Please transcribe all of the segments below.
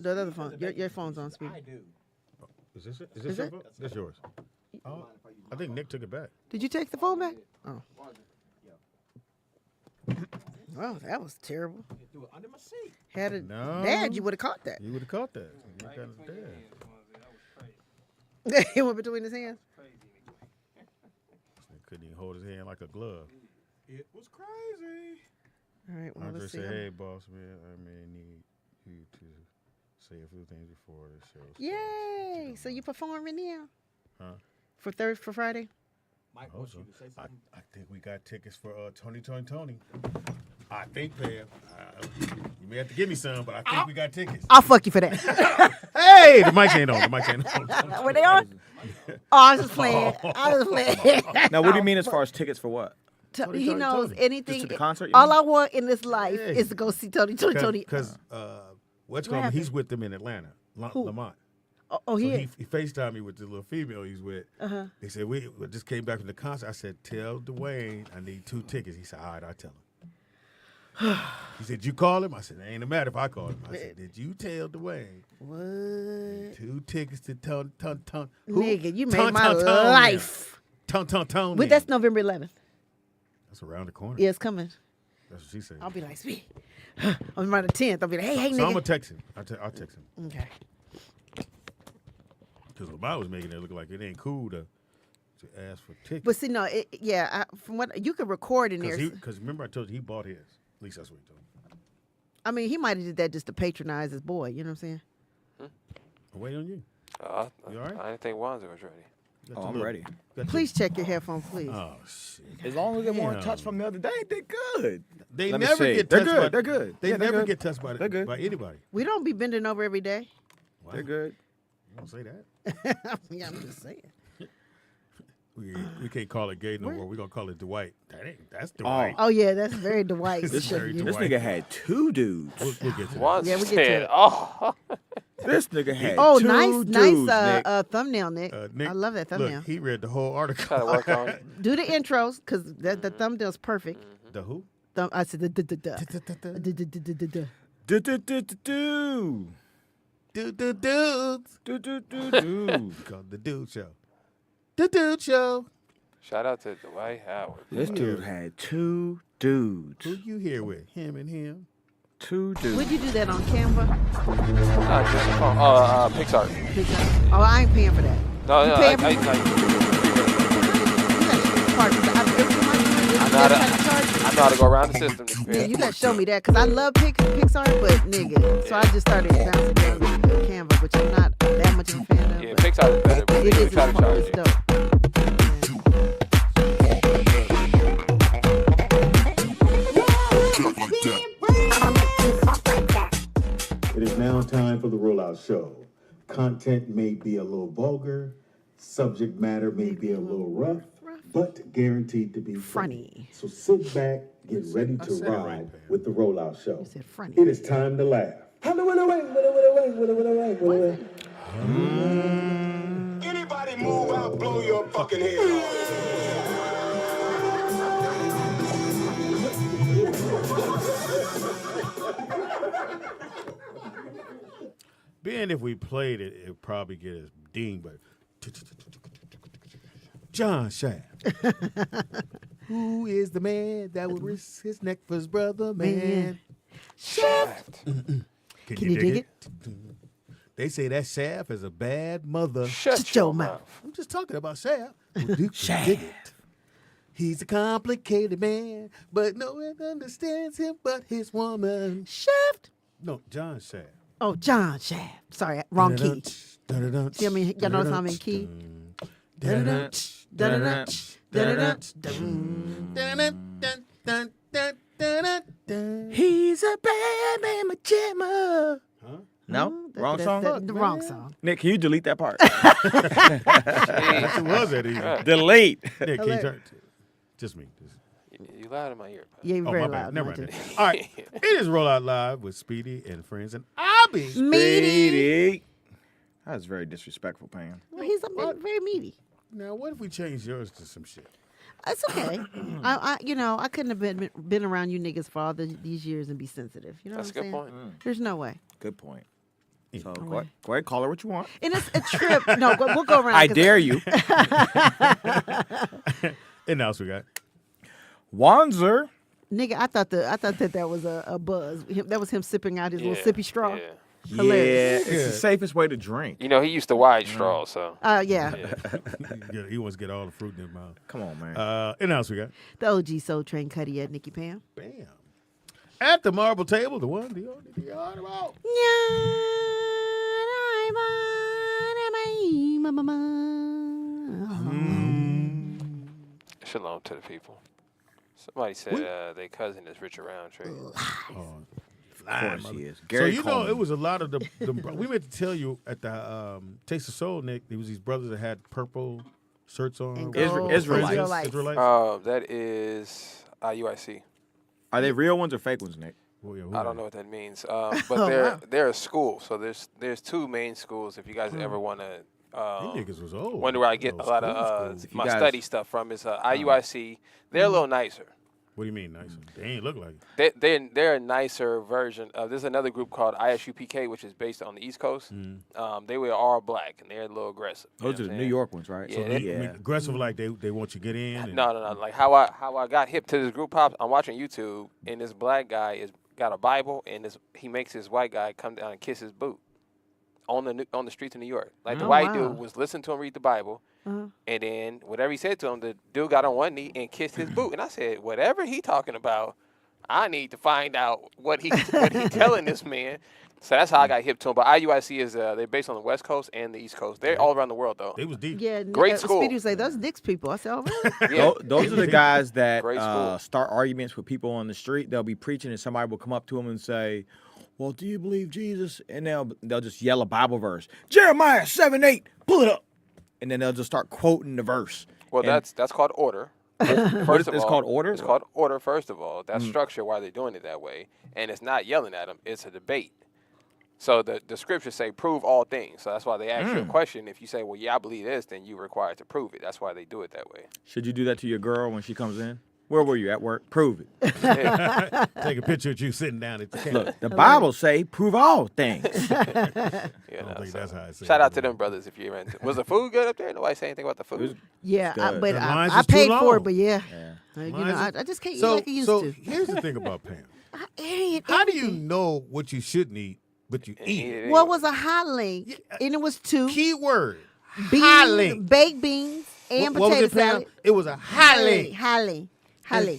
The other phone. Your phone's on, Speedy. I do. Is this it? Is this your phone? That's yours. Oh, I think Nick took it back. Did you take the phone back? Oh. Well, that was terrible. Do it under my seat. Had it, No. Dad, you would have caught that. You would have caught that. You got it there. It went between his hands. He couldn't even hold his hand like a glove. It was crazy. All right, well, Andre let's see. said, "Hey, boss man, I may need you to say a few things before the show." Yay! So you performing now? Huh? For Friday? Mike Oh, wants so you to say something. I think we got tickets for Tony. I think, Pam. You may have to give me some, but I think we got tickets. I'll fuck you for that. Hey, the mic ain't on. Were they on? Oh, I was just playing. Now, what do you mean as far as tickets for what? He knows anything. Just to the concert, you All mean? I want in this life Hey. is to go see Tony. Because What he's happened? with them in Atlanta, Who? Lamont. Oh, So yeah. he FaceTimed me with the little female he's with. Uh-huh. They said, we just came back from the concert. I said, tell Dwayne I need 2 tickets. He said, all right, I'll tell him. He said, you call him? I said, it ain't no matter if I call him. I said, did you tell Dwayne? What? 2 tickets to Ton. Nigga, you made my life. Ton. But that's November 11th. That's around the corner. Yeah, it's coming. That's what she said. I'll be like, Speedy. I'm around the 10th. I'll be like, hey, So I'm nigga. going to text him. I'll text him. Okay. Because Lamont was making it look like it ain't cool to ask for tickets. But see, no, from what you could record in there. Because remember I told you he bought his. At least that's what he told me. I mean, he might have did that just to patronize his boy. You know what I'm saying? I'm waiting on you. You all right? I didn't think Wanzer was ready. You got Oh, the I'm little- ready. you got the- Please check your headphones, please. Oh, shit. As long as they weren't Damn. touched from the other day, they're good. They Let me never see. get They're touched good. by They're good. They Yeah, they're never good. get touched by They're good. by anybody. We don't be bending over every day. Wow. They're good. You don't say that. Yeah, I'm just saying. We can't call it gay no more. We're gonna call it Dwight. That's Dwight. Oh yeah, that's very Dwight. This very This Dwight. nigga had 2 dudes. We'll get to that. Wanzer Yeah, we get to said, it. "Oh, This nigga had Oh, 2 nice dudes, Nick. thumbnail, Nick. Nick, I love that thumbnail. Look, he read the whole article. try to work on it." Do the intros because the thumbnail's perfect. The who? I said the Do. Called the Dude Show. The Dude Show. Shout out to Dwight Howard. This dude had 2 dudes. Who you here with? Him and him. 2 dudes. Would you do that on Canva? Pixar. Oh, I ain't paying for that. No, You no, paying for I it? know how to go around the system. Yeah, you gotta show me that because I love Pixar, but nigga, so I just started bouncing down Canva, which I'm not that much of a fan of. Yeah, but Pixar is better, but it they is. do try to charge It's you. dope. It is now time for the Rollout Show. Content may be a little vulgar, subject matter may be a little rough, but guaranteed to be Funny. So sit back, get ready to said it right, ride Pam. with the Rollout Show. You said funny. It is time to laugh. Anybody move, I'll blow your fucking head off. Being if we played it, it'd probably get us dinged, but John Shaft. Who is the man that would risk his neck for his brother, man? Shaft. Can you dig it? They say that Shaft is a bad mother. Shut your your mouth. mouth. I'm just talking about Shaft. Dig it. He's a complicated man, but no one understands him but his woman. Shaft. No, John Shaft. Oh, John Shaft. Sorry, wrong key. See, I mean, y'all notice I'm in key. He's a bad man, majama. Huh? No? Wrong song? The wrong song. Nick, can you delete that part? It was that easy. Delete. Nick, can you turn? Just me. You loud in my ear. Yeah, you're Oh, very my bad. loud. Never not mind. just- All right. It is Roll Out Live with Speedy and friends, and I'll be. Speedy. That was very disrespectful, Pam. Well, he's very meaty. Now, what if we change yours to some shit? It's okay. I couldn't have been around you niggas for all these years and be sensitive. You know That's a what I'm good saying? point. There's no way. Good point. So go ahead, call her what you want. And it's a trip. No, we'll go around. I 'cause dare you. And else we got. Wanzer. Nigga, I thought that was a buzz. That was him sipping out his little Yeah, sippy straw. Yeah. Yeah, Hilarious. it's the safest way to drink. You know, he used to wide straw, so. Yeah. Yeah. He wants to get all the fruit in his mouth. Come on, man. And else we got. The OG Soul Train Cuddy at Nikki Pam. Bam. At the marble table, the one, the only, the all about. Shalom to the people. Somebody said their cousin is Richard Roundtree. Of course he is. So Gary you know, Coleman. it was a lot of the we meant to tell you at the Taste of Soul, Nick. There was these brothers that had purple shirts on. And gold. Israelites. Israelites. That is IUIC. Are they real ones or fake ones, Nick? Well, yeah, I don't know what that means. But wow. they're a school. So there's two main schools. If you guys ever want to These niggas was old. wonder where I get a lot of School. my guys- study stuff from, is IUIC. They're a little nicer. What do you mean nicer? They ain't look like it. They're a nicer version of. There's another group called ISUPK, which is based on the East Coast. They were all black and they're a little aggressive. You know Those are what the I'm New saying? York ones, right? Yeah, So they- I mean, aggressive, like they want you to get in. And, No. Like how I got hip to this group pop. I'm watching YouTube and this black guy got a Bible and he makes this white guy come down and kiss his boot on the streets of New York. Like the Oh, white wow. dude was listening to him read the Bible, and then whatever he said to him, the dude got on one knee and kissed his boot. And I said, whatever he talking about, I need to find out what he telling this man. So that's how I got hip to him. But IUIC is they're based on the West Coast and the East Coast. They're all around the world though. They was deep. Yeah, Great school. Speedy was like, "Those Nick's people." I said, "Oh, really?" Yeah. Those are the guys that Great school. start arguments with people on the street. They'll be preaching and somebody will come up to them and say, well, do you believe Jesus? And they'll just yell a Bible verse. Jeremiah 7:8, pull it up. And then they'll just start quoting the verse. Well, And that's called order. What is it? It's called order? It's called order, first of all. That's structure why they're doing it that way. And it's not yelling at them. It's a debate. So the scriptures say, prove all things. So that's why they ask you a question. If you say, well, yeah, I believe this, then you're required to prove it. That's why they do it that way. Should you do that to your girl when she comes in? Where were you at work? Prove it. Yeah. Take a picture of you sitting down at the camera. Look, the Bible say prove all things. You I know, don't think so that's how I say shout it. out to them brothers if you're into. Was the food good up there? Nobody say anything about the food? Yeah, good. but The lines I is too paid for long. it. But yeah, Yeah. you know, Lines I just can't eat So, like I used so to. here's the thing about Pam. I ate How do you everything. know what you shouldn't eat, but you eat it? Well, it was a hot link, and it was two Keyword. High beans, link. baked beans, and What was potato it, Pam? salad. It was a high link. Holly.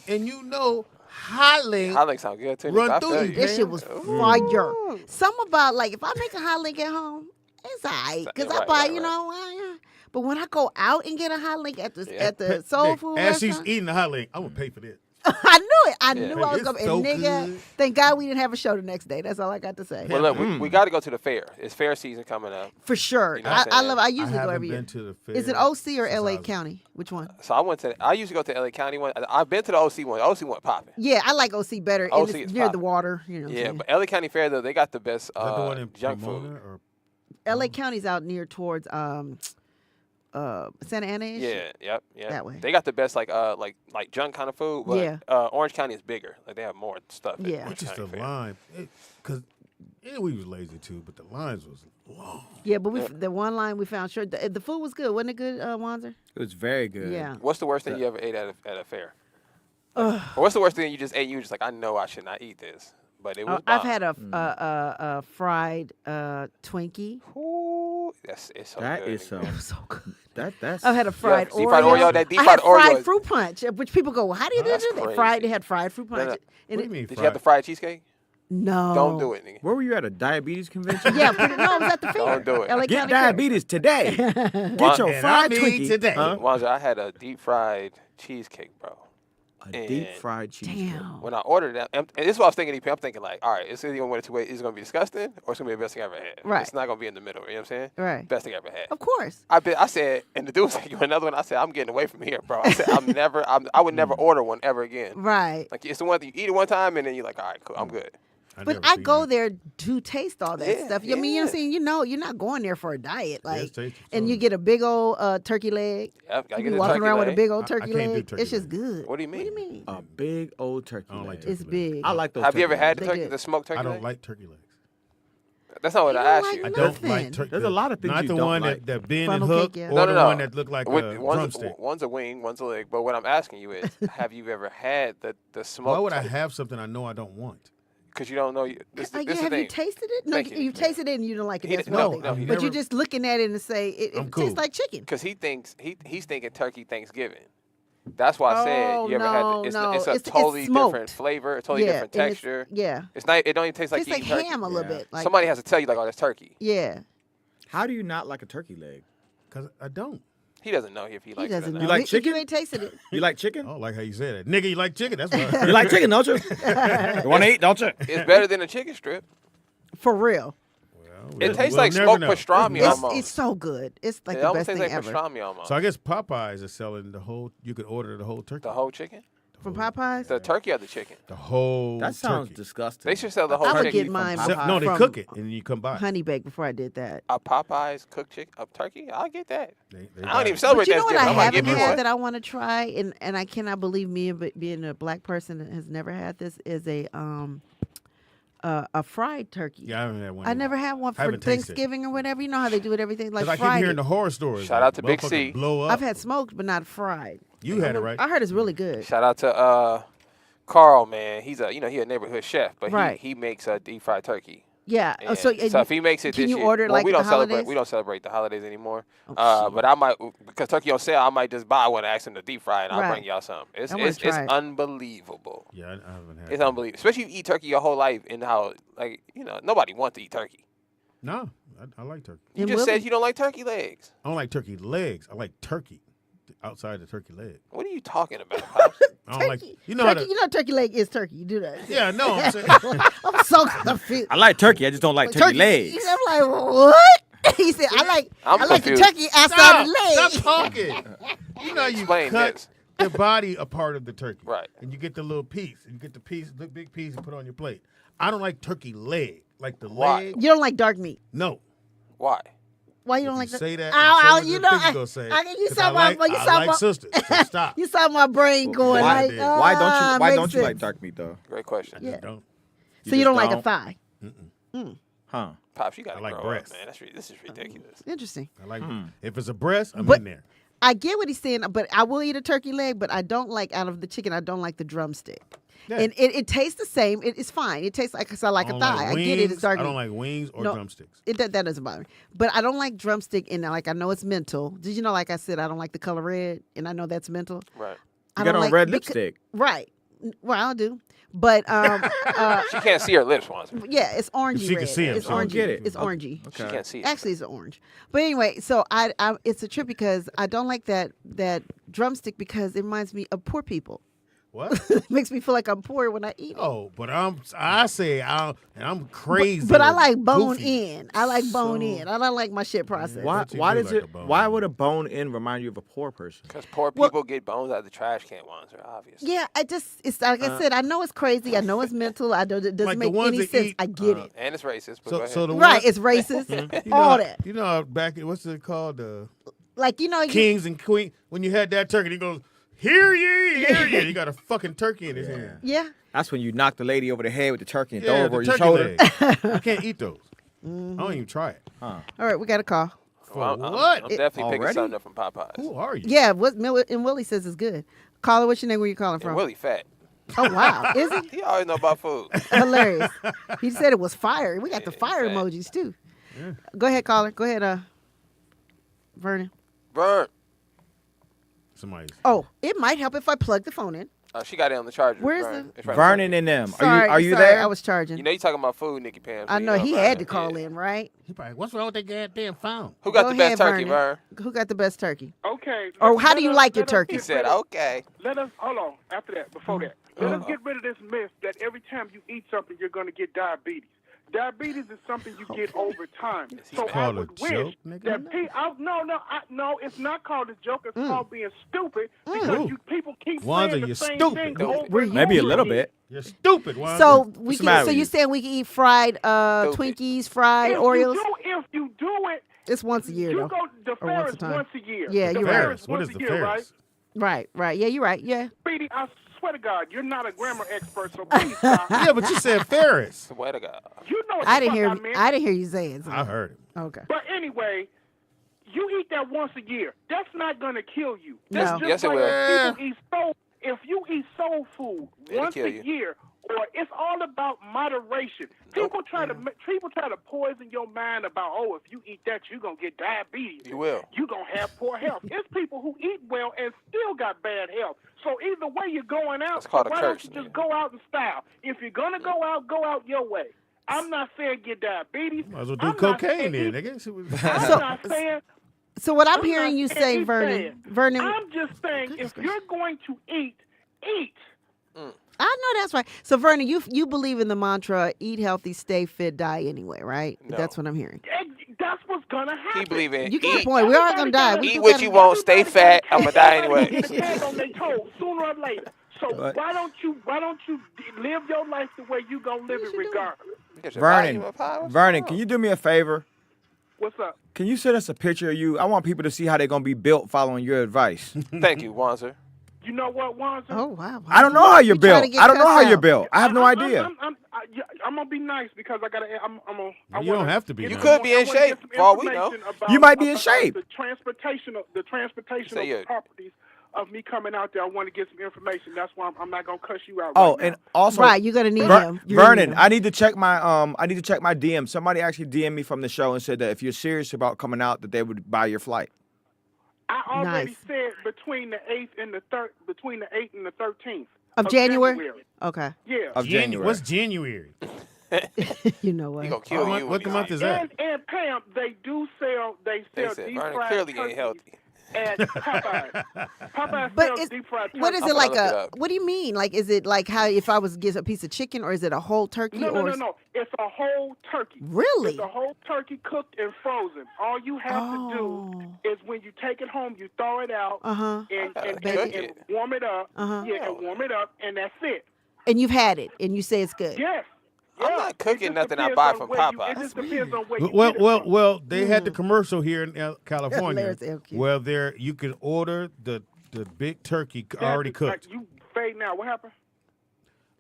And you know, high link. I think sound good too. Run I through feel you, you. This shit was fire. Something about like if I make a hot link at home, it's alright because Yeah, I buy, right. you know. But when I go out and get a hot link at the Yeah. at the soul Nick, food as she's restaurant, eating the hot link, I'm gonna pay for this. I knew it. I knew I was It's gonna. And so nigga, good. thank God we didn't have a show the next day. That's all I got to say. Well, look, we got to go to the fair. It's fair season coming up. For sure. You know what I'm I saying? love. I I usually go haven't every year. been to the fair. Is it OC or since I LA was- County? Which one? So I used to go to LA County one. I've been to the OC one. The OC one popping. Yeah, I like OC better. And OC it's is near the poppin'. water. You know. What I'm Yeah, saying? but LA County Fair though, they got the best Is that the one in junk Pomona food. or LA County's out near towards Santa Ana. Yeah, yep. That way. They got the best like junk kind of food. But, Yeah. Orange County is bigger. Like they have more stuff. at Yeah. Orange just the County Fair. line? Because we was lazy too, but the lines was long. Yeah, but the one line we found sure the food was good, wasn't it good, Wanzer? It was very good. Yeah. What's the worst thing you ever ate at a fair? Or what's the worst thing you just ate? You were just like, I know I should not eat this, but it was. I've bomb. had a fried Twinkie. Ooh, it's so That good. is so. It was so good. That's. I've had a fried deep Oreo. fried Oreo, that deep I had fried Oreo fried is- fruit punch, which people go, well, how do you do That's that? crazy. They had fried fruit punch. no. And What do it- you mean? Did you have the fried cheesecake? No. Don't do it, nigga. Where were you at a diabetes convention? Yeah, no, it was at the fair. Don't do it. LA Get County Fair. diabetes today. Get your And fried I mean Twinkie today. Huh? Wanja, I had a deep fried cheesecake, bro. A deep And- fried cheese. Damn. When I ordered it, and this is what I was thinking. I'm thinking like, all right, it's either gonna win it two ways. It's gonna be disgusting, or it's gonna be the best thing I ever had. Right. It's not gonna be in the middle. You know what I'm saying? Right. Best thing I ever had. Of course. I said, and the dude was like, "You want another one?" I said, "I'm getting away from here, bro." I said, I would never order one ever again. Right. Like it's the one that you eat it one time, and then you're like, all right, cool, I'm good. But never I seen go that. there to taste all that Yeah, stuff. I mean, you know what I'm yeah. saying? You're not going there for a diet. Like, it's tasty, and so- you get a big old turkey leg. Yep, gotta You get be the walking turkey around with a leg. big old I turkey can't do leg. turkey It's just leg. good. What do you mean? What do you mean? A big old turkey I don't like leg. turkey It's leg. big. I like those. Have you ever turkey had legs. the They turkey, good. the smoked turkey I don't leg? like turkey legs. That's not what You I don't asked like you. I don't like Nothing. turkey. There's a lot of things Not you the don't one like. that bend Funnel hook, cake, yeah. or No, the no. one that look like a drumstick. One's a wing, one's a leg. But what I'm asking you is, have you ever had the smoke? Why would I have something I know I don't want? Because you don't know. This Have the you thing. tasted it? No, Thank you. you tasted it and you don't like it. He That's didn't- one no, thing. no, he but never- you're just looking at it and say it I'm tastes cool. like chicken. Because he thinks he's thinking turkey Thanksgiving. That's why I said Oh, you ever had. no, It's no. a It's totally smoked. different flavor, a totally Yeah, different and it's- texture. Yeah. It's not. It don't even taste like Tastes like eating turkey. ham a little Yeah. bit. Like, Somebody has to tell you like, oh, that's turkey. Yeah. How do you not like a turkey leg? Because I don't. He doesn't know if he He likes it or doesn't not. know. You like If chicken? you ain't tasted it. You like I chicken? don't like how you said it. Nigga, you like chicken? That's what You like chicken, don't you? You want to eat, don't you? It's better than a chicken strip. For real. It tastes we'll like never smoked know. pastrami It's, almost. it's so good. It's like It the almost best tastes thing like ever. pastrami almost. So I guess Popeyes is selling the whole. You could order the whole turkey. The whole chicken, From Popeyes? the turkey or the chicken. The whole. That sounds turkey. disgusting. They should sell the whole I would turkey. get mine Except- no, they from cook it and then you come by. Honey Baked before I did that. A Popeyes cooked chicken, a turkey. I'll get that. They I got don't it. even celebrate But you know what Thanksgiving. I I'm like, give haven't me had one. that I want to try, and I cannot believe me being a black person that has never had this, is a fried turkey. Yeah, I haven't had one. I either. never had one for Haven't tasted it. Thanksgiving or whatever. You know how they do it, everything like Because I keep fried. hearing the horror stories. Shout like, out to Big motherfuckers C. Blow up. I've had smoked, but not fried. You had it right. I heard it's really good. Shout out to Carl, man. He's he a neighborhood chef, but Right. he makes a deep fried turkey. Yeah. And So if he makes it can this you year, order well, like we the don't celebrate. holidays? We don't celebrate the holidays anymore. Oh, shit. But I might, because turkey on sale, I might just buy one and ask him to deep fry, and I'll Right. bring y'all some. It's I wanna it's try it. unbelievable. Yeah, I haven't had. It's that. unbelievable, especially if you eat turkey your whole life, and how nobody wants to eat turkey. No, I like turkey. You And just Willie- said you don't like turkey legs. I don't like turkey legs. I like turkey outside the turkey leg. What are you talking about, Pops? I don't like. Turkey. You know how turkey, to. you know turkey leg is turkey. You do that. Yeah, no, I'm saying. I'm so confused. I like turkey. I just don't like turkey legs. I'm like, what? He said, I like I'm the confused. turkey outside the leg. Stop talking. You know you Explain cut this. the body a part of the turkey. Right. And you get the little piece. And you get the piece, the big piece, and put it on your plate. I don't like turkey leg. Like the Why? leg. You don't like dark meat. No. Why? Why you If don't you like that? say that, Ow, you you say know, what you gonna say. you 'Cause saw I my, like, you I saw like my, sisters. So stop. you saw my brain going Why like, did? Why don't makes you like sense. dark meat though? Great question. I just don't. So you don't like a don't? thigh? Huh? Pops, you got I to like grow breasts. up, man. This is ridiculous. Interesting. I like if it's a breast, I'm But- in there. I get what he's saying, but I will eat a turkey leg, but I don't like out of the chicken. I don't like the drumstick. Yeah. And it tastes the same. It's fine. It tastes like, cause I like I a don't thigh. like I get it. It's wings. dark I don't meat. like wings or No. drumsticks. That doesn't bother me. But I don't like drumstick, and like I know it's mental. Did you know? Like I said, I don't like the color red, and I know that's mental. Right. I You got don't on like red beca- lipstick. Right. Well, I do. But She can't see her lips once. yeah, it's orangey She can red. see 'em, It's so I orangey. get it. It's Okay. orangey. She can't see it. Actually, it's orange. But anyway, so I it's a trip because I don't like that drumstick because it reminds me of poor people. What? It makes me feel like I'm poor when I eat it. Oh, but I'm crazy. But I or like bone goofy. in. I like bone So- in. I don't like my shit processed. Why? bet you Why do does like it? a bone Why in. would a bone in remind you of a poor person? Because poor Well- people get bones out of the trash can ones, are obvious. Yeah, it's like I said. I know it's crazy. I know it's mental. I know it doesn't Like the make ones any that sense. eat, I get it. And it's racist, but go So, ahead. so the Right, one, it's racist. you know, All that. You know, back what's it called? The Like you Kings and Queen. When you had that turkey, he goes, "Hear ye, hear ye." You got a fucking turkey in his hand. Yeah. That's when you knock the lady over the head with the turkey and Yeah, throw the over your turkey shoulder. leg. I can't eat those. I don't even try it. All right, we got a call. Well, I'm what? definitely picking Already? something up from Popeyes. Who are you? Yeah, what and Willie says is good. Caller, what's your name? Where you calling And from? Willie fat. Oh wow, is it He always know about food. hilarious? He said it was fire. We got the Yeah, fire fact. emojis too. Go ahead, caller. Go ahead, Vernon. Burn. Somebody's. Oh, it might help if I plug the phone in. She got it on the charger. Where's Burn. the- It's right Vernon and them. Sorry, Are you sorry, there? I was charging. You know you talking about food, Nikki Pam. so I you know he Vernon. had to call Yeah. in, right? He probably, what's wrong with that goddamn phone? Who got Go the best ahead, turkey, Vernon. Vern? Who got the best turkey? Okay. Or how do you like your turkey? He said, okay. Let us hold on. After that, before that, let us get rid of this myth that every time you eat something, you're going to get diabetes. Diabetes is something you get over time. So I called a would wish joke, nigga? that no, it's not called a joke. It's called being stupid because people keep Wanda, saying the you're same stupid. thing over and Maybe a over little again. bit. You're stupid. Wanda. So we What's the can. matter So with you you? saying we can eat fried Twinkies, fried Oreos? If you do it, It's once a year you though. go the Or once a Ferris time. once a year. Yeah, the you're right. Ferris. What once is a the year, right? Ferris? Right. Yeah, you're right. Yeah. Speedy, I swear to God, you're not a grammar expert, so please stop. Yeah, but you said ferrets. Swear to God. You know what I the didn't fuck hear. meant. I didn't hear you say it. I heard it. Okay. But anyway, you eat that once a year. That's not gonna kill you. No. That's just Yes, it like will. if people eat soul. If you eat soul food It'll once kill a you. year, or it's all about moderation. People try to poison your mind about, oh, if you eat that, you're gonna get diabetes. You will. You're gonna have poor health. It's people who eat well and still got bad health. So either way you're going out, That's called a why curse, don't you man. just go out in style? If you're gonna go out your way. I'm not saying get diabetes. Might as well do I'm not cocaine saying then, eat- nigga. I'm not saying. So what I'm I'm hearing not you saying say, eat Vernon. bad. Vernon. I'm just saying, if you're going to eat. I know that's right. So Vernon, you believe in the mantra "eat healthy, stay fit, die" anyway, right? No. That's what I'm hearing. That's what's gonna happen. He believe in You got a eat, point. We are gonna die. We eat do what gotta- you want, stay fat. I'm gonna die anyway. Get a tag on their toes sooner or later. So What? why don't you live your life the way you gonna live it regardless? Get your volume Vernon, up high. What's Vernon, wrong? can you do me a favor? What's up? Can you send us a picture of you? I want people to see how they're gonna be built following your advice. Thank you, Wanzer. You know what, Wanzer? Oh wow. I don't know how you're You trying built. to get I don't know cussed how you're out. built. I have no idea. I'm gonna be nice because I gotta. You don't have to be You nice. could be in shape, for all we know. You might be in shape. The transportational Say yeah. properties of me coming out there. I want to get some information. That's why I'm not gonna cuss you out. Oh, right and now. also, Right, you're gonna need him. You're gonna Vernon, need him. I need to check my DM. Somebody actually DM'd me from the show and said that if you're serious about coming out, that they would buy your flight. I already Nice. said between the 8th and the 13th Of January? Okay. Yeah. Of January. What's January? You know what? He gonna kill you. What when month he is see you. that? And Pam, they sell They said deep Vernon fried clearly ain't turkeys healthy. at Popeyes. Popeyes But sells it's, deep fried turkeys. what is I'm it gonna like? look it up. What do you mean? Like, is it like how if I was to get a piece of chicken, or is it a whole turkey? No. or It's a whole turkey. Really? It's a whole turkey cooked and frozen. All you have to Oh. do is when you take it home, you throw it out Uh-huh. and Cook it. warm it up. Uh-huh. Yeah, and warm it up, and that's it. And you've had it, and you say it's good. Yes. I'm Yeah. not It cooking just nothing I depends buy on from where you- Popeyes. It just depends on where you Well, get it well, from. well. They had the commercial here in California Larry's LQ. where there you can order the big turkey already That's like cooked. you fade now. What happened?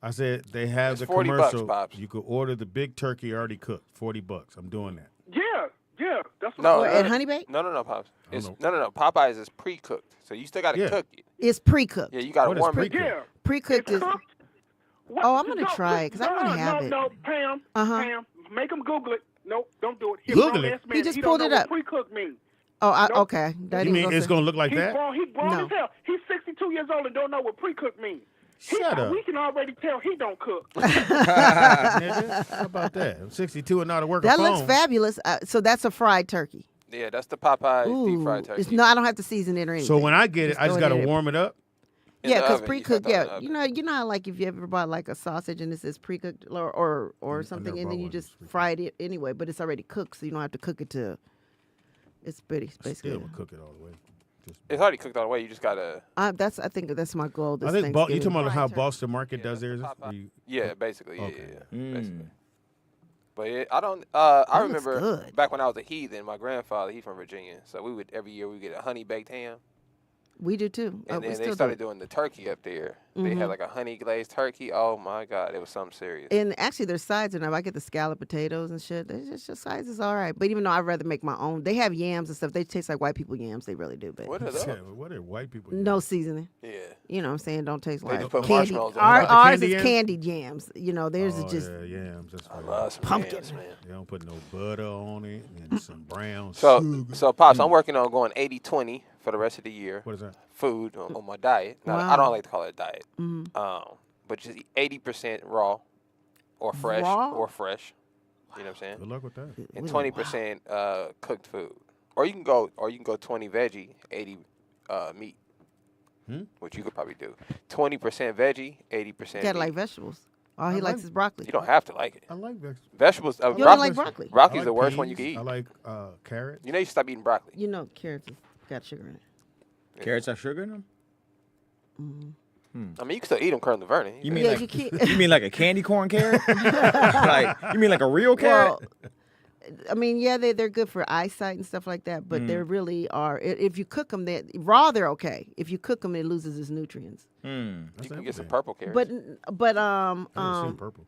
I said they have It's the $40, commercial. Pops. You could order the big turkey already cooked. $40. I'm doing that. Yeah. That's what No, I'm Or saying. at Honey Bake? No, Pops. I It's, don't no. Popeyes is pre-cooked, so you still gotta Yeah. cook it. It's pre-cooked. Yeah, you gotta What is warm it. pre-cooked? Yeah. Pre-cooked It's is. cooked. What- Oh, I'm gonna no, try it, 'cause I wanna have it. No, Pam. Uh-huh. Pam, make him Google it. No, don't do it. Google it? He just don't pulled know it what up. Pre-cooked means. Oh, Nope. okay. That You ain't mean gonna it's say- gonna look like He's that? grown No. as hell. He's 62 years old and don't know what pre-cooked means. Shut up. We can already tell he don't cook. Nigga. How about that? I'm 62 and not a work That a looks phone. fabulous. So that's a fried turkey. Yeah, that's the Popeyes deep Ooh, fried turkey. no, I don't have to season it or anything. So when I get it, I throw just gotta in. warm it up. In Yeah, the because oven, you pre-cooked. throw it in the Yeah, oven. you know how like if you ever bought like a sausage and it says pre-cooked or something, never and bought then you one just that's pre-cooked. fried it anyway, but it's already cooked, so you don't have to cook it to. It's pretty Still basically. would cook it all the way. Just, It's already cooked all the way. You just gotta. I think that's my goal. This I think you talking Thanksgiving. about how Fried Boston Market Yeah, does that's theirs. Popeye. Where you- Yeah, basically. Yeah, Okay. yeah. Basically. Mm. But I don't. I That looks remember good. back when I was a heathen. My grandfather, he's from Virginia, so we would every year we get a honey baked ham, We do too. and we then still they do started it. doing the turkey up there. They Mhm. had like a honey glazed turkey. Oh my God, it was something serious. And actually, their sides are nice. I get the scallop potatoes and shit. It's just sides is all right. But even though I'd rather make my own, they have yams and stuff. They taste like white people yams. They really do. But What are those? Yeah, what are white people? no seasoning. Yeah. You know what I'm saying? Don't taste They like just put candy. marshmallows in Our, it. The ours candy is yams? candied yams. You know, theirs Oh, is just yeah, yams. That's I right. love some Pumpkin. yams, man. They don't put no butter on it and some brown So, sugar. so Pops, I'm working on going 80-20 for the rest of the year. What is that? Food on my diet. Now, Wow. I don't like to call it a diet. Mhm. But just 80% raw or fresh Raw? or fresh. You know what I'm saying? Good luck with that. And Wow. 20% cooked food. Or you can go 20 veggie, 80 meat. Which you could probably do. 20% veggie, 80% Gotta meat. like vegetables. All he I likes like- is broccoli. You don't have to like it. I like vegetables. Vegetables, You don't broccoli, like broccoli. I Broccoli's like the worst one you peas. can eat. I like carrots. You know you should stop eating broccoli. You know, carrots has got sugar in it. Carrots have sugar in them? I mean, you can still eat them, Colonel Vernon. You mean Yeah, like you can't. you mean like a candy corn carrot? Like you mean like a real carrot? I mean, yeah, they're good for eyesight and stuff like that, but they really are. If you cook them, they raw, they're okay. If you cook them, it loses its nutrients. You That's can get some everything. purple carrots. But I didn't see purple.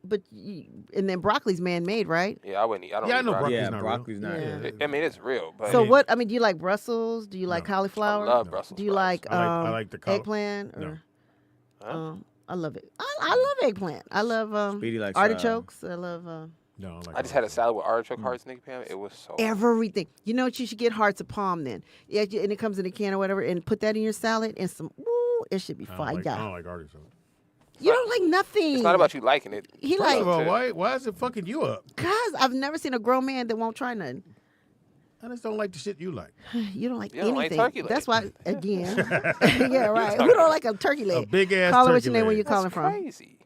and then broccoli's man-made, right? Yeah, I wouldn't eat. I don't Yeah, I eat know broccoli. broccoli's Yeah, not broccoli's real. not. Yeah. I mean, it's real, but So what? I mean, do you like Brussels? Do you like cauliflower? I love Brussels Do you sprouts. like I like the eggplant? No. Or, Huh? I love it. I love eggplant. I love Speedy likes, artichokes. I love No, I like I just had a cauliflower. salad with artichoke hearts, Nicky Pam. It was so. everything. You know what? You should get hearts of palm then. Yeah, and it comes in a can or whatever, and put that in your salad and some. Ooh, it should be I fire. don't like artichoke. You don't like nothing. It's not about you liking it. He First like of all, why is it fucking you up? cause I've never seen a grown man that won't try nothing. I just don't like the shit you like. You don't like You don't like anything. turkey leg. That's why again. Yeah, right. Who don't like a turkey leg? A big ass Call it turkey what your name when leg. you calling That's from. crazy.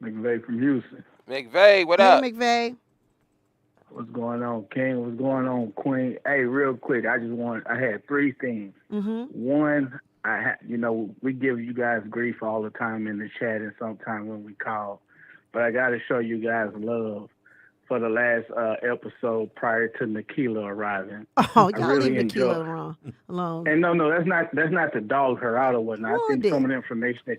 McVeigh from Houston. McVeigh, what Hey up? McVeigh. What's going on, King? What's going on, Queen? Hey, real quick, I had 3 things. Mm-hmm. One, we give you guys grief all the time in the chat and sometimes when we call, but I got to show you guys love for the last episode prior to Nikila arriving. Oh, I y'all really leave enjoy- Nikila alone. And no, that's not to dog her out or whatnot. I think Wounded. some of the information that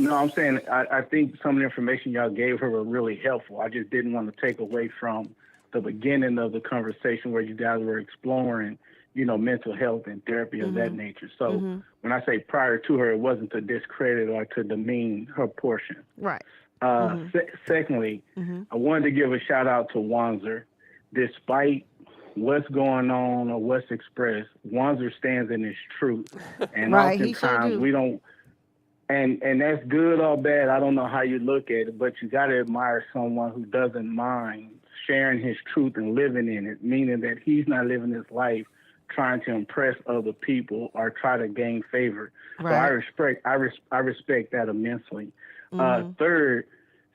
I'm saying I think some of the information y'all gave her were really helpful. I just didn't want to take away from the beginning of the conversation where you guys were exploring, mental health and therapy of that nature. So when I say prior to her, it wasn't to discredit or to demean her portion. Right. Secondly, I wanted to give a shout out to Wanzer. Despite what's going on or what's expressed, Wanzer stands in his truth. And Right, he sure oftentimes do. we don't, and that's good or bad. I don't know how you look at it, but you got to admire someone who doesn't mind sharing his truth and living in it, meaning that he's not living his life trying to impress other people or try to gain favor. Right. So I respect that immensely. Third,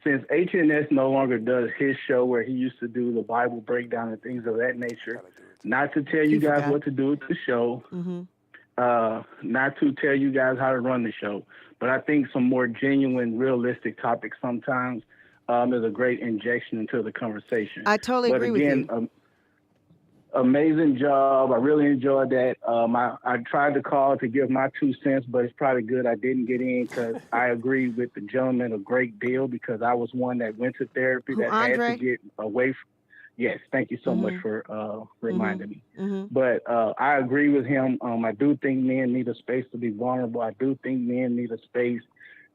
since HNS no longer does his show where he used to do the Bible breakdown and things of that nature, not to tell you guys forgot. what to do with the show, not to tell you guys how to run the show, but I think some more genuine, realistic topics sometimes is a great injection into the conversation. I totally agree with you. Amazing job. I really enjoyed that. I tried to call to give my 2 cents, but it's probably good I didn't get in because I agree with the gentleman a great deal because I was one that went to therapy that Andre? had to get away from. Yes, thank you so much for reminding me. Mm-hmm. But I agree with him. I do think men need a space to be vulnerable. I do think men need a space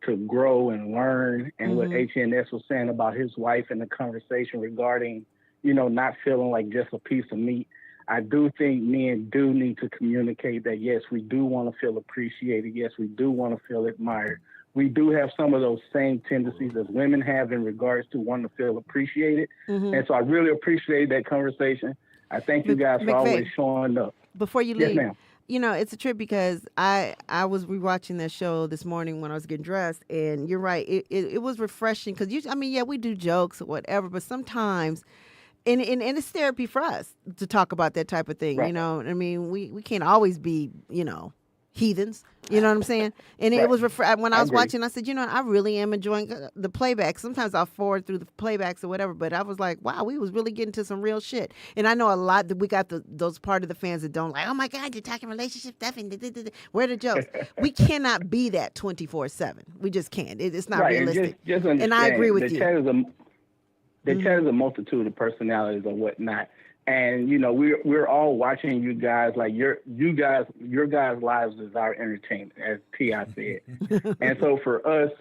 to grow and learn. And what HNS was saying about his wife and the conversation regarding, not feeling like just a piece of meat. I do think men do need to communicate that, yes, we do want to feel appreciated. Yes, we do want to feel admired. We do have some of those same tendencies as women have in regards to wanting to feel appreciated. And so I really appreciate that conversation. I thank you guys for always showing up. Before you Yes, leave, ma'am. It's a trip because I was rewatching that show this morning when I was getting dressed, and you're right. It was refreshing because we do jokes or whatever, but sometimes, and it's therapy for us to talk about that type of thing. Right. I mean, we can't always be heathens. You know what I'm saying? And it was when I was agree. watching, I said, I really am enjoying the playback. Sometimes I'll forward through the playbacks or whatever, but I was like, wow, we was really getting to some real shit. And I know a lot that we got those part of the fans that don't like, oh my God, you're talking relationship stuff and where are the jokes? We cannot be that 24/7. We just can't. It's not Right, and realistic. just And I agree with the you. Chat is the chat is a multitude of personalities or whatnot. And we're all watching you guys like your guys' lives is our entertainment, as T.I. said. And so for us,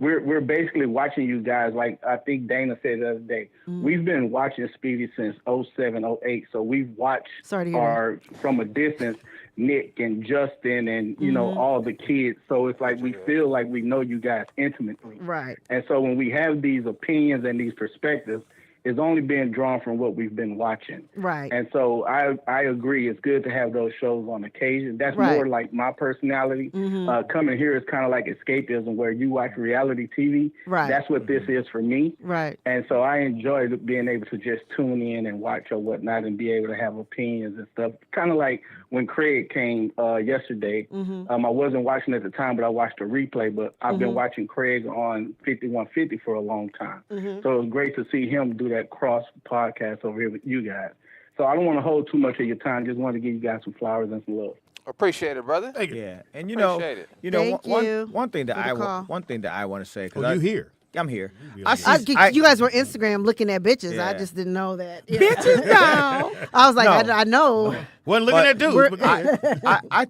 we're basically watching you guys like I think Dana said the other day. We've been watching Speedy since 07, 08. So we've watched Sorry to hear from a distance Nick and Justin and all the kids. So it's like we feel like we know you guys intimately. Right. And so when we have these opinions and these perspectives, it's only being drawn from what we've been watching. Right. And so I agree. It's good to have those shows on occasion. That's Right. more like my personality. Coming here is kind of like escapism where you watch reality TV. Right. That's what this is for me. Right. And so I enjoy being able to just tune in and watch or whatnot and be able to have opinions and stuff. Kind of like when Craig came yesterday. I wasn't watching at the time, but I watched a replay. But I've been watching Craig on 5150 for a long time. So it was great to see him do that direct cross podcast over here with you guys. So I don't want to hold too much of your time. Just wanted to give you guys some flowers and some love. Appreciate it, brother. Thank you. Yeah, and Appreciate it. Thank you one thing that for the call. one thing that I want to say because Oh, you here? I'm here. You guys were Instagram looking at bitches. I Yeah. just didn't know that. Bitches, no. I was like, No. I know. Wasn't looking But at dudes. But go ahead. I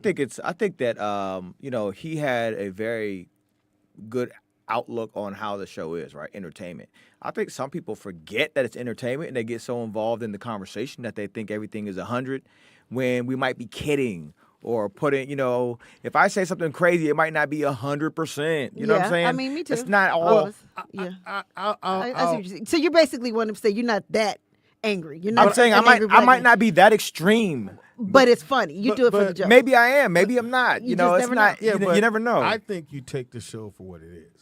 think that he had a very good outlook on how the show is, right? Entertainment. I think some people forget that it's entertainment and they get so involved in the conversation that they think everything is 100 when we might be kidding or putting, if I say something crazy, it might not be 100%. You know what I'm saying? I mean, me too. It's not All all. of us. Yeah. I see I'll- what you're saying. So you basically want to say you're not that angry. You're not I'm saying I an angry might black man. not be that extreme. But it's funny. You do it for the but joke. Maybe I am. Maybe I'm not. You You just know, it's never not. know. You never know. I think you take the show for what it is.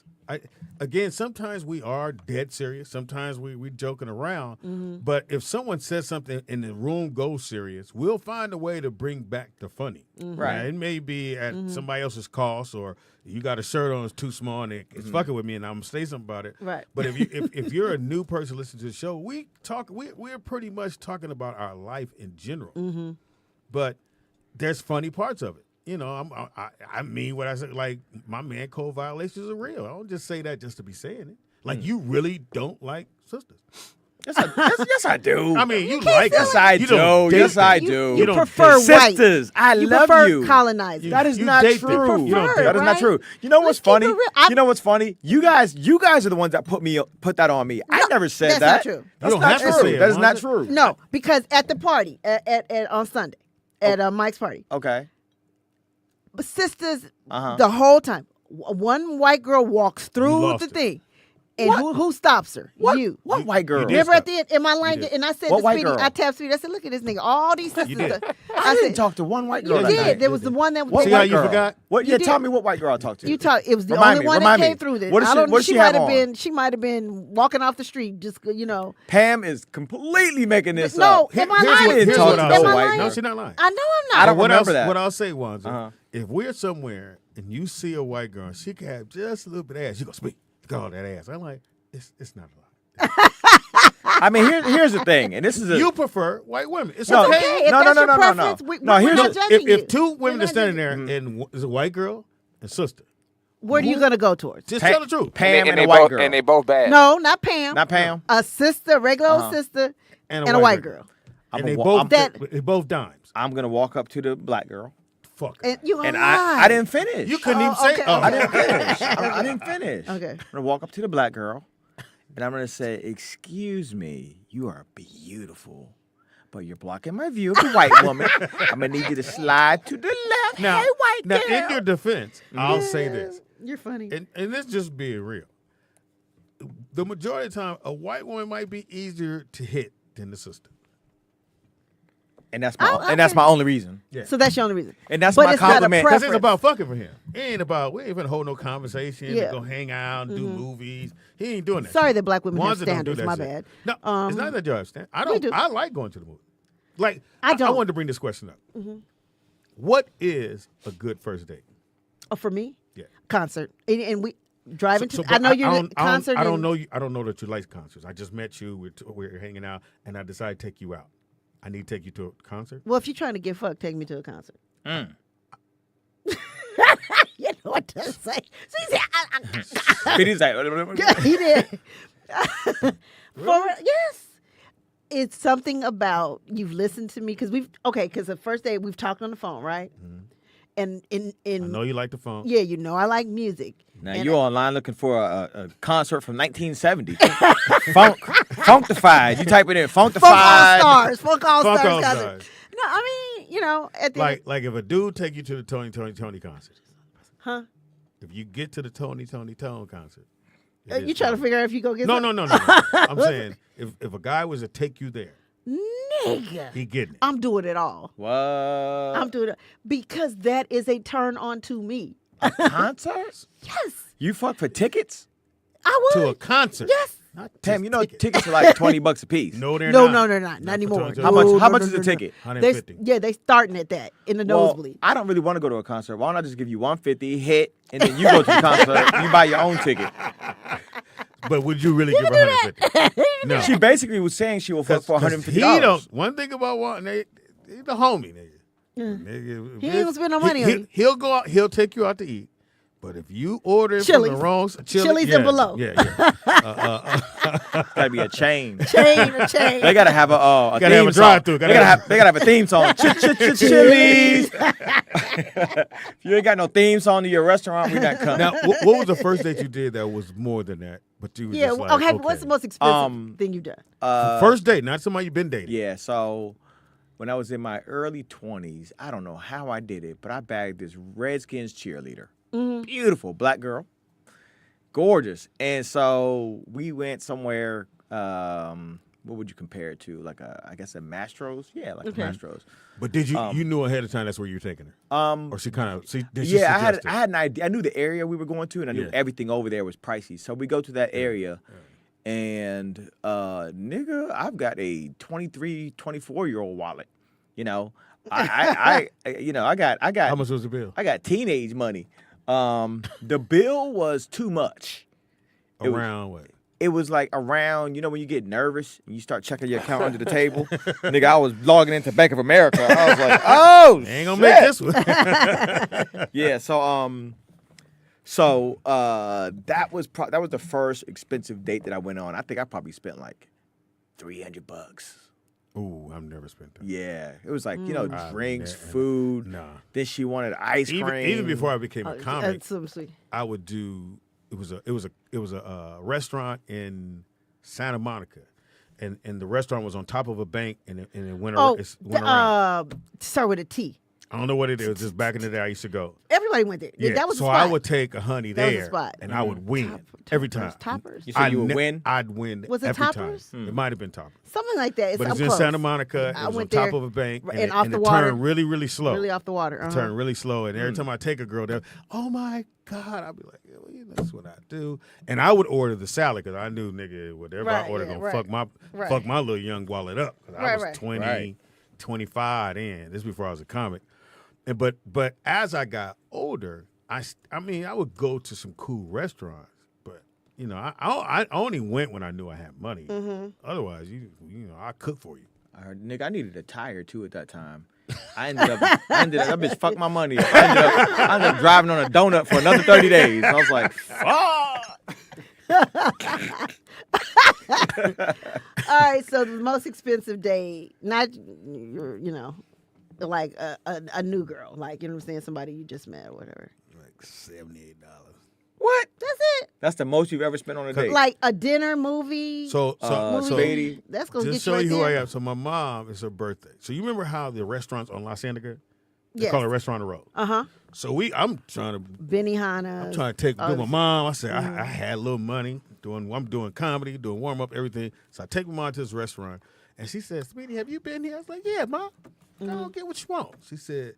Again, sometimes we are dead serious. Sometimes we joking around. Mm-hmm. But if someone says something and the room goes serious, we'll find a way to bring back the funny. Mm-hmm. Right. Now, it may be at somebody else's cost, or you got a shirt on that's too small and it's fucking with me, and I'm gonna say something about it. Right. But if you're a new person listening to the show, we're pretty much talking about our life in general. Mm-hmm. But there's funny parts of it. I mean what I said. Like, my man code violations are real. I don't just say that just to be saying it. Like, you really don't like sisters. Yes, I do. I mean, you like Yes, them. I You don't do. date Yes, I them. do. You don't prefer date white. Sisters, I You love prefer you. colonizers. That is You not date them. true. You don't date That is them. not true. You know what's Let's keep funny? it real. You know what's funny? You guys are the ones that put that on me. I never said that's that. not true. That's don't not have to true. say it, That is not Monza. true. No, because at the party at on Sunday at Mike's party, Okay. but sisters Uh-huh. the whole time. One white girl walks through lost the it. thing, and who stops her? What? You. What white girl? did. Remember stop. at the end, in my line, did. and I said What to white Speedy, girl? I tapped Speedy. I said, "Look at this nigga, all these sisters." did. I didn't said, talk to one white girl. You that did. night. There was the one that What See that- how white you girl? forgot? What? You Yeah, did. tell me what white girl I talked to. You talk. It was the Remind only me, one remind that me. came through. This. What is I she- don't know. what She she might have have on? been. She might have been walking off the street. Just Pam is completely making this No, up. am I Here's lying? what- here's Here's what what I I'll know, Am I say. white lying? No, girl. she's not lying. I know I'm not. I don't What remember I'll, that. What I'll say, Wanza, Uh-huh. if we're somewhere and you see a white girl, she can have just a little bit of ass. You go speak. Look at all that ass. I'm like, it's not a lot. I mean, here's the thing, and this is a You prefer white women. It's No, okay. Okay, if No, that's no, your no, no, no. preference, we- No, we're here's not a- judging If you. two women We're are not standing judging there and it's a white girl and sister, Where are you gonna go towards? just tell the truth. Pam and they a white both, girl. and they both bad. No, not Pam. Not Pam. A sister, regular old Uh-huh. sister, And and a white girl. And they I'm- both That- they both dimes. I'm gonna walk up to the black girl, Fuck. And you and lie. I didn't finish. You couldn't Oh, even say. okay, Oh, I didn't finish. I didn't finish. Okay. I'm gonna walk up to the black girl, and I'm gonna say, "Excuse me, you are beautiful, but you're blocking my view of the white woman. I'm gonna need you to slide to the left. Now, hey, white now girl." in your defense, I'll say this, You're funny. and this just being real. The majority of the time, a white woman might be easier to hit than the sister. and that's my Oh, and that's okay. my only reason. So that's your only reason. And that's But my it's not a compliment. Because preference. it's about fucking for him. It ain't about, we ain't gonna hold no conversation, Yeah. go hang out, do movies. He ain't doing that. Sorry shit. that black women have Wanza don't do standards. that My shit. bad. No, it's not that you understand. I we don't. do. I like going to the movie. Like, I I don't. wanted to bring this question up. What is a good first date? Oh, for me, Yeah. concert, and we driving to. So, I know but you're concert. I don't and- know you. I don't know that you like concerts. I just met you. We're hanging out, and I decided to take you out. I need to take you to a concert. Well, if you're trying to get fucked, take me to a concert. Mm. You know what to say. So he said, Speedy's like, he did. Yes. It's something about you've listened to me because because the first day we've talked on the phone, right? And I know you like the phone. yeah, you know I like music. Now And you online looking for a concert from 1970. Funkified. You type it in, Funk All Funkified. Stars, Funk All Funk Stars All concert. Stars. No, I mean at the Like if a dude take you to the Tony concert, huh? if you get to the Tony concert, it is You trying to fun. figure out if you go get No, some- no. I'm saying if a guy was to take you there, nigga. he getting it. I'm doing it all. What? I'm doing it because that is a turn on to me. Concerts? Yes, You fuck for tickets? I would. To a concert. Yes. Not Pam, just you know tickets are like $20 a piece. No, they're No, not. no, they're not. Not for anymore. Tony How Tony. much? How No, much no, is a no, no. ticket? They, 150. yeah, they starting at that in the Well, nosebleed. I don't really want to go to a concert. Why don't I just give you $150, hit, and then you go to the concert. You buy your own ticket. But would you really give her 150? No. She basically was saying she will fuck for $150. He don't. One thing about Walton, he's the homie, nigga. Nigga, He ain't gonna spend no money on you. He'll go out. He'll take you out to eat. But if you order from Chili's. the wrong Chili's and below. Yeah. Gotta be a chain. Chain. They gotta have a Gotta theme have a song. drive-thru. They gotta have a theme song. Chili's. If you ain't got no theme song to your restaurant, we not coming. Now, what was the first date you did that was more than that? But you was Yeah. just like, Okay. What's the most expensive thing you've done? first date, not somebody you've been dating. Yeah, so when I was in my early 20s, I don't know how I did it, but I bagged this Redskins cheerleader. Beautiful black girl, gorgeous. And so we went somewhere, what would you compare it to? Like I guess a Mastro's? Yeah, like a Mastro's. But did you you knew ahead of time that's where you were taking her? Or she kind of did she Yeah, suggest it? I had an idea. I knew the area we were going to, and I knew everything over there was pricey. So we go to that area, and nigga, I've got a 23, 24-year-old wallet. You know, I got. How much was the bill? I got teenage money. The bill was too much. Around what? It was like around, when you get nervous and you start checking your account under the table. Nigga, I was logging into Bank of America. I was like, oh, Ain't gonna make this one. Yeah, so that was the first expensive date that I went on. I think I probably spent like $300. Ooh, I've never spent that. Yeah, it was like drinks, Nah. food. Nah. Then she wanted ice cream. Even before I became a comic, That's so sweet. I would do. It was a restaurant in Santa Monica, and the restaurant was on top of a bank, and it went, it went around. Start with a T. I don't know what it is. Just back in the day, I used to go. Everybody went there. Yeah, That was so the spot. I would take a honey That was there, the spot. and I would win every time. Toppers. You said you would win? I'd win. Was it every Toppers? time. It might have been Toppers, Something like that. but it's I'm in close. Santa Monica. It I was on went top there, of a bank, and off the it water. turned really, really slow. Really off the water. It turned really slow, and every time I take a girl there, oh my God, I'd be like, that's what I do. And I would order the salad because I knew, nigga, whatever I order gonna fuck my little young wallet up. 'Cause I was 20, 25 then. This is before I was a comic. And but as I got older, I would go to some cool restaurants, but I only went when I knew I had money. Otherwise, I cook for you. Nigga, I needed a tire too at that time. I ended up that bitch fucked my money up. I ended up driving on a donut for another 30 days. I was like, fuck. All right, so the most expensive date, not like a new girl, like what I'm saying, somebody you just met or whatever. Like $78. What? That's it. That's the most you've ever spent on a date. Like a dinner, movie. So Speedy. That's gonna just get show you right you who there. I am. So my mom, it's her birthday. So you remember how the restaurants on La Cienega, they Yes. call it Restaurant on the Road. So I'm trying to Benihana. take with my mom. I said I had a little money. I'm doing comedy, doing warm up, everything. So I take my mom to this restaurant, and she said, "Speedy, have you been here?" I was like, "Yeah, Mom. I don't get what you want." She said,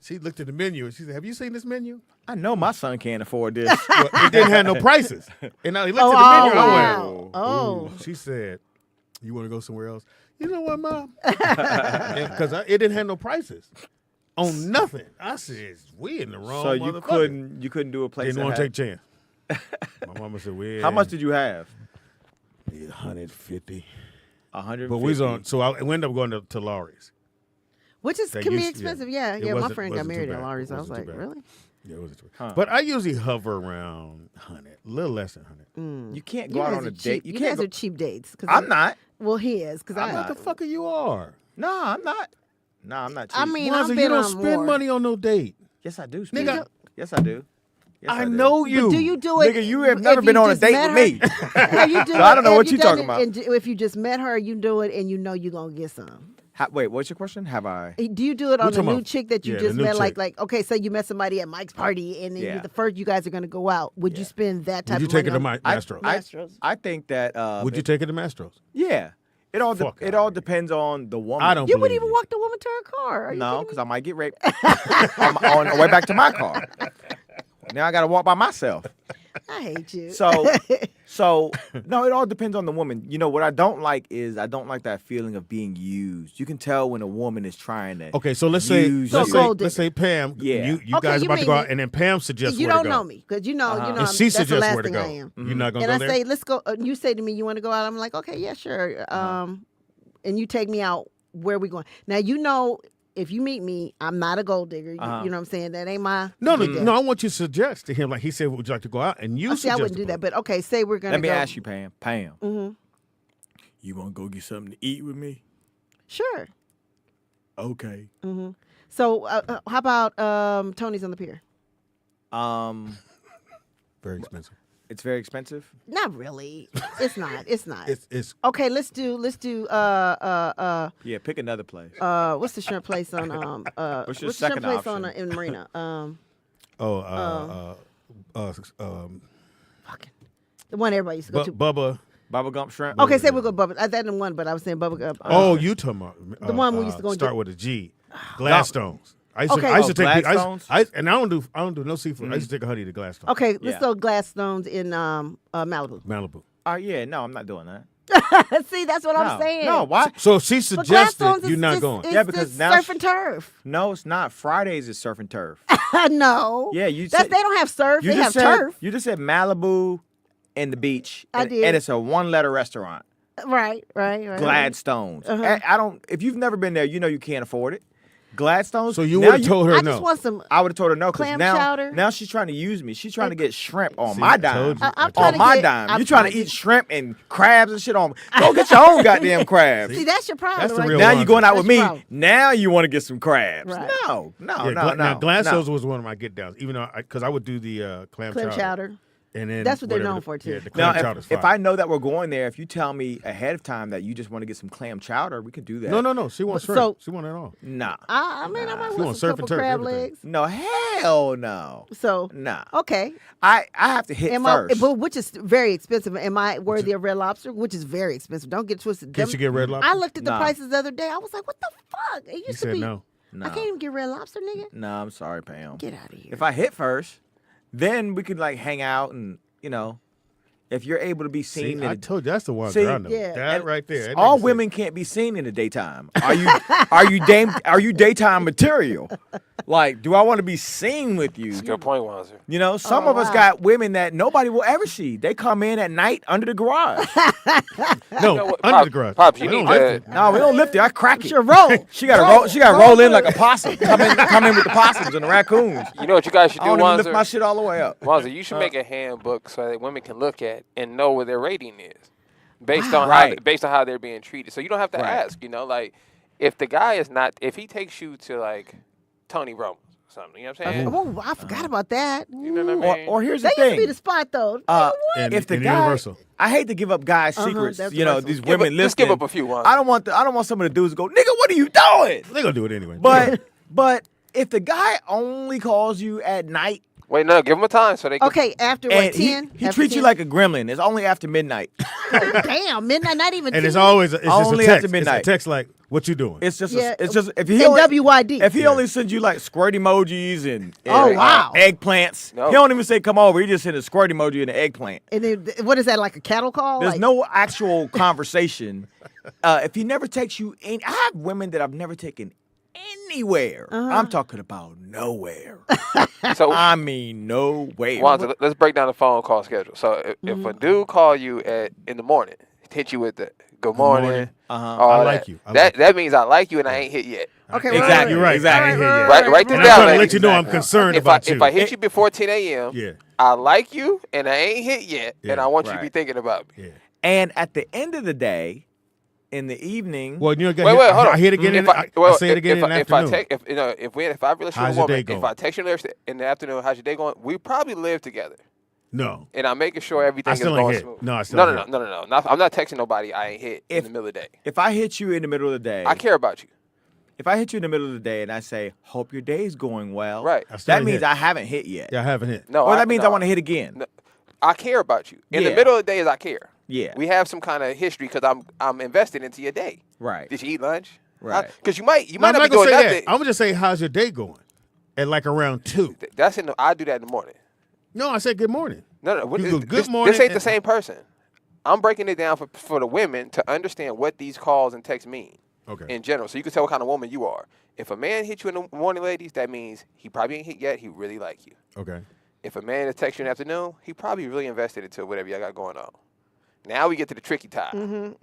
she looked at the menu and she said, "Have you seen this menu?" I know my son can't afford this. Well, it didn't have no prices. And I looked at the menu. I went, Oh. She said, "You want to go somewhere else?" You know what, Mom? Because it didn't have no prices on nothing. I said, "We in the wrong." So you motherfucker." couldn't do a place. Didn't that want to had- take a chance. My mama said, "Well, How much did you have? 150." 150. But we was on. So I ended up going to Laurie's. Which That can be used- expensive. yeah. Yeah, It yeah. My wasn't- friend got wasn't too married at bad. Laurie's. It I was wasn't like, too bad. really? Yeah, it wasn't too bad. Huh. But I usually hover around 100, a little less than 100. You can't You go out guys on are a cheap. date. You You can't guys go. are cheap dates. I'm not. Well, he is because I. What the fuck are you are? No, I'm not. No, I'm not cheap. I mean, Mwanza, I've you been don't on spend more. money on no date. yes, I do. Nigga. Speedy. Yes, I do. Yes, I do. know you. But do you do it? Nigga, you have if never been you on a just date met with me. Have you do So I don't know have what you you done talking it about. and if you just met her, you do it, and you know you're gonna get some. Wait, what's your question? Have I? Do you do it on the talking new about- chick that you yeah, just the new met? chick. Like, okay, say you met somebody at Mike's party, and then Yeah. you're the first you guys are gonna go out. Would you spend that type Would you of take money her to on Mastro's? Mastro's? I think that. Would you take her to Mastro's? Yeah. It all Fuck it outta all here. depends on the woman. I don't You believe wouldn't even you. walk the woman to her car. Are you No, kidding because me? I might get raped on the way back to my car. Now I got to walk by myself. I hate you. So no, it all depends on the woman. You know what I don't like is I don't like that feeling of being used. You can tell when a woman is trying to. Okay, so let's say use So let's you. say, gold let's say Pam, Yeah. you Okay, guys you about to go mean out, and then Pam suggests you where don't to go. know me because you know And she that's the suggests last where to thing go. I am. You're not gonna And I go there. say, let's go. You say to me, you want to go out? I'm like, okay, yeah, sure. And you take me out. Where we going? Now you know. If you meet me, I'm not a gold digger. You know what I'm saying? That ain't my. No, gig. I want you to suggest to him, like he said, would you like to go out? And you I see, I suggest wouldn't do to that. him. But okay, say we're gonna. Let me go. ask you, Pam. Mm-hmm. You want to go get something to eat with me? Sure. Okay. Mm-hmm. So how about Tony's on the Pier? Very expensive. It's very expensive. Not really. It's not. It's not. It's Okay, let's do Yeah, pick another place. what's the shrimp place on What's your the shrimp second place on option? in Marina? Fucking the one everybody used to go to. Bubba. Bubba Gump Shrimp. Okay, say we'll go Bubba. That didn't one, but I was saying Bubba. You talking about the one we used to go and start get- with a G. Gladstones. I used to, Okay. I used to take Gladstones? and I don't do no seafood. I used to take a honey to Gladstone. Okay, let's Yeah. go Gladstones in Malibu. Malibu. Yeah, no, I'm not doing that. See, that's what I'm No. saying. No, why? So she But suggested Gladstones is you're not just- going. It's Yeah, because just now surf she- and turf. No, it's not. Fridays is surf and turf. No. Yeah, you That's said- they don't have surf. You They have just said turf. you just said Malibu and the beach. I and, did. And it's a one-letter restaurant. Right. Gladstones. Uh-huh. I don't. If you've never been there, you know you can't afford it. Gladstones. So you now would have told her I no. just want some. I would have told her no because Clam now, chowder. now she's trying to use me. She's trying to get shrimp on See, my I dime. told you. I'm trying On to my get- dime. I'm You're trying to trying eat shrimp and crabs and shit on. Go get your own goddamn crabs. See, that's your problem. That's the right real there. Now you're going out That's with your me. problem. Now you want to get some crabs. Right. No. Yeah, No. Now Gladstones no. was one of my get downs, even though because I would do the clam chowder. and then That's what they're whatever known for, too. Yeah, the Now, clam chowder's if fire. I know that we're going there, if you tell me ahead of time that you just want to get some clam chowder, we could do that. No, she wants shrimp. So- She wants it all. Nah. I mean, I might She want wants some surf and couple turf, crab everything. legs. No, hell no. So, Nah. okay. I have to hit first. But which is very expensive. Am I worthy of Red Lobster? Which is very expensive. Don't get twisted. Can she get Red Lobster? I looked at the Nah. prices the other day. I was like, what the fuck? It used You to said be. no. I can't even get Red Lobster, nigga. No, I'm sorry, Pam. Get out of here. If I hit first, then we could like hang out and if you're able to be seen. See, I told you that's the one See, girl I know. yeah. That And right there. That all nigga said- women can't be seen in the daytime. Are you daytime material? Like, do I want to be seen with you? That's a good point, Wanzer. Some of us wow. got women that nobody will ever see. They come in at night under the garage. No, know what, under Pop- the garage. Pops, you We need don't to- lift it. No, we don't lift it. I crack it. Sure, roll. She got to roll. She got to roll in like a possum. Come in with the possums and the raccoons. You know what you guys should I do, don't even lift my Wanzer? shit all the way up. Wanzer, you should make a handbook so that women can look at and know what their rating is, based on Right. how they're being treated. So you don't have to Right. ask. Like if the guy is not, if he takes you to like Tony Romo's or something, you know what I'm saying? Oh, I forgot about that. You know what I mean? Or here's That the used to be thing. the spot, though. And, If the and guy, Universal. I hate to give up guys' secrets. that's These Universal. women Let's give listening. up a few ones. I don't want some of the dudes to go, nigga, what are you doing? They're gonna do it anyway. But if the guy only calls you at night Wait, no, give them a time so they can. Okay, after and what, 10? he After treats you 10? like a gremlin, it's only after midnight. Damn, midnight, not even and 10. it's always it's just Only a after text. midnight. It's a text like, "What you doing?" It's just Yeah. it's just if he And only, WYD. if he only sends you like squirt emojis and Oh, wow. eggplants, No. he don't even say come over. He just send a squirt emoji and an eggplant. And then, what is that, like a cattle call? There's Like, no actual conversation. If he never takes you in, I have women that I've never taken anywhere. I'm talking about nowhere. So, I mean nowhere. Wanzer, let's break down the phone call schedule. So, if a dude call you in the morning, hit you with the good morning, all I that, like you. I that like you. that means I like you and I ain't hit yet. Okay, Exactly. You're right. Exactly. I ain't here yet. Write this And down, I'm trying to lady. let you know I'm concerned about you. If I hit you before 10 a.m., Yeah. I like you and I ain't hit yet, and Yeah, I want you to be right. thinking about me. Yeah. And at the end of the day, in the evening, Well, you know, Wait, hold on. I hit it again. I say it again in the afternoon. If I have a relationship How's with a your day woman, going? if I text you in the afternoon, how's your day going? We probably live together, No. and I'm making sure everything is still ain't going hit. smooth. No, I still no, ain't no, hit. no, no. I'm not texting nobody I ain't hit in the middle of the day. if I hit you in the middle of the day, I care about you. if I hit you in the middle of the day and I say, "Hope your day's going well," Right. I still that ain't means hit. I haven't hit yet. Yeah, I haven't hit. No, Or that means I no. want to hit again. No, I care about you. In the Yeah. middle of the day is I care. Yeah. We have some kind of history because I'm invested into your day. Right. Did you eat lunch? Right. Because you might No, not I'm be not doing gonna say nothing. that. I'm gonna just say, "How's your day going?" At like around 2. That's I do that in the morning. No, I said good morning. No. You go, good morning. This ain't the same person. I'm breaking it down for the women to understand what these calls and texts mean. Okay. In general, so you can tell what kind of woman you are. If a man hits you in the morning, ladies, that means he probably ain't hit yet. He really like you. Okay. If a man texts you in the afternoon, he probably really invested into whatever y'all got going on. Now we get to the tricky time.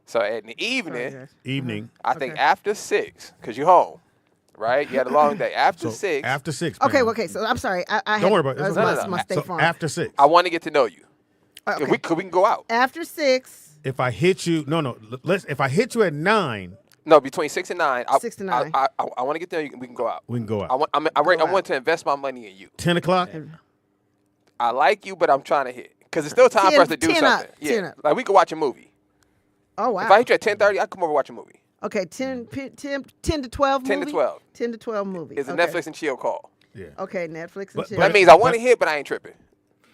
So at the evening, I think after 6, because you're home, right? You had a long day. After 6. After 6. Okay, man. okay. So I'm sorry. Don't worry about it. My State So Farm. after 6. I want to get to know you. Okay. We can go out. After 6. If I hit you, if I hit you at 9. No, between 6 and 9. 6 to 9. I want to get there. We can go out. We can go out. I want to invest my money in you. 10 o'clock. I like you, but I'm trying to hit because it's still time for us to do 10 something. up, Yeah, 10 up. like we could watch a movie. Oh wow. If I hit you at 10:30, I can come over and watch a movie. Okay, 10 to 12 10 to movie? 12. 10 to 12 movie. It's a Okay. Netflix and chill call. Yeah. Okay, Netflix and chill. That means I want to hit, but I ain't tripping.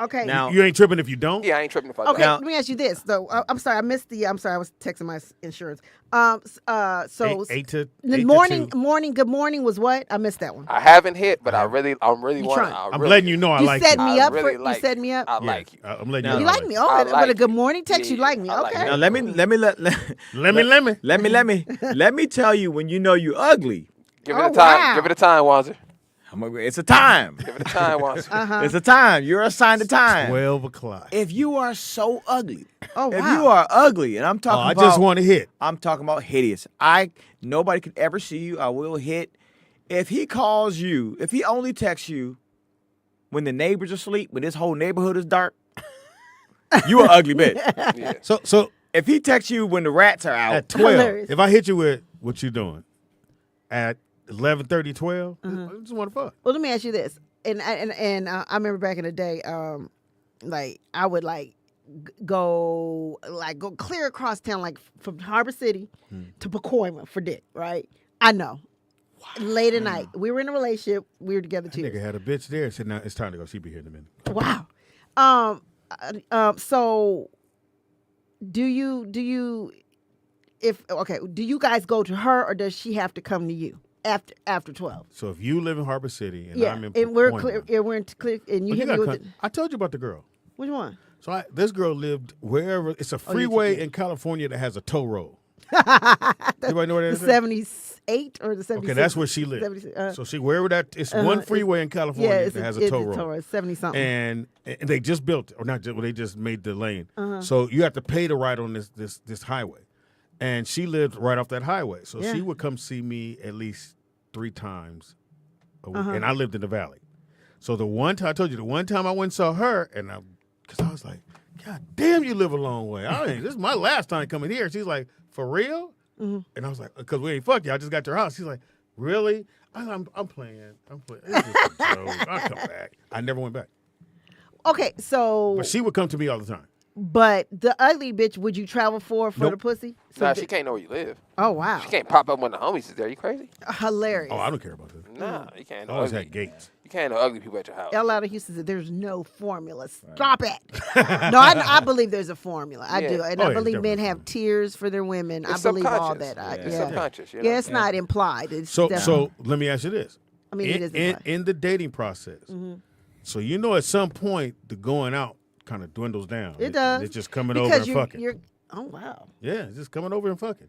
Okay. Now, You ain't tripping if you don't? Yeah, I ain't tripping if I Okay, don't. let me ask you this though. I'm sorry, I missed the. I'm sorry, I was texting my insurance. So 8 to the 8 morning, to 2. morning, good morning was what? I missed that one. I haven't hit, but I'm really You want. trying. I'm letting you know I You like set you. me I up for. really You like set me up. I Yeah, like you. I'm letting Now- you You know I like me? I Oh, with like a good you. morning text, you Yeah, like me? I like Okay. you. now let me tell you when you know you ugly. Give it Oh, a time. wow. Give it a time, Wanzer. It's a time. Give it a time, Wanzer. It's a time. You're assigned a time. 12 o'clock. If you are so ugly, Oh if wow. you are ugly, and I'm Oh, talking I about, just want to hit. I'm talking about hideous. Nobody could ever see you. I will hit. If he calls you, if he only texts you when the neighbors are asleep, when this whole neighborhood is dark, you an ugly bitch. Yeah. So If he texts you when the rats are out, at 12, Hilarious. if I hit you with what you doing at 11:30, 12, I just want to fuck. Well, let me ask you this, and I remember back in the day, like I would go clear across town, like from Harbor City to Pacoima for dick, right? I know. Late at night, we were in a relationship, we were together That too. nigga had a bitch there. Said, now it's time to go. She be here in a minute. Wow. So do you do you guys go to her or does she have to come to you after 12? So if you live in Harbor City and Yeah, I'm in and we're Pacoima- clear. Yeah, we're in clear, and you Oh, hit me gotta with come- I told you about the girl. which one? So this girl lived wherever. It's a you freeway did. in California that has a tow road. Everybody know where that The is? 78 or the 76? Okay, that's where she lived. 76, So she wherever that it's one freeway in California yeah, that has a tow road. 70-something. And they just built it, or not just, well, they just made the lane. Uh-huh. So you have to pay to ride on this highway. And she lived right off that highway. So Yeah. she would come see me at least 3 times a week. Uh-huh. And I lived in the valley. So the one time, I told you, the one time I went and saw her, and because I was like, God damn, you live a long way. This is my last time coming here. She's like, for real? Mm-hmm. And I was like, because we ain't fucked yet. I just got to her house. She's like, really? I'm playing. It's just a joke. I'll come back. I never went back. Okay, so But she would come to me all the time. but the ugly bitch, would you travel for Nope. the pussy? So Nah, she can't know where you live. Oh wow, She can't pop up when the homies is there. You crazy? hilarious. Oh, I don't care about that. Nah, you can't. I Know always ugly. had gates. You can't know ugly people at your house. L out of Houston said there's no formula. Stop it. No, I believe there's a formula. I Yeah. do, and Oh, I yeah, believe men definitely. have tears for their women. It's I believe all subconscious. that. It's Yeah, subconscious. You know? yeah, it's not implied. It's So definitely- let me ask you this. I mean, it is implied. in the dating process. So you know, at some point, the going out kind of dwindles down. It does. It's just coming because over and you're, fucking. You're, oh wow. Yeah, it's just coming over and fucking.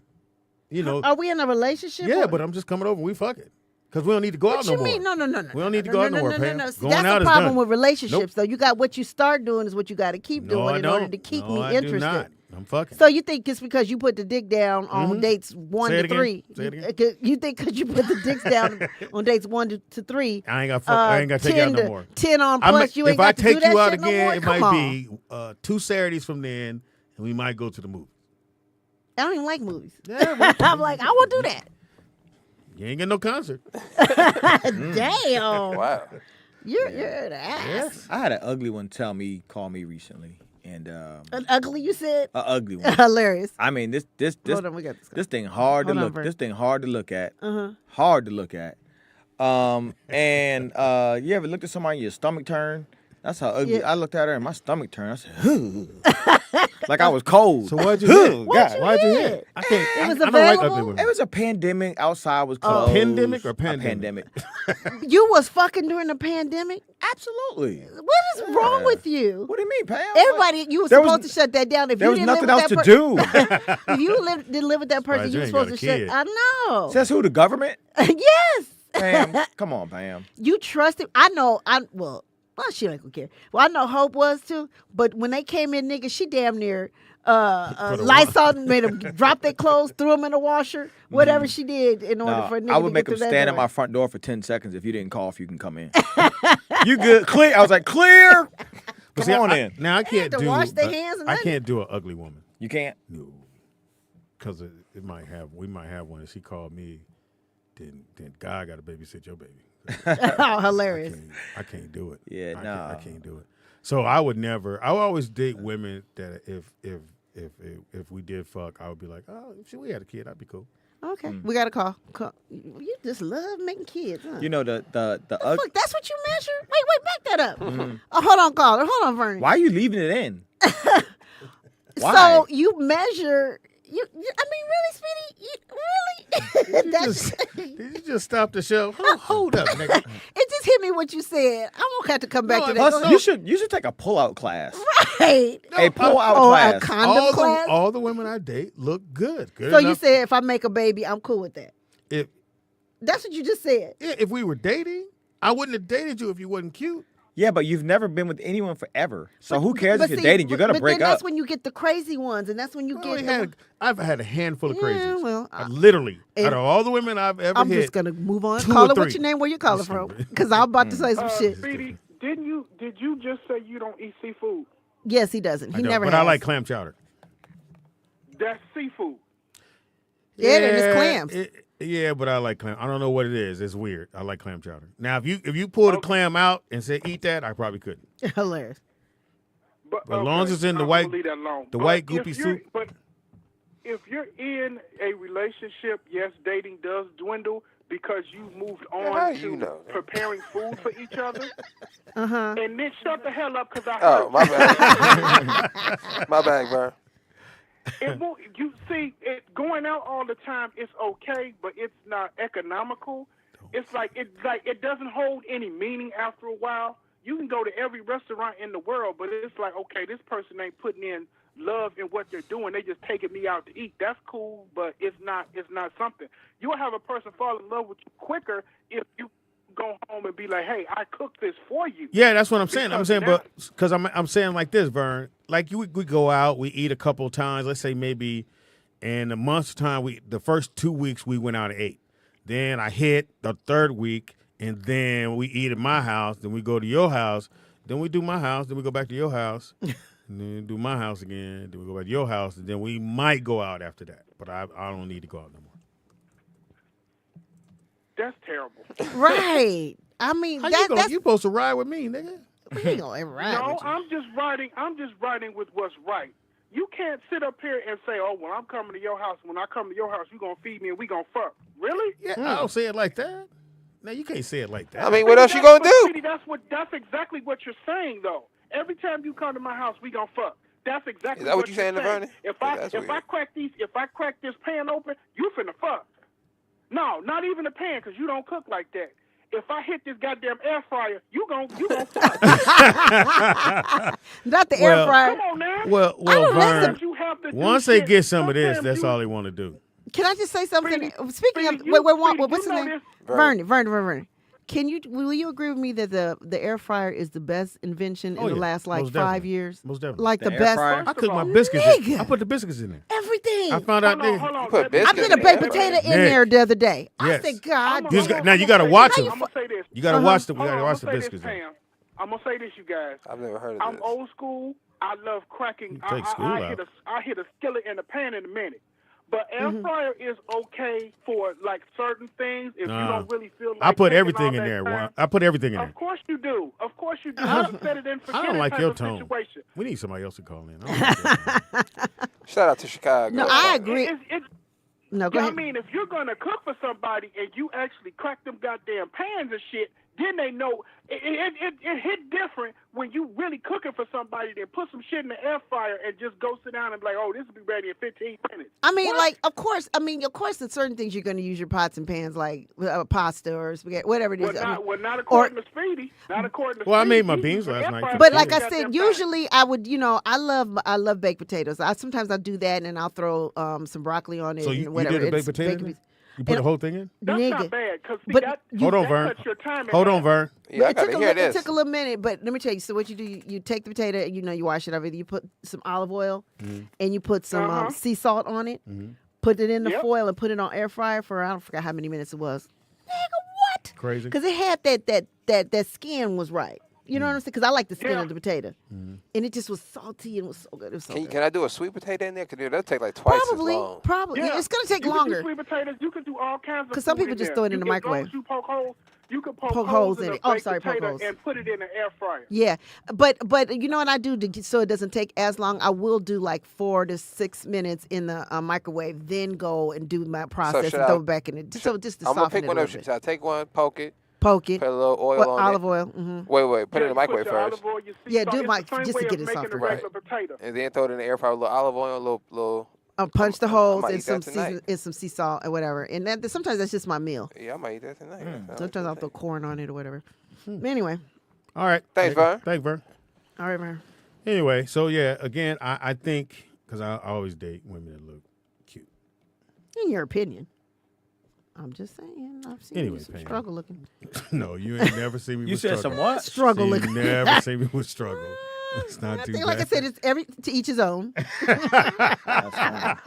You know. Are we in a relationship? Yeah, or- but I'm just coming over and we fucking. Because we don't need to go What out you no more. mean? No. We don't need to go out no more, Pam. See, Going that's out the is problem done. with relationships, Nope. though. You got what you start doing is what you got to keep No, doing I in order don't. to keep No, me I do interested. not. I'm fucking. So you think it's because you put the dick down on dates 1 Say it to again. 3? Say it again. You think because you put the dicks down on dates 1 to 3? I ain't got. I ain't got to take you out 10 no to- more. 10 on I plus. may- You ain't if I got to take do that you out shit no again, more? it Come might on. be 2 Saturdays from then, and we might go to the movie. I don't even like movies. Yeah, well, I'm like, I won't do that. you ain't get no concert. Damn. Wow. You're an ass. I had an ugly one call me recently, and An ugly, you said? an ugly one. Hilarious. I mean, this Hold on, we got this. this thing hard to Hold on, look. Vern. This thing hard to look at. Uh-huh. Hard to look at. And you ever looked at somebody, your stomach turn? That's how ugly. Yeah. I looked at her and my stomach turned. I said, like I was cold. So why'd you hit? Why'd you hit? I can't. It was I don't like available? ugly women. It was a pandemic. Outside was closed. Pandemic or A pandemic? pandemic. You was fucking during the pandemic? Absolutely. What is wrong with you? What do you mean, Pam? Everybody, you were There supposed was- to shut that down. If There you was didn't nothing live else with to that do. if you didn't live with that person, Surprised you you were ain't supposed got to a shut. kid. I know. Says who? The government? Yes. Pam, come on, Pam. You trusted. I know. Well, she ain't gonna care. Well, I know Hope was too. But when they came in, nigga, she damn near Lysol made them drop their clothes, threw them in the washer, whatever she did in order for a nigga I would to make get him through that stand at door. my front door for 10 seconds. If you didn't call, if you can come in. You good? Clear. I was like, clear. But Come see, on I, in. Now I can't to do. wash their hands and I nothing. can't do an ugly woman. You can't. No, because it might have. We might have one. If she called me, then God got to babysit your baby. Oh, hilarious. I can't do it. Yeah, I can't do it. So I would never. I would always date women that if we did fuck, I would be like, oh, if we had a kid, I'd be cool. Okay, we got a call. You just love making kids, huh? You know the Fuck, that's what you measure? Wait, back that up. Oh, hold on, caller. Hold on, Vernon. Why are you leaving it in? Why? So you measure. I mean, really, Speedy? Really? Did you just stop the show? Hold up, nigga. It just hit me what you said. I won't have to come back No, to that. plus Go You ahead. should take a pull-out class. Right. A pull-out Oh, class. a condom class? All the women I date look good. Good So you enough. said if I make a baby, I'm cool with that. if That's what you just said. if we were dating, I wouldn't have dated you if you wasn't cute. Yeah, but you've never been with anyone forever. So who cares But if you're see, dating? You're gonna but break then up. That's when you get the crazy ones, and that's when you get. I've had a handful of Yeah, crazies. well, Literally, and out of all the women I've ever I'm hit, just gonna move on. 2 Call or it what 3. your name, where you calling from, because I'm about to say some shit. Speedy, did you just say you don't eat seafood? Yes, he doesn't. He I don't, never but has. I like clam chowder. That's seafood. Yeah, and it's clams. Yeah, but I like clam. I don't know what it is. It's weird. I like clam chowder. Now, if you pulled a clam out and said eat that, I probably couldn't. Hilarious. But As long as it's in the I'm white- gonna leave that alone. the But white if goopy you're- soup. But if you're in a relationship, yes, dating does dwindle because you moved on how to you know? preparing food for each other. Uh-huh. And then shut the hell up because I Oh, heard my bad. My bad, bro. it won't, you see, going out all the time is okay, but it's not economical. It's like it doesn't hold any meaning after a while. You can go to every restaurant in the world, but it's like, okay, this person ain't putting in love in what they're doing. They just taking me out to eat. That's cool, but it's not something. You'll have a person fall in love with you quicker if you go home and be like, hey, I cooked this for you. Yeah, that's what I'm saying. I'm Because saying, now- but because I'm saying like this, Vern. Like we go out, we eat a couple times. Let's say maybe in a month's time, the first 2 weeks we went out and ate. Then I hit the third week, and then we eat at my house. Then we go to your house. Then we do my house. Then we go back to your house. And then do my house again. Then we go back to your house. And then we might go out after that. But I don't need to go out no more. That's terrible. Right. I mean, How that's you supposed to ride with me, nigga? we ain't gonna ever ride No, with you. I'm just riding with what's right. You can't sit up here and say, "Oh, when I'm coming to your house, when I come to your house, you gonna feed me and we gonna fuck." Really? Yeah, I don't say it like that. No, you can't say it like that. I mean, what else you gonna do? Speedy, that's exactly what you're saying, though. Every time you come to my house, we gonna fuck. That's exactly Is that what you're you saying to Vernon? If Yeah, I that's if weird. I crack this pan open, you finna fuck. No, not even the pan, because you don't cook like that. If I hit this goddamn air fryer, you gon' fuck. Not the air Well- fryer. Come on now. Well, don't Vern, Sometimes you have to do once they shit. get some of this, Sometimes that's you- all they want to do. Can I just say something? Speedy, Speaking of, Speedy, wait, Speedy, what's you his know name? this? Vernon. Will you agree with me that the air fryer is the best invention in the last like most 5 definitely. years? Most definitely. Like the The air best. fryer? I cook my First of biscuits. Nigga. I put the biscuits in there. Everything. I found out there. Hold on. put Let me- I biscuits did in a there. baked potato in Nick. there the other day. I Yes. said, God, You damn. got- now you gotta watch them. I'm gonna say this. You gotta watch the. We gotta watch the I'm gonna say biscuits. this, Pam. I'm gonna say this, you guys. I've never heard of I'm this. old school. I love cracking. You take school out. I hit a skillet and a pan in a minute. But air Mm-hmm. fryer is okay for like certain things if you don't really feel like I put taking everything all in that there. time. I put everything in there. Of course you do. Of course you do. Just set it and forget I don't it like type your of tone. situation. We need somebody else to call in. I don't like your tone. Shout out to Chicago. No, I agree. It's No, go I ahead. mean, if you're gonna cook for somebody and you actually crack them goddamn pans and shit, then they know it hit different when you really cooking for somebody. Then put some shit in the air fryer and just go sit down and be like, oh, this will be ready in 15 minutes. I mean, What? like, of course, there's certain things you're going to use your pots and pans, like pasta or spaghetti, whatever it is. Not according to Speedy. Not according to Speedy. I made my He beans used last air night. fryer But to like get I that said, damn usually I would, I love baked potatoes. Sometimes I'll do that and I'll throw some broccoli on it So and you whatever. did a baked It's potato? You put and- the whole thing in? That's nigga. not bad, because But Hold on, that Vern. cuts your time in Hold on, half. Vern. Yeah, I it took gotta a hear little, this. it took a little minute, but let me tell you. So what you do, you take the potato, you wash it up. Either you put some olive oil and you put some sea salt on it, put it in the Yep. foil and put it on air fryer for I don't forget how many minutes it was. Nigga, what? Crazy. Because it had that skin was right. You know what I'm saying? Because I like the skin of the potato, and it just was salty and it was so good. It was so good. Can I do a sweet potato in there? Because that'll take like twice Probably, as long. probably. Yeah. It's gonna take You longer. can do sweet potatoes. You can do all kinds of 'Cause some food people in just there. throw it in the As long microwave. as you poke holes, you can poke Poke holes holes in in it. a Oh, baked sorry, poke potato holes. and put it in the air fryer. Yeah, but you know what I do so it doesn't take as long? I will do like 4 to 6 minutes in the microwave, then go and do my process should and throw I- it back in it. So just to I'm gonna soften pick it a one little up. bit. Should I take one, poke it, Poke it. put a little oil Well, on olive it? oil. Mm-hmm. Wait, put it in the You microwave put your first, olive oil, your sea Yeah, salt. do It's my- the same just to way get of it making softer. a regular potato. and then throw it in the air fryer with a little olive oil, little. Punch the I holes might and eat that some tonight. season and some sea salt or whatever. And that sometimes that's just my meal. Yeah, I might eat that tonight. Sometimes I'll throw corn on it or whatever. But anyway, All right. Thanks, Vern. Thanks, Vern. all right, man. Anyway, so yeah, again, I think, because I always date women that look cute. In your opinion, I'm just saying. I've seen Anyway, you some Pam. struggle looking. No, you ain't never seen me You with said struggle. some what? Struggle You looking. never seen me with struggle. It's not I too think, bad. like I said, it's every to each his own. That's fine.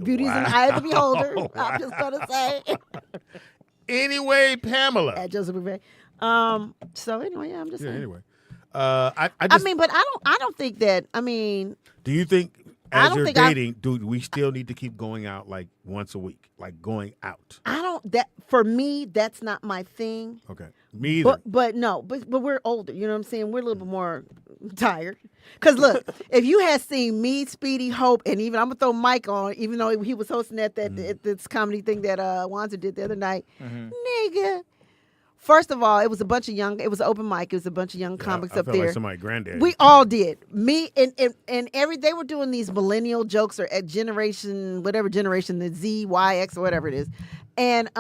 Beauty's in the eye of the beholder. I'm just gonna say. Anyway, Pamela. At Joseph McVeigh. So anyway, yeah, I'm just Yeah, saying. anyway. I I just, mean, but I don't think that. I mean, do you think I as don't you're think I- dating, do we still need to keep going out like once a week? Like going out? I don't. That for me, that's not my thing. Okay. Me either. But no, but we're older. You know what I'm saying? We're a little bit more tired. Cause look, if you had seen me, Speedy, Hope, and even I'm gonna throw Mike on, even though he was hosting at this comedy thing that Wanzer did the other night, nigga. First of all, it was a bunch of young. It was an open mic. It was a bunch of young comics I up felt there. like somebody's granddaddy. We all did. Me and every they were doing these millennial jokes or at generation whatever generation the Z Y X or whatever it is, and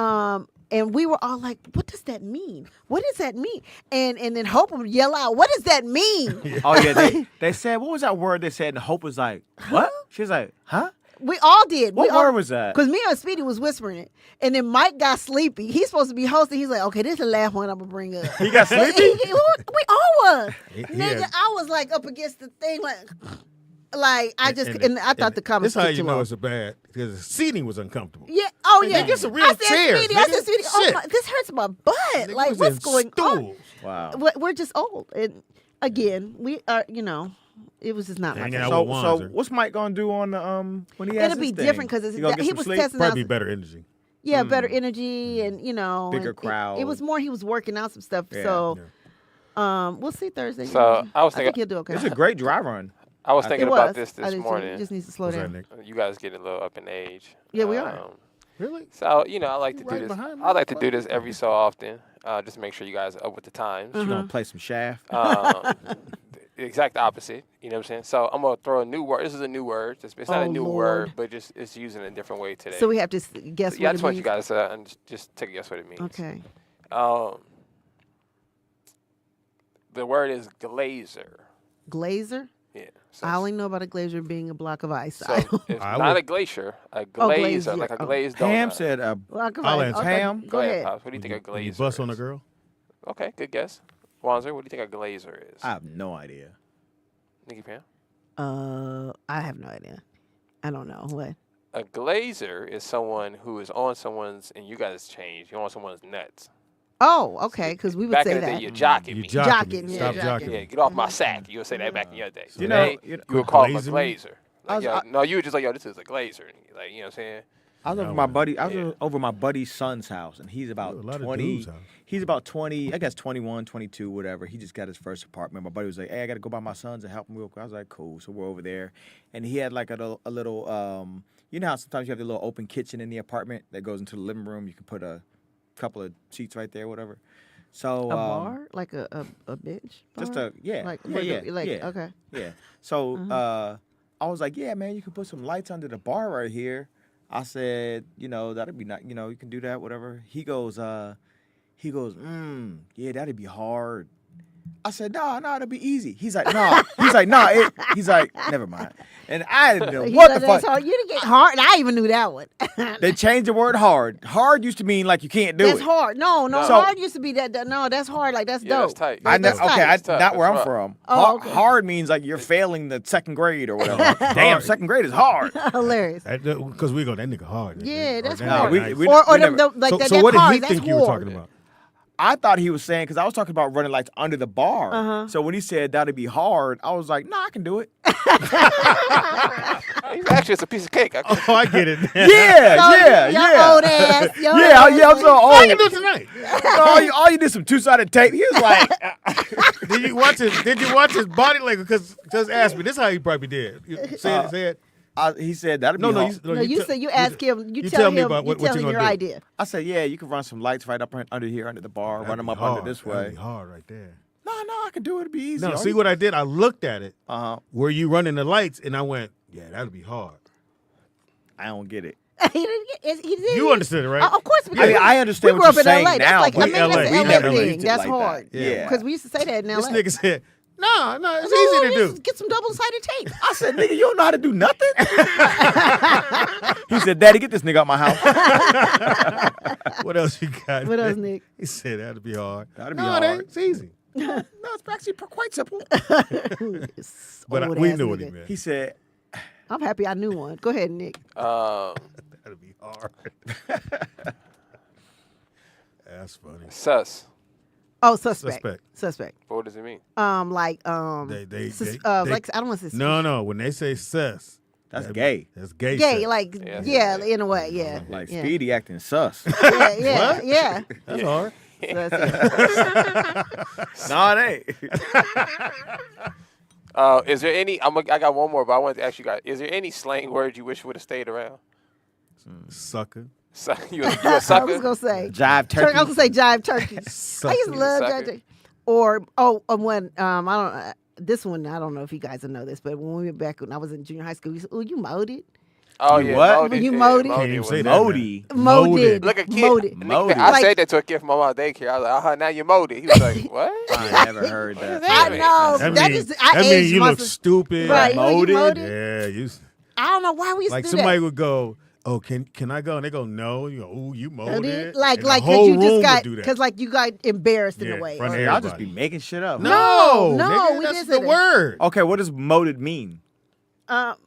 we were all like, what does that mean? What does that mean? And then Hope would yell out, what does that mean? Oh yeah, they said, what was that word they said? And Hope was like, what? She was like, huh? We all did. What word was that? Because me and Speedy was whispering it, and then Mike got sleepy. He's supposed to be hosting. He's like, okay, this is the last one I'm gonna bring up. He got sleepy? we all was. Yeah. Nigga, I was like up against the thing, like I just and I thought the comments This how took you too know long. it's a bad because the seating was uncomfortable. Yeah. Oh Man, yeah. get some real I said, chairs, Speedy, I nigga. said, Speedy, oh Shit. my, this hurts my butt. Nigga Like was what's in going on? stools. Wow. We're just old, and again, we are. You know, it was just not my Hanging thing. out So, with so Wanzer. what's Mike gonna do on the when he has It'll be his thing? different because He gonna get he some was sleep? testing out. Probably better energy. Yeah, better energy and Bigger and crowd. It was more he was working out some stuff. Yeah. So we'll see Thursday. So, I was think thinking- he'll do okay. It's a great dry run. I was It thinking was. about this I did too. morning. He just needs to slow What's that, down. Nick? You guys getting a little up in age. Yeah, we are. Really? So I like to Right do this. behind me, I like to do motherfucker. this every so often, just to make sure you guys are up with the times. Uh-huh. You gonna play some shaft? The exact opposite. You know what I'm saying? So I'm gonna throw a new word. This is a new word. It's not Oh, a new Lord. word, but just it's used in a different way today. So we have to guess yeah, I what just it want you means. guys and just take a guess what it means. Okay. The word is glazer. Glazer. Yeah. So, I only know about a glazer being a block of ice. so it's I not would- a glacier, a glaze, glazer, yeah. like a Oh. glazed donut. Ham said, block of I'll ice. answer. Okay, Ham? Go ahead. Pops. What do you think a You glazer bust on a is? girl? Okay, good guess. Wanzer, what do you think a glazer is? I have no idea. Nikki Pam? I have no idea. I don't know what. A glazer is someone who is on someone's, and you guys change, you're on someone's nuts. Oh, okay, because we would Back say in the that. day, you're jocking You me. jocking me. Jocking, yeah, Stop jocking. jocking Yeah, me. get off my sack. You would say that back in your day. You know- Today, you know- you would call him a Glazer me? glazer. Like, no, you were just like, yo, this is a glazer. Like, you know what I'm saying? I was over No, my buddy. I was yeah. over my buddy's son's house, and he's about A lot of 20. dudes' house. He's about 20. I guess 21, 22, whatever. He just got his first apartment. My buddy was like, "Hey, I got to go by my son's and help him real quick." I was like, "Cool." So we're over there, and he had like a little. You know how sometimes you have the little open kitchen in the apartment that goes into the living room. You can put a couple of seats right there, whatever. So A bar, like a bench. Bar? just a Like yeah. okay. Yeah. So I was like, yeah, man, you can put some lights under the bar right here. I said, that'd be not, you can do that, whatever. He goes, yeah, that'd be hard. I said, no, it'll be easy. He's like, no. He's like, never mind. And I didn't know what the fuck. Hard. You didn't get hard. I even knew that one. They changed the word hard. Hard used to mean like you can't do that's it. That's hard. No. So, hard used to be that. No, that's hard. Like that's Yeah, dope. that's tight. That's tight. Not where I'm from. Oh, okay. Hard means like you're failing the second grade or whatever. Damn, second grade is hard. Hilarious. Because we go, that nigga hard. Yeah, that's Or hard. that we or never- like so what did hard, he think you were talking about? I thought he was saying, because I was talking about running lights under the bar. So when he said that'd be hard, I was like, I can do it. Actually, it's a piece of cake. Oh, I get it. Your old ass. I'm so old. I can do it tonight. all you did some two-sided tape. He was like, Did you watch his body language? Because just ask me. This is how he probably did. Say it. he said that'd be No, hard. You said you ask him. You tell tell me him. about what you tell you him gonna your do. idea. I said, yeah, you can run some lights right up under here, under the bar, run them up under this way. That'd be hard right there. No, I can do it. It'd be easy. No, see what I did? I looked at it. Where you running the lights, and I went, yeah, that'd be hard. I don't get it. He didn't. You understood it, right? Of course. I mean, I understand we what grew you're up in saying LA. now. That's like, We that's LA. an We LA never thing. used it That's like hard. that. Yeah. Because we used to say that in LA. This nigga said, no, it's easy to do. Get some double-sided tape. I said, nigga, you don't know how to do nothing? He said, Daddy, get this nigga out my house. What else you got? What else, Nick? He said that'd be hard. That'd be no, hard. it ain't. It's easy. No, it's actually quite simple. But we knew what he meant. He said, I'm happy I knew one. Go ahead, Nick. That'd be hard. That's funny. Sus. Oh, suspect. What does it mean? They like I don't want to say No. When they say sus, that's gay. That's gay. gay, sus. like Yeah. in a way, yeah. Like yeah. Speedy acting sus. Yeah. That's hard. No, it ain't. Is there any? I got one more, but I wanted to ask you guys: is there any slang word you wish would have stayed around? Sucker. You a I sucker? was gonna say Jive turkey. I was gonna say jive turkey. I used to love Sucker. jive turkey. Or when I don't this one I don't know if you guys will know this, but when we went back when I was in junior high school, we said, "Oh, you molded." Oh You yeah, what? molded, You yeah, molded? Can't even was- say that. Modi. Molded. Look, a kid. Molded. Molded. I Like- said that to a kid from my mom's daycare. I was like, now you're molded. He was like, what? I never heard that. I know. That That means is I that means aged you look myself. stupid. Right, you Molded? molded. Yeah, you. I don't know why we used Like to do somebody that. would go, "Oh, can I go?" And they go, "No." You go, "Ooh, you molded." Like And the because whole you room just would got do that. because like you got embarrassed in Yeah, a way. front or- of Y'all just be everybody. making shit up. No, No, nigga, we that's didn't the say that. word. Okay, what does molded mean?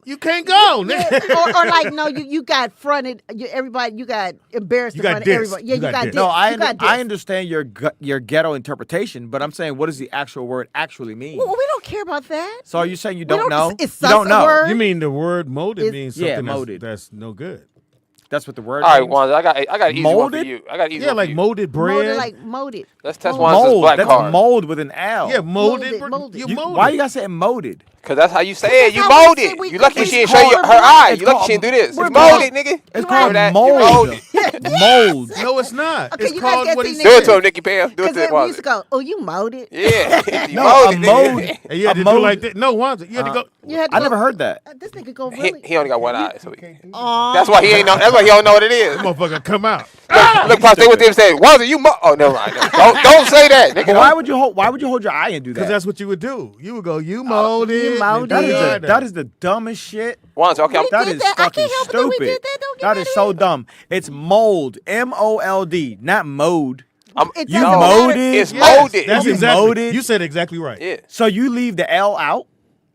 You can't go, nigga. Yeah, or like no, you got fronted. You got embarrassed You in got front of dissed. everybody. Yeah, You you got got dissed. dissed. No, I You got I dissed. understand your ghetto interpretation, but I'm saying, what does the actual word actually mean? Well, we don't care about that. So are you saying you We don't know? It's You don't sus a know. word. You mean the word molded Is- means Yeah, something molded. that's no good? That's what the word All right, means? Wanza, I got an easy one for Molded? you. I got an easy Yeah, one like for you. molded bread. Molded, like molded. Let's test Mold. Wanza's Mold. black That's card. mold with an L. Yeah, molded. Molded. You You- molded. why you gotta say molded? Because that's how you say it. You That's how we molded. say we- You lucky it's she didn't show you called- her eye. it's You lucky called- she didn't do this. we're It's molded, mold- nigga. It's Remember called that? mold. You're molded. Mold. No, it's not. Okay, It's you guys called can't what see he Nick. Do said. it to him, Nikki Pam. Do it to Because we used to Wanza. go, oh, you molded. Yeah. You No, molded, a nigga. mold. And you had A to do mold. like that. No, Wanza, you had to go. You had to I go, never heard that. This nigga go He, really. he only got one eye, so Aw. that's why he ain't know. That's why he don't know what it is. Motherfucker, come out. Look, Pops, they went there and said, "Wanza, you Oh, never mind. Don't say that, nigga. But why would you hold your eye and do Because that? that's what you would do. You would go, you molded. you and molded. do That is the dumbest shit. Wanza, okay. We That did is that. I fucking can't help that we stupid. did that. Don't get That mad is at so me. dumb. It's mold. MOLD, not mode. It You doesn't molded. matter. It's Yes, molded. That's You exactly. molded. You said exactly right. Yeah. So you leave the L out.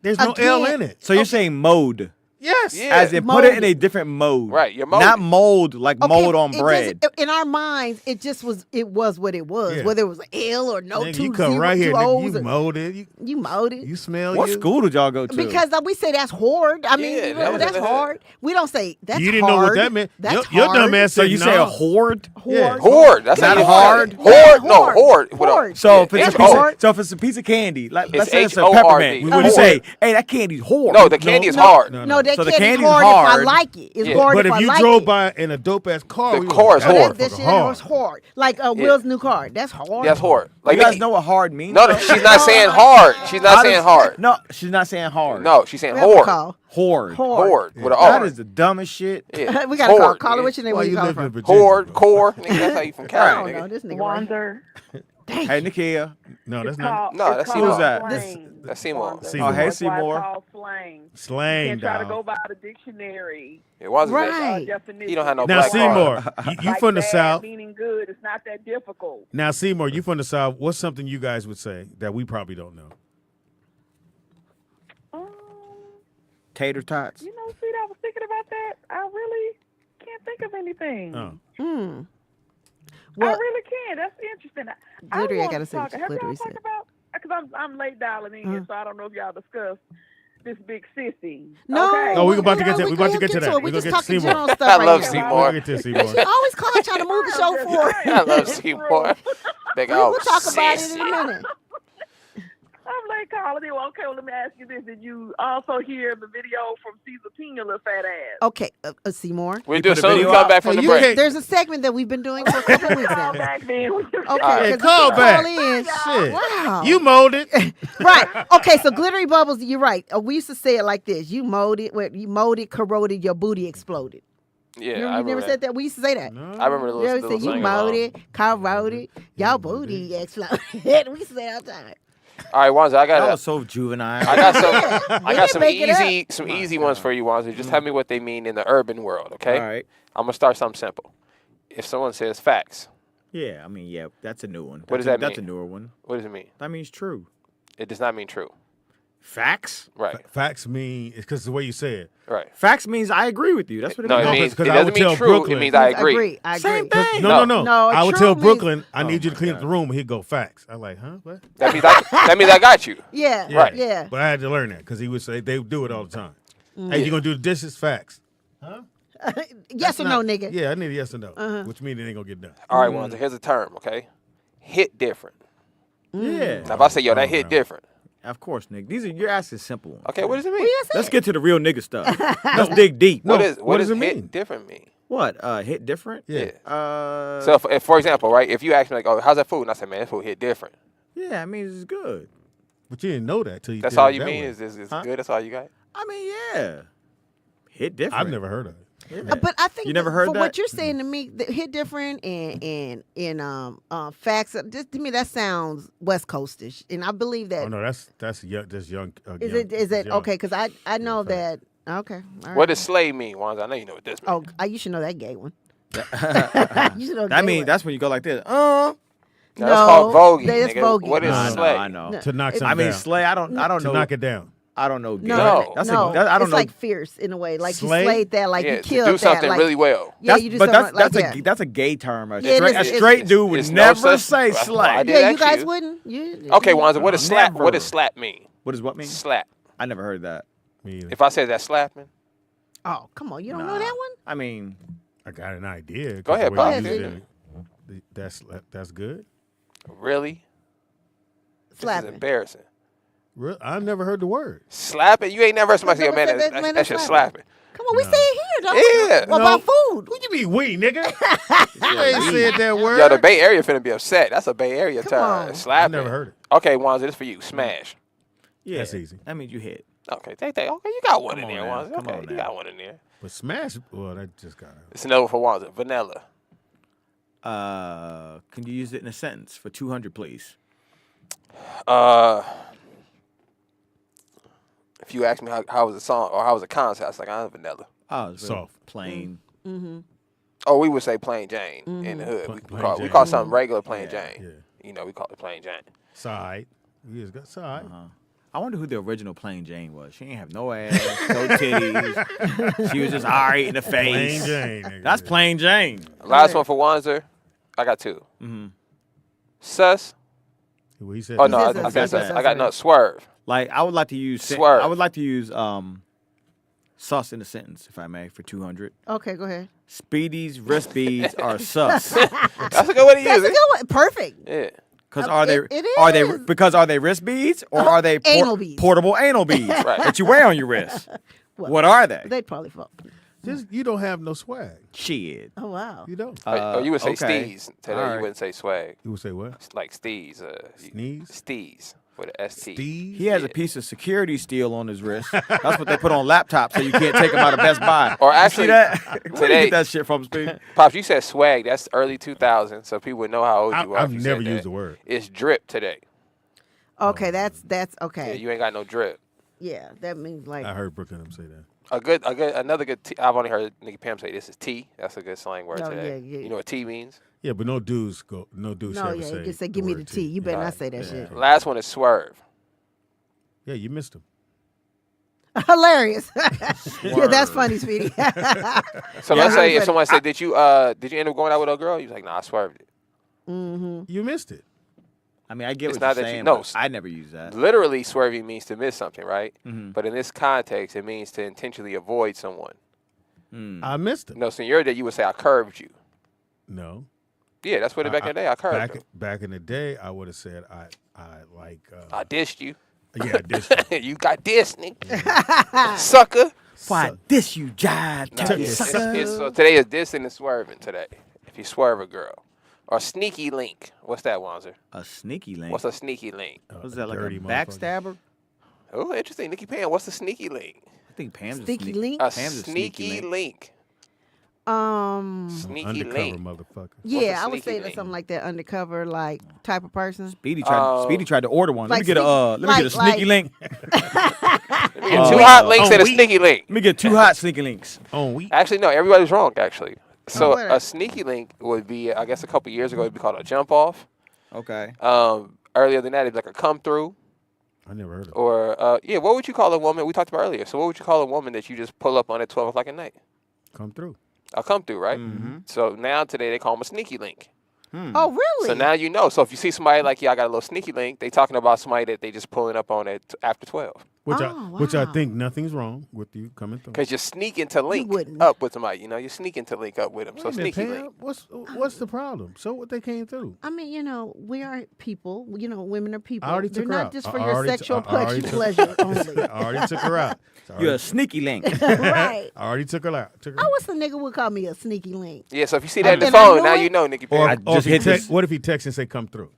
There's no L Again. in it. So you're saying mode. Yes. Yeah. As in put it in Molded. a different mode. Right, you're Not molded. mold like Okay, mold on it bread. doesn't- In our minds, it just was. It was what it was. Yeah. Whether it was an L or no Nigga, two you come zero, right here, two nigga. O's You or- molded. you molded. You smell What you. school did y'all go to? Because we say that's hard. I mean, Yeah, you that know, was that's in the hood. hard. We don't say that's You didn't hard. know what that meant. That's Your hard. dumb ass So said you no. say a hoard? Horde. Horde. That's Not how you hard? say it. Horde. No, Horde. horde. With a- Horde. So if it's a It's piece hard. so if it's a piece of candy, like let's It's say it's a H-O-R-D. peppermint, we wouldn't Horde. say, "Hey, that candy's hard." No, the candy is hard. No, No, that So the candy's candy's hard if I hard. like it. It's Yeah. hard But if if I you like drove it. by in a dope ass car, The we car is like, hard. That motherfucker shit hard. was hard. Like Will's new car. That's hard. That's hard. Like You guys know what hard means? No, she's not saying hard. She's not saying hard. No, she's not saying hard. No, she's saying We have to horde. call. Horde. Horde with an That R. is the dumbest shit. Yeah. We gotta call. Horde, Call her. nigga. What's your name? Why Where you you calling live in from? Virginia? Horde, bro? core. Nigga, that's how you from I Cali, don't know nigga. this nigga. Right. Wander. Hey, Nikia. No, that's not. No, that's called Seymour. that? slang. That's Seymour. Wander. Seymour. Oh, hey, That's why Seymour. it's called slang. Slang, You can't try to dog. go by the dictionary. It wasn't Right. Definition. He don't have no Now, black Seymour, card. you Like from the bad South. meaning good. It's not that difficult. Now, Seymour, you from the South. What's something you guys would say that we probably don't know? Tater tots. You know, see, I was thinking about that. I really can't think of anything. Oh. Hmm. I Well, really can. That's interesting. Glittery, I want gotta to say what talk. Have y'all Glittery talked said. about? Because I'm late dialing in, Uh-huh. so I don't know if y'all discussed this big sissy. no. Okay. No, we about to get to- we we about to gonna get to that. it. We We gonna just get to talking Seymour. general stuff I right love now. Seymour. We'll get to Seymour. She always call trying to move the show I'm just forward. saying. I love It's Seymour. true. Big We'll old talk about it sis. in a minute. I'm late calling it. Well, okay, well, let me ask you this. Did you also hear the video from Caesar Pena, little fat ass? Okay, Seymour. We You do put as a soon as we video come out? back from Hey, the you break. can't- There's a segment that we've been doing for a couple of weeks Call now. back then. Okay, Yeah, 'cause call you back. Call in. Shit. Wow. You molded. Right. Okay, so glittery bubbles, you're right. We used to say it like this. You molded, corroded, your booty exploded. Yeah, You I never remember said that. that? We used to say that. I remember the You little, always little say you sing along. molded, corroded, your booty exploded. we used to say it all the time. All right, Wanza, I That got was so juvenile. I got some. I We got didn't some make it easy ones for you, Wanza. Just tell me what they mean in the urban world, okay? All right. I'm gonna start something simple. If someone says facts, Yeah, I mean, yeah, that's a new one. What does That's that That's a mean? newer one. what does it mean? That means true. It does not mean true. Facts? Right. Facts mean, it's because the way you say it. Right. Facts means I agree with you. That's what it No, means. it No, means it 'cause I doesn't would mean tell true. Brooklyn- It means I agree. I Same agree. thing. No, No. No, I would true tell means- Brooklyn, I Oh need you to my clean up God. the room. And he'd go, facts. I'm like, huh? What? That means I got you. Yeah. Right. Yeah. But I had to learn that because he would say, they do it all the time. Hey, you going to do the dishes? Facts. Yes or no, nigga? Yeah, I need a yes or no, which means it ain't going to get done. All right, Wanza. Here's a term, okay? Hit different. Yeah. Now, if I say yo, that Oh, hit no. different. Of course, Nick. You're asking simple ones. Okay, what does it mean? Let's get to the real nigga stuff. Let's dig deep. What what does does it hit mean? different mean? What? Hit different? Yeah. So, if, for example, right, if you ask me like, "Oh, how's that food?" and I say, "Man, that food hit different." Yeah, I mean, it's good. But you didn't know that till you That's did all it you that mean? way. Is it's Huh? good? That's all you got? I mean, yeah. Hit different. I've never heard of it. Yeah. But I think You never that heard for that? what you're saying to me, the hit different and facts. Just to me, that sounds West Coastish, and I believe that. Oh, no, that's young. That's young. Is young, it? Is that's it young. okay? Because I know that. facts. Okay. All right. What does slave mean, Wanza? I know you know what this means. Oh, you should know that gay one. You should know. That gay means one. that's when you go like this. Now, that's no, called voguing. that's nigga. voguing. What is No, I know, slay? I know. No. To knock It- something I mean, down. slay. I don't to know. knock it down. I don't know. No, No. That's no, a, that, I don't it's know. like fierce in a way. Like Slay? you slayed that, like Yeah, you to killed do something that, like, really well. Yeah, you do but something that's like that's a gay term. A Yeah, it straight, is, a it's- straight dude would it's no never such- say well, slay. I did Yeah, you ask guys you. wouldn't. You, Okay, Wanza, what does slap? Never. What does slap mean? What does what mean? Slap. I never heard that. Me either. If I said that slapping, Oh, come on, you don't know Nah. that one? I mean, I got an idea. Go 'cause ahead, the way Bob. you Go said it, that's good. really? This is Slapping. embarrassing. I never heard the word. Slapping? You ain't never heard somebody say, Never "Man, said that, that- that, that's shit's slapping. slapping." Come on, we No. say it here, don't Yeah. we? What No. about food? What you mean we, nigga? You ain't said that word. Yo, the Bay Area finna be upset. That's a Bay Area Come term. on. Slapping. I never heard it. Okay, Wanza, this for you. Smash. yeah, That's easy. That means you hit. Okay, take that. Okay, you got one Come in on there, now. Wanza. Come Okay, on you now. got one in there. But smash, well, that just got It's another one for Wanza. Vanilla. Can you use it in a sentence for 200, please? If you ask me how was the song or how was the concert, I was like, I'm vanilla. Oh, it's real Soft. plain. Oh, we would say plain Jane in the hood. Plain We Jane. call something regular plain Yeah. Jane. Yeah. You know, we call it plain Jane. side. We just got side. I wonder who the original Plain Jane was. She ain't have no ass, no titties. She was just all right in the face. Plain Jane. nigga. That's Plain Jane. Last one for Wanzer. I got two. Mm-hmm. Sus. What he said. Oh no, He I said said sus, sus. sus, I got sus. no swerve. Like I would like to use Swerve. I would like to use sus in a sentence, if I may, for 200. Okay, go ahead. Speedy's wrist beads are sus. That's a good way to That's use a it. good one. Perfect. Yeah. Because It are they is. are they wrist beads or are they Anal beads. portable anal beads Right. that you wear on your wrist? Well, What are they? They'd probably fuck. Just you don't have no swag. Shit. Oh wow. You don't. You would say okay. steez today. All right. You wouldn't say swag. You would say what? It's like steez. Sneeze? Steez with an ST. Steve? He has a piece of security steel on his wrist. That's what they put on laptops so you can't take them out of Best Buy. Or You actually, see that? Where you today- get that shit from, Speedy? Pops, you said swag. That's early 2000s, so people would know how old you are. I've if you never said used that. the word. It's drip today. Okay, that's Yeah, okay. you ain't got no drip. Yeah, that means like I heard Brooklyn say that. Another good. I've only heard Nikki Pam say this is T. That's a good slang word Oh, today. yeah, yeah. You know what T means? Yeah, but no dudes should no, ever yeah, say. you can say give me the word tea. You better not Right. say that shit. Last one is swerve. Yeah, you missed him. Hilarious. Yeah, that's funny, Speedy. So Yeah, let's say if but someone said, did you end up going out with a girl? You was like, nah, I swerved it. You missed it. I mean, I get It's what not you're that you- saying, no, but I never use that. Literally, swerving means to miss something, right? Mm-hmm. But in this context, it means to intentionally avoid someone. I missed him. No, so in your day, you would say, I curved you. No. Yeah, that's what it back in the day. I curved him. Back in the day, I would have said I I dissed you. yeah, I dissed. You got dissed, nigga. Sucker. Why this you jive? Nah, turkey yeah, sucker? so today is dissing and swerving today. If you swerve a girl. Or sneaky link. What's that, Wanzer? A sneaky link. What's a sneaky link? Was that like a dirty motherfucker. backstabber? Oh, interesting. Nikki Pam, what's a sneaky link? I think Pam's Sneaky a sneak. link? A Pam's a sneaky sneaky link. Sneaky Undercover link. motherfucker. Yeah, I would sneaky say that's link? something like that undercover like type of person. Speedy tried to order one. Like Let me get a sneaky link. Let me get two hot links and a sneaky link. Let me get 2 hot sneaky links. On week. Actually, no, everybody's wrong, actually. So what? a sneaky link would be, I guess a couple years ago, it'd be called a jump off. Okay. Earlier than that, it'd be like a come through. I never heard of it. Or, yeah, what would you call a woman? We talked about earlier. So what would you call a woman that you just pull up on at 12 o'clock at night? Come through. A come through, right? Mm-hmm. So now today they call them a sneaky link. Oh, really? So now you know. So if you see somebody like, yeah, I got a little sneaky link, they talking about somebody that they just pulling up on at after 12. Which I wow. think nothing's wrong with you coming through. Because you're sneaking to link wouldn't. up with somebody. You know, you're sneaking to link up with them. So Wait a minute, sneaky Pam, link. what's the problem? So what they came through? I mean, you know, we are people. You know, women are people. I already They're took her not out. just I for your already sexual I already took- pleasure only. I already took her out. You're a sneaky link. Right. I already took her out. I wish a nigga would call me a sneaky link. Yeah, so if you see that in the And I phone, know now it. you know, Nikki Or, Pam. I just hit this. what if he texts and say come through?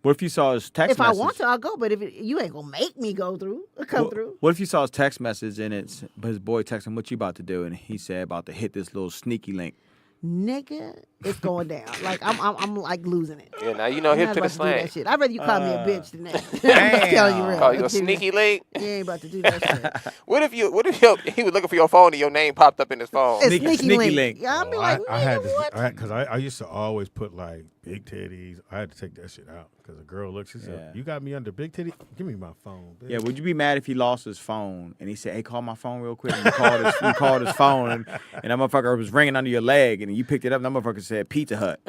What if you saw his text If message? I want to, I'll go. But if you ain't gonna make me go through, come through. What if you saw his text message and his boy texted him, what you about to do? And he said about to hit this little sneaky link. Nigga, it's going down. Like I'm like losing it. Yeah, now you know I'm hip not to the about to do slang. that shit. I'd rather you call me a bitch than that. I'm just telling you real. Oh, you I'm a telling sneaky link? You ain't about to do that shit. What if he was looking for your phone and your name popped up in his phone? It's Sneaky sneaky link. link. Yeah, I'll be like, I had nigga, what? because I used to always put like big titties. I had to take that shit out because a girl looked. She said, Yeah. "You got me under big titty. Give me my phone." Bitch. Yeah, would you be mad if he lost his phone and he said, "Hey, call my phone real quick"? And you called his phone and that motherfucker was ringing under your leg and you picked it up. And that motherfucker said Pizza Hut.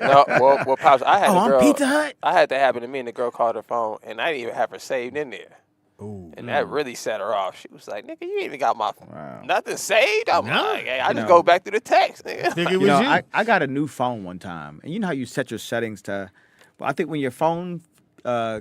No, well, Pops, I had a I'm girl. Pizza Hut. I had that happen to me, and the girl called her phone, and I didn't even have her saved in there. Ooh. And that really set her off. She was like, nigga, you ain't even got my Wow. nothing saved? I'm No. like, hey, I just No. go back through the text, nigga. Think it You was know, you. I got a new phone one time, and you know how you set your settings to. Well, I think when your phone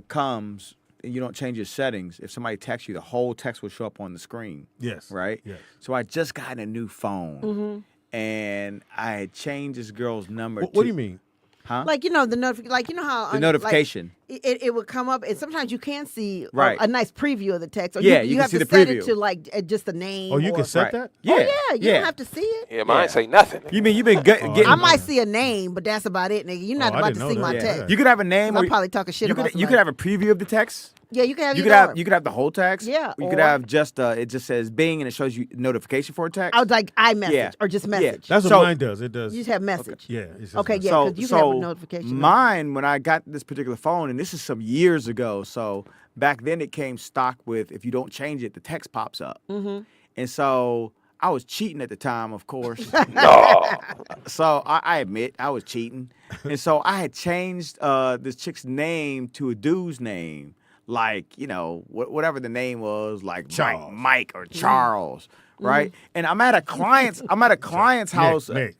comes and you don't change your settings, if somebody texts you, the whole text will show up on the screen. Yes. Right. Yes. So I just got a new phone, Mm-hmm. and I had changed this girl's number. What do you mean? Huh? Like you know the notification. Like you know how The notification. Like, it would come up, and sometimes you can see Right. a nice preview of the text. Or Yeah, you you can have see to the set preview. it to like just a name. Oh, you or, can set Right. that? Yeah. Oh yeah, you don't have to see it. Yeah, mine Yeah. say nothing. You mean you've been getting? I might see a name, but that's about it, nigga. You're not Oh, I about didn't to know see that. my Yeah. text. You could have a name. I'm or probably talking shit you about could have a preview of the text. Yeah, you can have. You either could have the whole text. Yeah, You could or- have just it just says Bing and it shows you notification for a text. I was like iMessage Yeah. or just Yeah. message. That's what So- mine does. It does. You just have message. Yeah. It's just Okay, message. yeah, so 'cause you can have a notification on. mine when I got this particular phone, and this is some years ago. So back then it came stock with if you don't change it, the text pops up. Mm-hmm. And so I was cheating at the time, of course. No. So I admit I was cheating, and so I had changed this chick's name to a dude's name, like whatever the name was, like Charles. Mike or Charles, right? And I'm at a client's house. Nick.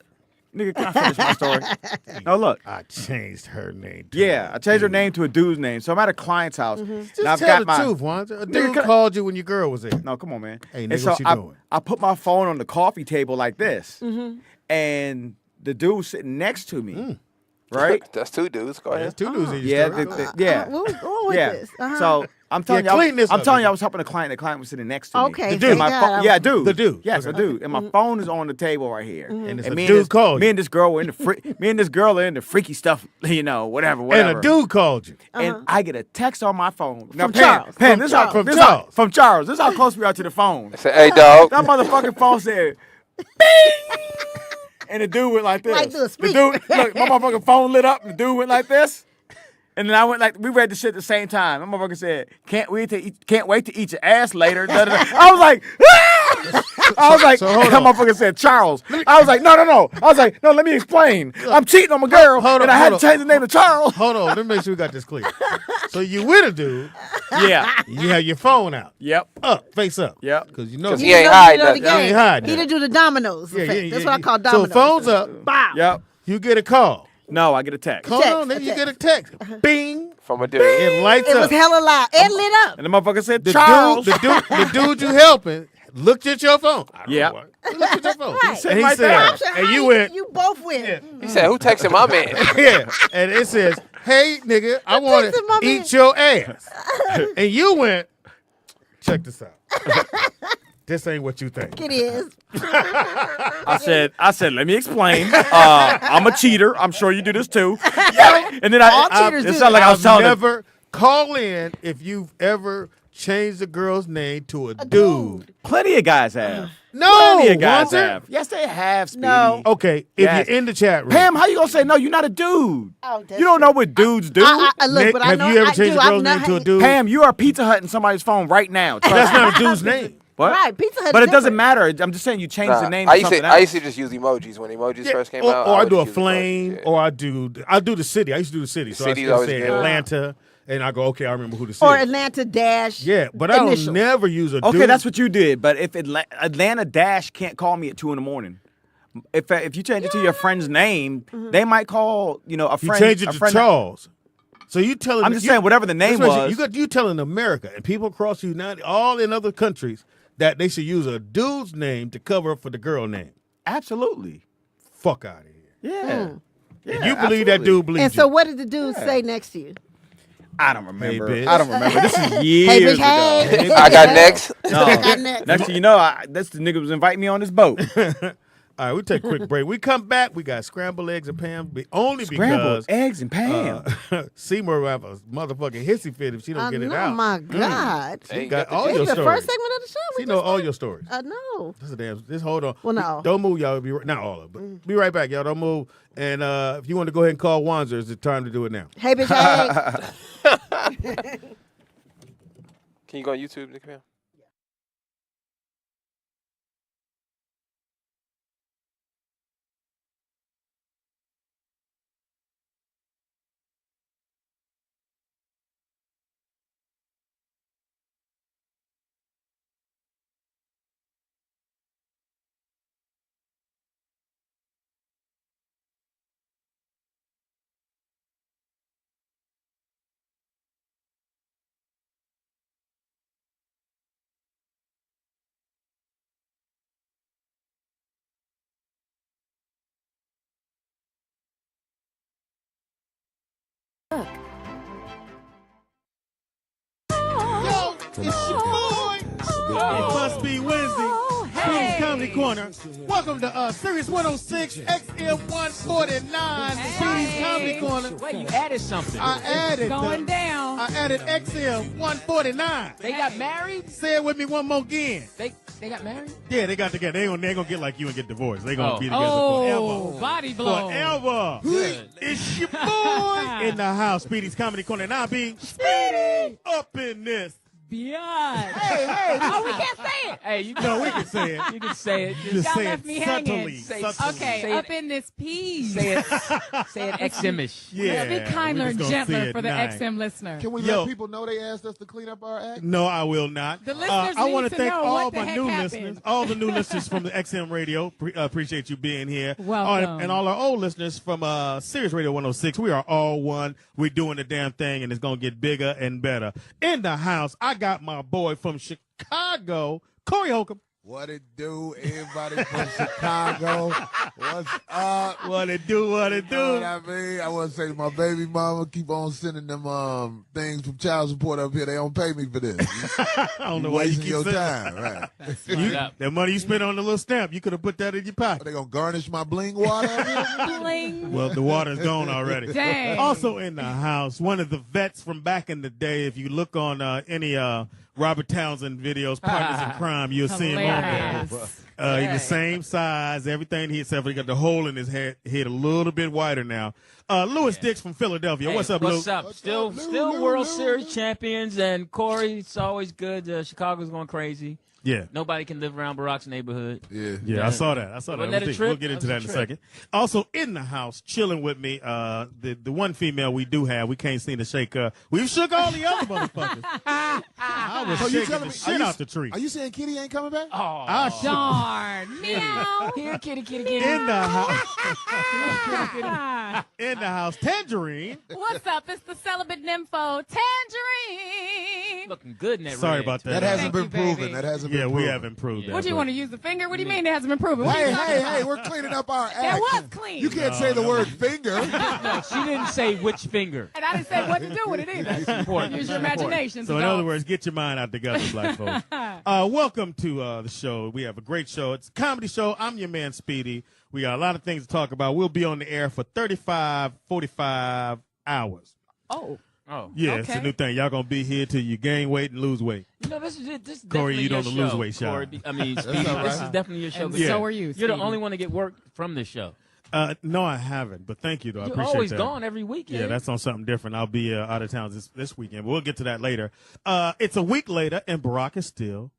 Nigga, can I finish my story? No, look. I changed her name. Yeah, I changed her name to a dude's name. So I'm at a client's house. Just and I've tell got the truth, Wanda. A Nigga, dude can I- called you when your girl was there. No, come on, man. Hey, And nigga, so what you doing? I put my phone on the coffee table like this, and the dude was sitting next to me, right? That's two dudes. Go There's ahead. two dudes in your Yeah, story. yeah, What was wrong with yeah. this? Uh-huh. So I'm telling Yeah, you, clean this I'm up, telling you, nigga. I was helping a client. The client was sitting next to me. Okay, The dude. thank My God. yeah, dude. The dude. Yes, Okay. a dude. And my phone is on the table right here. And it's a me dude this, called me you. and this girl were in the me and this girl are into freaky stuff, whatever. And a dude called you. And I get a text on my phone. Now, From Pam, Charles. Pam, From this is how Charles. this From how- Charles. from Charles. This is how close we are to the phone. I said, hey, dog. That motherfucking phone said, "Bing!" And the dude went like this. Like the The speaker. dude, look, my motherfucking phone lit up. And the dude went like this. And then I went like, we read the shit at the same time. My motherfucker said, can't wait to eat your ass later. Da, da, da. I was like, ah! I was like, So hold that on. motherfucker said Charles. I was like, no. I was like, no, let me explain. I'm cheating on my girl, Hold on, and I had hold to on. change the name to Charles. Hold on, let me make sure we got this clear. So you with a dude, Yeah. you have your phone out, Yep. up, face up. Yep. Because you know. 'Cause you- he ain't You hiding know the nothing. game. He ain't hiding He nothing. done do the dominoes Yeah, effect. yeah, That's yeah, what I yeah. call dominoes. So phone's up, Bow. Yep. you get a call. No, I get a text. Hold Text, on, then a you text. get a text. Bing. From a dude. It lights It up. was hella loud and lit up. And the motherfucker said the Charles. the dude you helping looked at your phone. I don't Yeah. know why. He looked at your phone. Right. And he Right said, there. I'm sure and how you went, You both went. He said, who texted my man? yeah. And it says, hey, nigga, I want texted my to man. eat your ass. And you went, check this out. This ain't what you think. It is. I said, let me explain. I'm a cheater. I'm sure you do this too. And then All cheaters it do sounded like I was I've telling him. never call in if you've ever changed a girl's name to a dude. Plenty of guys have. No, Plenty of guys Walter. have. Yes, they have, Speedy. No. Okay, if Yes. you're in the chat room. Pam, how you gonna say no? You're not a dude. Oh, that's You don't know what dudes do. Look, Nick, but I have know you ever I changed do. a I've girl's name to a not- dude? Pam, you are Pizza Hut in somebody's phone right now. Trust That's me. not a dude's name. What? Right, Pizza Hut. But is it doesn't different. matter. I'm just saying you changed the Nah, name I to used something to I else. used to just use emojis when emojis Yeah, first came or, out. or I would do a just use emojis, flame, yeah. or I do the city. I used to do the city. So City's I always say good. Atlanta, and I go, okay, I remember who the city. Or is. Atlanta Dash. Yeah, but I don't initials. never use a dude. Okay, that's what you did. But if Atlanta Dash can't call me at 2 a.m. If you change it to your friend's name, they might call a you friend. change it a to friend Charles. So you telling I'm just saying whatever the name Listen, was. You telling America and people across the United, all in other countries, that they should use a dude's name to cover up for the girl name. Absolutely. Fuck out of here. Yeah. And you believe that dude believes And so, you. what did the dude say next to you? I don't remember. bitch. I don't remember. This is Hey, years bitch, hey. ago. I got next. No. Got next. Next thing you know, that's the nigga was inviting me on this boat. All right, we take a quick break. We come back. We got scrambled eggs and Pam, only Scrambled because eggs and Pam. Seymour will have a motherfucking hissy fit if she don't get it Oh out. my God. She Ain't got got the all juice. your This is the stories. first segment of the show. She know all your stories. No. That's a damn. Just hold on. Well, no. Don't move, y'all. Not all of it, but be right back, y'all. Don't move. And if you want to go ahead and call Wanzer, it's the time to do it now. Hey, bitch, hey. Can you go on YouTube, Nick Pam? It's your boy. It must be Wednesday. Speedy's Comedy Corner. Welcome to Series 106 XM 149. Speedy's Comedy Corner. Wait, you added something. I added Going down. I added XM 149. They got married? Say it with me one more again. They got married? Yeah, they got together. They ain't gonna get like you and get divorced. They gonna Oh. be together Oh, forever. body blow. Forever. Good. It's your boy in the house, Speedy's Comedy Corner. And I be Speedy up in this beyond. Hey. Oh, we can't say it. Hey, you No, we can say it. You can say it. Just Y'all say left it me subtly. hanging. subtly. Okay, Say up it. in this piece. Say it XM-ish. Yeah. A bit kinder we and just gonna say gentler it for the nice. XM listener. Can we Yo. let people know they asked us to clean up our act? No, I will not. The listeners I need want to thank know all what the my heck new happened. listeners, all the new listeners from the XM Radio. Appreciate you being here. Welcome. And all our old listeners from Sirius Radio 106. We are all one. We're doing the damn thing, and it's going to get bigger and better. In the house, I got my boy from Chicago, Corey Holcomb. What it do, everybody from Chicago? What's up? What it do, what it You know do. what I mean? I want to say to my baby mama, keep on sending them things from child support up here. They don't pay me for this. I don't know why you wasting keep your saying time, right? that money you spent on the little stamp, you could have put that in your pocket. Are they gonna garnish my bling water up here? Bling. Well, the water's gone already. Dang. Also in the house, one of the vets from back in the day. If you look on any Robert Townsend videos, Partners in Crime, you'll see him on there. Hilarious. He's the same size, everything he except for he got the hole in his head a little bit wider now. Lewis Dix from Philadelphia. Hey, What's up, Lou? What's up? Still World Series champions, and Corey, it's always good. Chicago's going crazy. Yeah. Nobody can live around Barack's neighborhood. Yeah, I saw that. Wasn't that a We'll trip? get into That that was in a a trip. second. Also in the house, chilling with me, the one female we do have, we can't seem to shake her. We've shook all the other motherfuckers. I was So you shaking telling the me? shit out the tree. Are you saying Kitty ain't coming back? Oh, I shook Darn. Meow. here, kitty. in the house. In the house, Tangerine. What's up? It's the celibate nympho, Tangerine. Looking good in that Sorry red. about that. That hasn't Thank been you, proven. baby. That hasn't been Yeah, proven. we have improved that. What do you but- want to use the finger? What do you mean it hasn't been proven? What are Hey, you talking hey, about? hey, we're cleaning up our act. That was clean. You can't say the word finger. No, she didn't say which finger. And I didn't say what to do with it either. Important. Use your imagination. So in other words, get your mind out the gutter, black folks. Welcome to the show. We have a great show. It's a comedy show. I'm your man, Speedy. We got a lot of things to talk about. We'll be on the air for 45 hours. Oh. Yeah, it's a Okay. new thing. Y'all going to be here till you gain weight and lose weight. You know, this is it. This is Corey, definitely you your don't show. lose weight, Sean. Corey, I mean, Speedy, all right. this is definitely your show. And Yeah. so are you, You're the Speedy. only one to get work from this show. No, I haven't, but thank you, though. I You're appreciate always that. gone every weekend. Yeah, that's on something different. I'll be out of town this weekend, but we'll get to that later. It's a week later, and Barack is still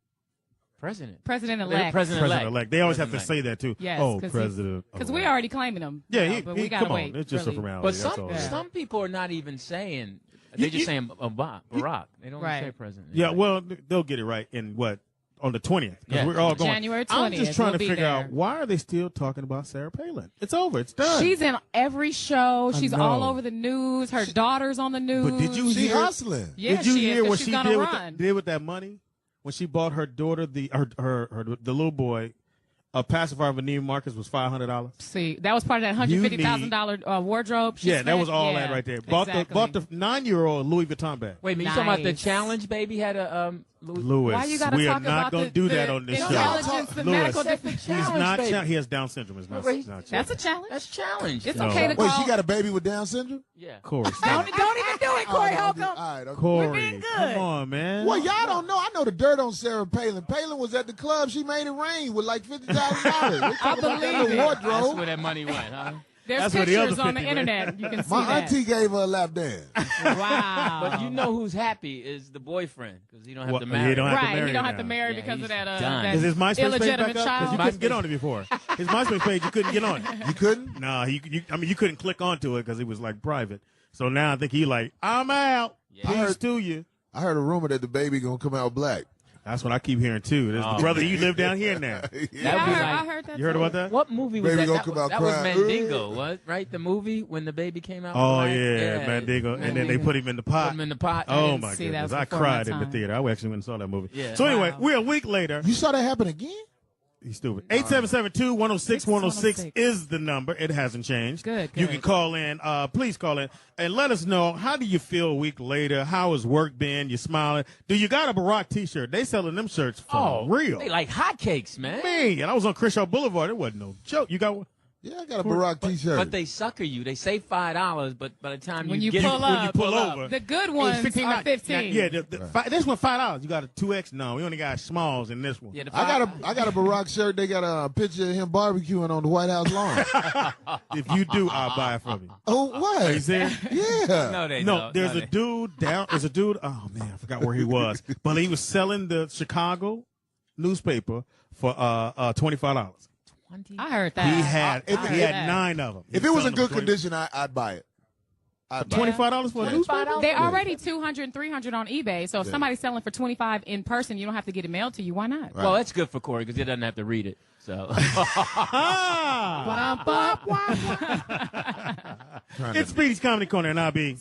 President-elect. president-elect. They always have to say that, too. Yes, oh, 'cause president. Because we already claiming him. Yeah, you know, but we gotta come wait. on. It's just really. a formality. But That's all it is. some people are not even saying. They're just saying Barack. They don't Right. say president. Yeah, well, they'll get it right in what? On the 20th. Because Yeah. we're all going. January I'm 20th, just trying we'll to be figure there. out why are they still talking about Sarah Palin? It's over. It's done. She's in every show. I She's know. all over the news. Her daughter's on the news. But did you She hear? hustling. Yeah, did you she hear is, 'cause what she's she gonna did run. with that money when she bought her daughter the little boy a pacifier for Neiman Marcus was $500. See, that was part of that $150,000 wardrobe. She Yeah, that spent. was all Yeah, that right there. Exactly. Bought the 9-year-old Louis Vuitton bag. Wait a minute, you talking about the Nice. challenge baby had a Louis, Why you gotta we are talk not about going to do that on this show. intelligence, the Louis, medical That's the difference? he's challenge, not. baby. He has Down syndrome. It's not. Wait, it's not That's a challenge. That's challenge. It's No. okay to Wait, call. she got a baby with Down syndrome? Yeah. Of course. Don't even do it, Corey Holcomb. All right, okay. Corey, being good. come on, man. Well, y'all don't know. I know the dirt on Sarah Palin. Palin was at the club. She made it rain with like $50,000. They talk about that believe little it. That's wardrobe. where that money went, huh? There's That's where the other pictures on the 50 went. internet. You can see My that. auntie gave her a lap dance. Wow. But you know who's happy is the boyfriend because he don't have Well, to he marry. don't have to Right, marry you don't her have to now. marry Yeah, because he's of that, done. that Is his MySpace page illegitimate back up? child. Because you couldn't get on it before. His MySpace page, you couldn't get on it. You couldn't? No, you couldn't click onto it because it was like private. So now I think he like, I'm out. Yeah. Peace to you. I heard a rumor that the baby gonna come out black. That's what I keep hearing too. There's Oh, the brother, man. you live down here now. Yeah, That'd be I like- heard that. You heard too. about that? What movie was Baby that? gonna That come was, out that was crying. Mandingo, what? Right? The movie when the baby came out. Oh black? yeah, Mandingo. And then they put him in the pot. Put him in the pot. Oh didn't my see that. goodness! It was I before my cried in the time. theater. I actually went and saw that movie. Yeah. So anyway, Wow. we're a week later. You saw that happen again? He's stupid. 877-210-6106 is the number. It hasn't changed. Good, You good. can call in. Please call in and let us know, how do you feel a week later? How has work been? You smiling? Do you got a Barack T-shirt? They selling them shirts for real. They like hotcakes, man. Man, and I was on Crenshaw Boulevard. It wasn't no joke. You got one? Yeah, I got a Barack T-shirt. But they sucker you. They say $5, but by the time When you get pull it, up, when you pull over, the good ones are 15. Yeah, this one $5. You got a 2X. No, we only got smalls in this one. Yeah, I got a Barack shirt. They got a picture of him barbecuing on the White House lawn. If you do, I'll buy it from you. Oh, what? You serious? Yeah. No, there's a dude down. There's a dude. Oh man, I forgot where he was, but he was selling the Chicago newspaper for $25. I heard that. He had I heard had that. 9 of them. If it was in good condition, I'd buy it. $25 for a newspaper? They're already $200, $300 on eBay. So if somebody's selling for $25 in person, you don't have to get it mailed to you. Why not? Right. Well, that's good for Corey because he doesn't have to read it. So. It's Speedy's Comedy Corner, and I'll be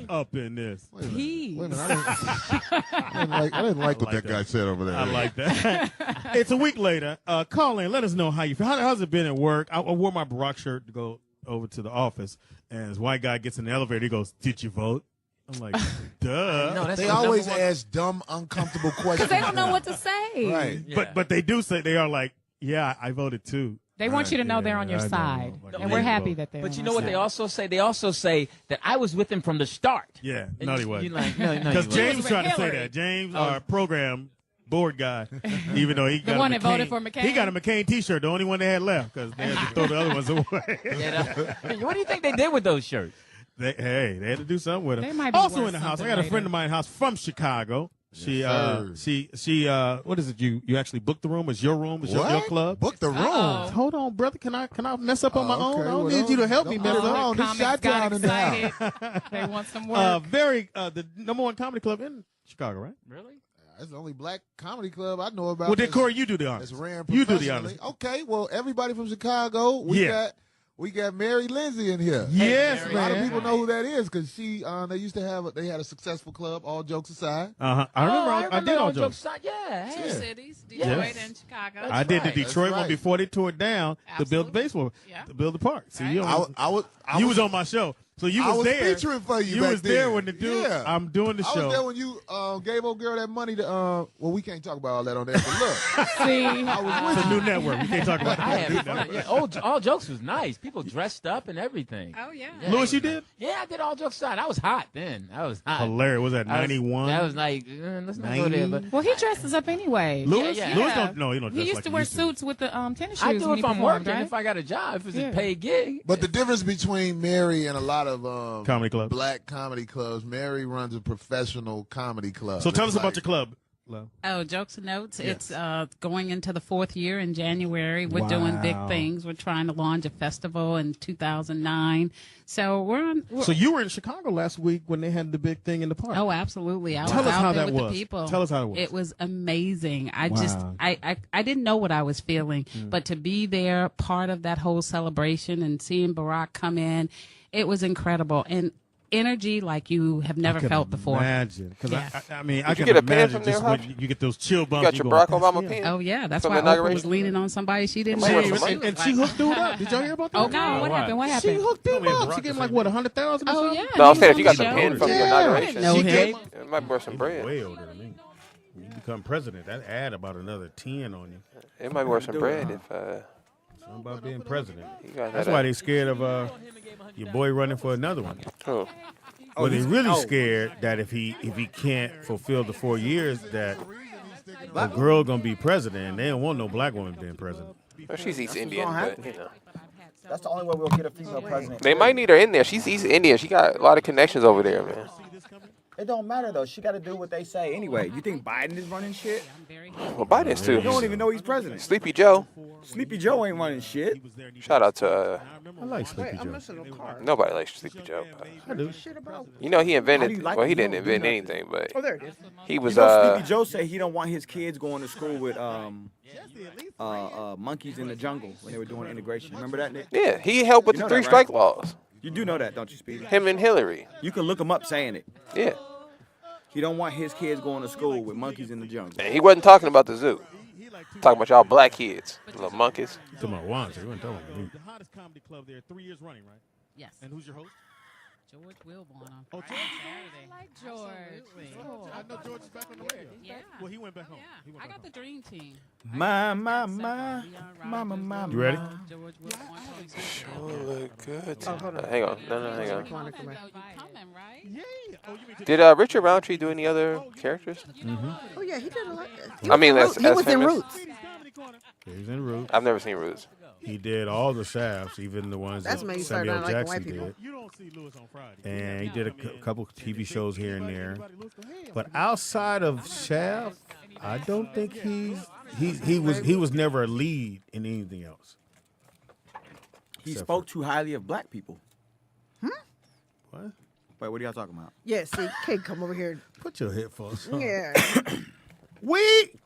up in this. Wait a minute. I didn't like what that guy said over there. I like that. It's a week later. Call in. Let us know how you feel. How's it been at work? I wore my Barack shirt to go over to the office, and this white guy gets in the elevator. He goes, "Did you vote?" I'm like, "Duh." No, they always ask dumb, uncomfortable questions. Because they don't know what to say. Right. Yeah. But they do say, they are like, "Yeah, I voted too." They want you to know they're on your side. And we're happy that they're on But you know our what side. they also say? They also say that I was with him from the start. Yeah, And no, he you wasn't. like, no, Because he James wasn't. tried to say that. James, our program board guy, even though he The got one a that voted McCain- for McCain? He got a McCain T-shirt, the only one they had left, because they had to throw the other ones away. What do you think they did with those shirts? They had to do something with They them. might be Also worth in the house, I something got a later. friend of mine in the house from Chicago. She what is it? You actually booked the room? It's your room? It's your What? club? Book the room. Uh-oh. Hold on, brother. Can I mess up on my own? okay. I don't Well, need you to help me don't mess get it up. wrong. This Comics shot got down in the house. excited. They want some work. The number one comedy club in Chicago, right? Really? That's the only black comedy club I know about. Well, then that's- Corey, you do the honors. that's ran You do the professionally. honors. Okay, well, everybody from Chicago, we got Mary Lindsay in here. Yes, A lot of man. people know who that is because she they had a successful club. All jokes aside, I remember. I did all jokes. Yeah. Two cities, Yes. Detroit and Chicago. I did the right. Detroit one right. before they tore it down to build the baseball, Yeah. to build the park. So you, I was on my show, so you I was there. featuring for you. You back was there then. when the dude. Yeah. I'm doing the I show. was there when you gave old girl that money to. Well, we can't talk about all that on there. But look, See, I was with It's a you. new network. We can't talk about I that. had fun. Yeah, all jokes was nice. People dressed up and everything. oh yeah. Louis, you did? Yeah, I did all jokes aside. I was hot then. I was hot. Hilarious. Was that I was- 91? That was like, let's not go there. But Well, he dresses up anyway. Louis? yeah. Louis don't. No, he don't. He dress used like to wear used suits with the tennis shoes. I do when if he I'm performed, working. right? If I got a job, if it's Yeah. a paid gig. But the difference between Mary and a lot of Comedy clubs. black comedy clubs, Mary runs a professional comedy club. So tell It's us about like- your club. Love. Oh, jokes and notes. Yes. It's going into the 4th year in January. We're doing big Wow. things. We're trying to launch a festival in 2009. So we're on. So you were in Chicago last week when they had the big thing in the park. Oh, absolutely. I Tell was us out how there that with was. the people. Tell us how it was. It was amazing. I Wow. just, I didn't know what I was feeling, Mm. but to be there, part of that whole celebration and seeing Barack come in, it was incredible. And energy like you have never felt before. Imagine, because Yes. I mean, Did I you can get a pin imagine from there, just Hutch? when you get those chill bumps. You got your go, Barack "That's Obama it." pin? Oh, yeah. That's From why the Oprah was inauguration? leaning on somebody she didn't She know. wants some money. And she hooked dude up. Did y'all hear about that? Oh, no. What happened? What She happened? hooked him up. She gave him like what, 100,000 or Oh, something? yeah. No, I'm he saying was if you got on the the pin show. from the Yeah. inauguration, know She him. gave it might be worth some bread. way older than me. You become president. That add about another 10 on you. It might be worth some bread if Something about being president. you got That's that. why they scared of your boy running for another one. Who? Well, they're really scared that if he can't fulfill the 4 years, that a girl gonna be president, and they don't want no black woman being president. Well, she's East Indian, but you know. That's the only way we'll get a female president. They might need her in there. She's East Indian. She got a lot of connections over there, man. It don't matter though. She got to do what they say anyway. You think Biden is running shit? Well, Biden's too. You don't even know he's president. Sleepy Joe. Sleepy Joe ain't running shit. Shout out to I like Sleepy Joe. nobody likes Sleepy Joe. I do. You know he How do invented. you like Well, he it? You didn't don't do invent nothing. anything, but Oh, there it is. he was You know, Sleepy Joe said he don't want his kids going to school with monkeys in the jungle when they were doing integration. Remember that, Nick? Yeah, he helped with You the know 3 that, strike right? laws. You do know that, don't you, Speedy? Him and Hillary. You can look him up saying it. Yeah, He don't want his kids going to school with monkeys in the jungle. and he wasn't talking about the zoo. Talking about y'all black kids, little monkeys. Talking about Wanda. You weren't talking about me. The hottest comedy club there, 3 years running, right? Yes. And who's your host? George Wilborn on Oh, Friday, George? Saturday. I like George. Absolutely. I know George is back on the radio. Yeah. Well, he went back home. Yeah. He went I back got the home. dream team. My, Leon my. Rogers, You ready? George Wilborn, Tony Smith. Oh, look good. Oh, hold on. Hang on. No, hang on. You coming, right? Yeah. Oh, you mean to Did Richard Roundtree do any other characters? Oh yeah, he did a lot. I mean, he was in famous. Roots. He's in Roots. I've never seen Roots. He did all the shafts, even the ones That's that when you started Samuel not liking Jackson white people. did. You don't see Lewis on Friday. And he did a couple TV shows here and there. But outside of Shaft, I don't think he was never a lead in anything else. He Except spoke too highly of black people. What? Wait, what are y'all talking about? Yeah, see, can't come over here. Put your headphones on. Yeah.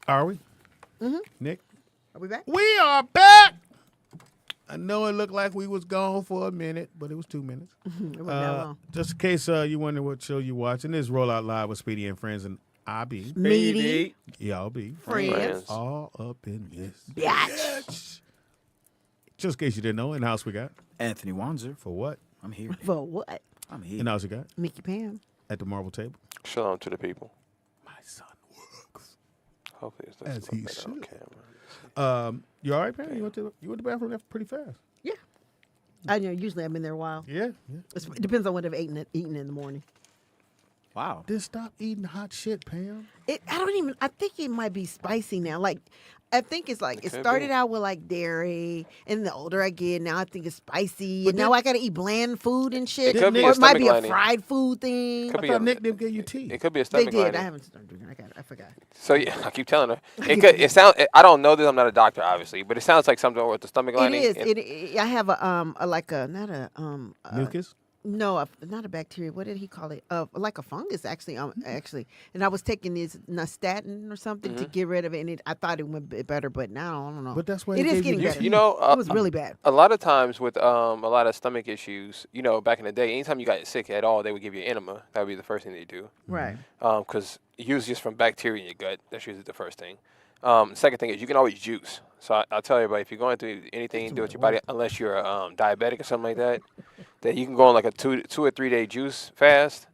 Are we? Mm-hmm. Nick? Are we back? We are back. I know it looked like we was gone for a minute, but it was 2 minutes. It wasn't that long. Just in case you wonder what show you watching, this is Roll Out Live with Speedy and Friends, and I be. Meaty. Y'all be. Friends. All up in this. Bitch. Just in case you didn't know, in the house we got. Anthony Wanzer. For what? I'm here. For what? I'm here. In the house we got. Mickey Pam. At the marble table. Shalom to the people. My son works. Hopefully it's As he should. on camera. You all right, Pam? You went to the bathroom pretty fast. Yeah. I know. Usually I've been there a while. Yeah. It depends on what I've eaten in the morning. Wow. Then stop eating hot shit, Pam. I think it might be spicy now. Like, I think it's like, it could started be. out with like dairy, and the older I get, now I think it's spicy. But And now I gotta eat bland food and shit. It could be or a it might be stomach a lining. fried food thing. Could I be thought a- Nick didn't give you tea. It could be a They stomach did. lining. I haven't started doing it. I forgot. So yeah, I keep telling her. It sounds. I don't know this. I'm not a doctor, obviously, but it sounds like something with the stomach It lining. is. and- I have Mucus? No, not a bacteria. What did he call it? Like a fungus, actually. Actually, and I was taking this nystatin or something to get rid of it, and I thought it went better, but now I don't know. But that's why it he is gave you getting the better. tea. You know, it was really bad. A lot of times with a lot of stomach issues, back in the day, anytime you got sick at all, they would give you enema. That would be the first thing they do. Right. Because usually it's from bacteria in your gut. That's usually the first thing. Second thing is you can always juice. So I tell everybody, if you're going through anything to do with your body, unless you're diabetic or something like that, that you can go on like a 2 or 3 day juice fast.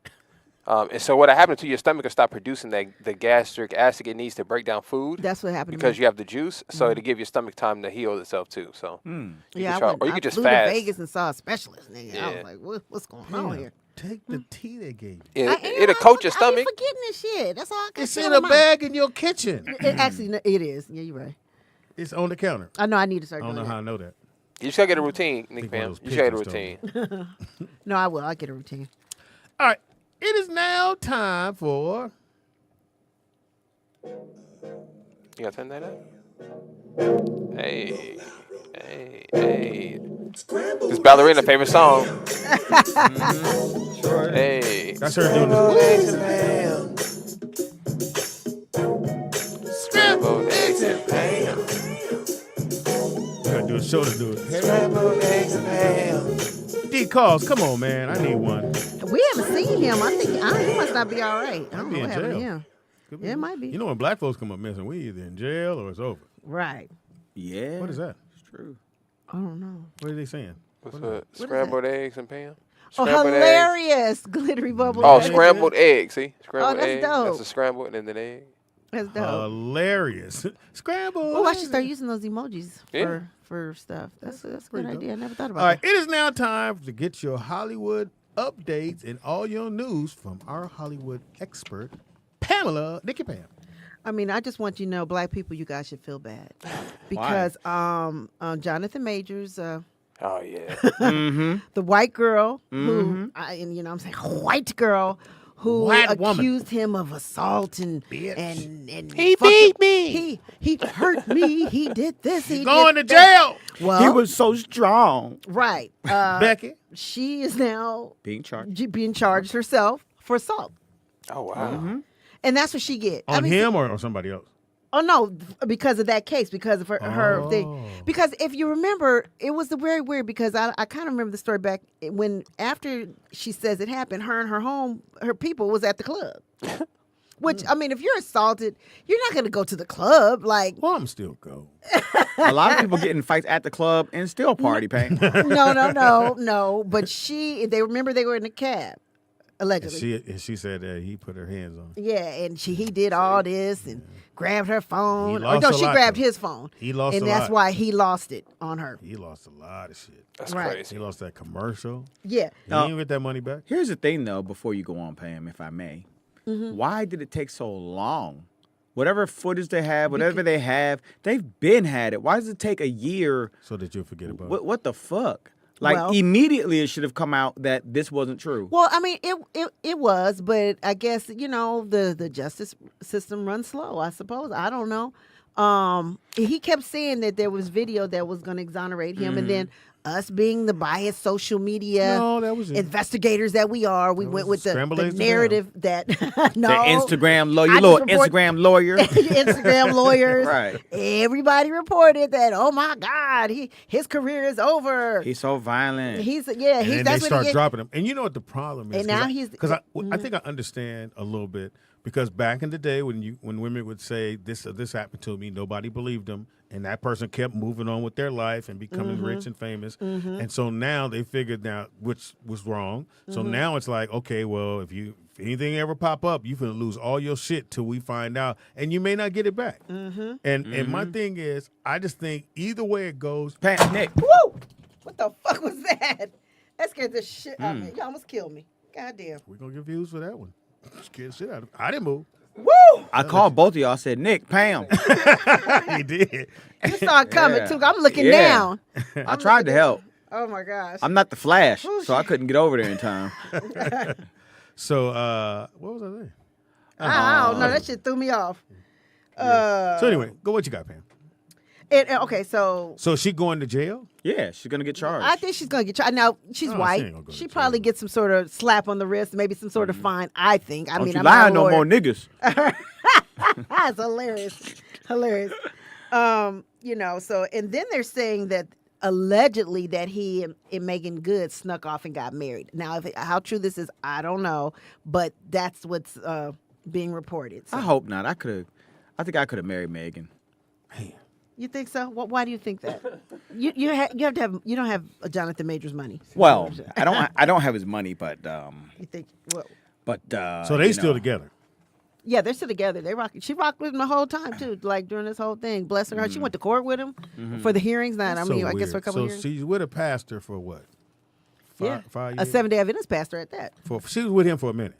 And so what happened to your stomach will stop producing the gastric acid it needs to break down food. That's what happened to because me. you have the juice, so it'll give your stomach time to heal itself too. So you Yeah, can try, or you I could just flew fast. to Vegas and saw a specialist, nigga. I Yeah. was like, what's going Pam, on here? Take the tea they gave you. It'll coat your I be stomach. forgetting this shit. That's all I can It's feel in a my- bag in your kitchen. Actually, no, it is. Yeah, you're right. It's on the counter. I know I need to I start don't doing know how I that. know that. You just gotta get a routine, Nick Think one Pam. of You those just gotta get a pigeons routine. No, I will. I'll get a routine. All right. It is now time for... You gotta turn that up. Hey. This ballerina favorite song. Sure. Hey. That's her doing the... Scrambled eggs and ham. You gotta do a show to do it. Scrambled eggs and ham. D calls, come on, man. I need one. We haven't seen him. I think he must not be all right. I don't be know in what happened to jail. him. Could Yeah, it might be. You know when black folks come up missing, we either in jail or it's over. Right. Yeah. What is that? It's true. I don't know. What are they saying? What's What that? is is Scrambled eggs and Pam? Oh, Scrambled eggs. hilarious. Glittery bubble. Oh, eggs. scrambled egg. See? Scrambled that's egg. dope. That's a scrambled and then an egg. That's dope. Hilarious. Scramble. Oh, I should start using those emojis Yeah. for stuff. That's a good pretty dope. idea. I never thought about All right, that. it is now time to get your Hollywood updates and all your news from our Hollywood expert, Pamela Nikki Pam. I mean, I just want you to know, black people, you guys should feel bad because Jonathan Majors, Oh, yeah. the white girl who, I'm saying white girl who White woman. accused him of assault and Bitch. and He fucked beat up- me. He hurt me. He did this. He Going to did that. jail. Well, He was so strong. right. Becky. She is now Being charged. being charged herself for assault, Oh, wow. and that's what she get. On him or somebody else? Oh no, because of that case, because of her Oh. thing. Because if you remember, it was very weird because I kind of remember the story back when after she says it happened, her and her people was at the club. Which, I mean, if you're assaulted, you're not going to go to the club. Like, well, I'm still go. A lot of people get in fights at the club and still party, Pain. No. But they remember they were in the cab, allegedly. And she said that he put her hands on her. Yeah, and he did all this and grabbed her phone. She lot, grabbed though. his phone. He lost a and lot. that's why he lost it on her. He lost a lot of shit. That's Right. crazy. He lost that commercial. Yeah. He didn't get that money back. Here's the thing, though, before you go on, Pam, if I may. Why did it take so long? Whatever footage they have, whatever they have, they've been had it. Why does it take a year? So that you'll forget about it. What the fuck? Like, immediately it should have come out that this wasn't true. Well, I mean, it was, but I guess, the justice system runs slow, I suppose. I don't know. He kept saying that there was video that was going to exonerate him, and then us being the biased social media investigators that we are, we went with the narrative that no, the Instagram lawyer, Instagram lawyer, Instagram lawyers, right? Everybody reported that. Oh my God, his career is over. He's so violent. And then they start dropping him. And you know what the problem is? And now I think I understand a little bit. Because back in the day, when women would say this happened to me, nobody believed them, and that person kept moving on with their life and becoming rich and famous. And so now they figured out which was wrong. So now it's like, okay, well, if anything ever pop up, you're gonna lose all your shit till we find out, and you may not get it back. And my thing is, I just think either way it goes, Nick. Woo! What the fuck was that? That scared the shit out of me. You almost killed me. Goddamn. We're gonna get views for that one. Scared shit out of me. I didn't move. Woo! I called both of y'all. I said, Nick, Pam. He did. You saw it coming too. I'm looking down. I tried to help. Oh my gosh. I'm not the Flash, so I couldn't get over there in time. So, what was I saying? I don't know. That shit threw me off. So anyway, go what you got, Pam. Okay, so she going to jail? Yeah, she's gonna get charged. I think she's gonna get charged. Now she's white. She probably gets some sort of slap on the wrist, maybe some sort of fine. I think. I Don't mean, you I'm lie not a no lawyer. more niggas. That's hilarious. So and then they're saying that allegedly that he and Megan Good snuck off and got married. Now, how true this is, I don't know, but that's what's being reported. So. I hope not. I think I could have married Megan. Man. You think so? Why do you think that? You don't have Jonathan Major's money. Well, I don't have his money, but you think what? But so they still together. Yeah, they're still together. They rock. She rocked with him the whole time too, like during this whole thing. Bless her. She went to court with him for the hearings. I guess for a couple of years. So she's with a pastor for what? 5 years. A 7-day Adventist pastor at that. She was with him for a minute.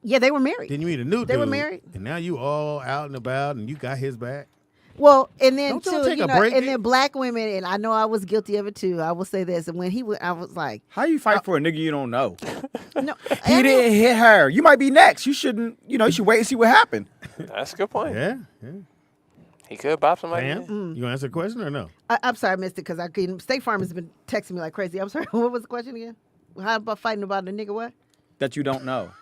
Yeah, they were married. Then you meet a new dude. They were married, and now you all out and about, and you got his back. Well, and then Don't too, take a break, and then black women, and I know I was guilty of it too. I will say this, and when I was like, how you fight for a nigga you don't know? No, he didn't hit her. You might be next. You shouldn't. You should wait and see what happened. That's a good point. Yeah. He could bop somebody. You want to answer the question or no? I'm sorry, I missed it because State Farm has been texting me like crazy. I'm sorry. What was the question again? How about fighting about the nigga? What? That you don't know.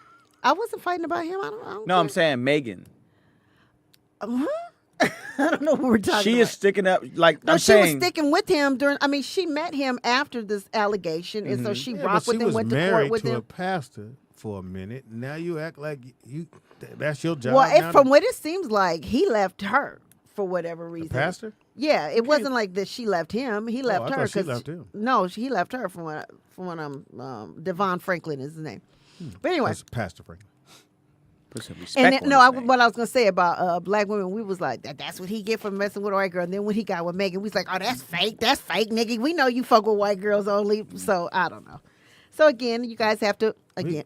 I wasn't fighting about him. I don't no, I'm saying Megan. I don't know what we're talking about. She is sticking up like no, I'm she saying. was sticking with him during. I mean, she met him after this allegation, and so she rocked with him, went to court with She was married him. to a pastor for a minute. Now you act like that's your job. Well, from what it seems like, he left her for whatever reason. The pastor? Yeah, it wasn't like that. She left him. He left her she left him. No, he left her from when Devon Franklin is his name. But anyway, that's Pastor Franklin. Put some respect and on his name. what I was gonna say about black women, we was like that's what he get for messing with a white girl. And then when he got with Megan, we was like, oh, that's fake, nigga. We know you fuck with white girls only. So I don't know. So again, you guys have to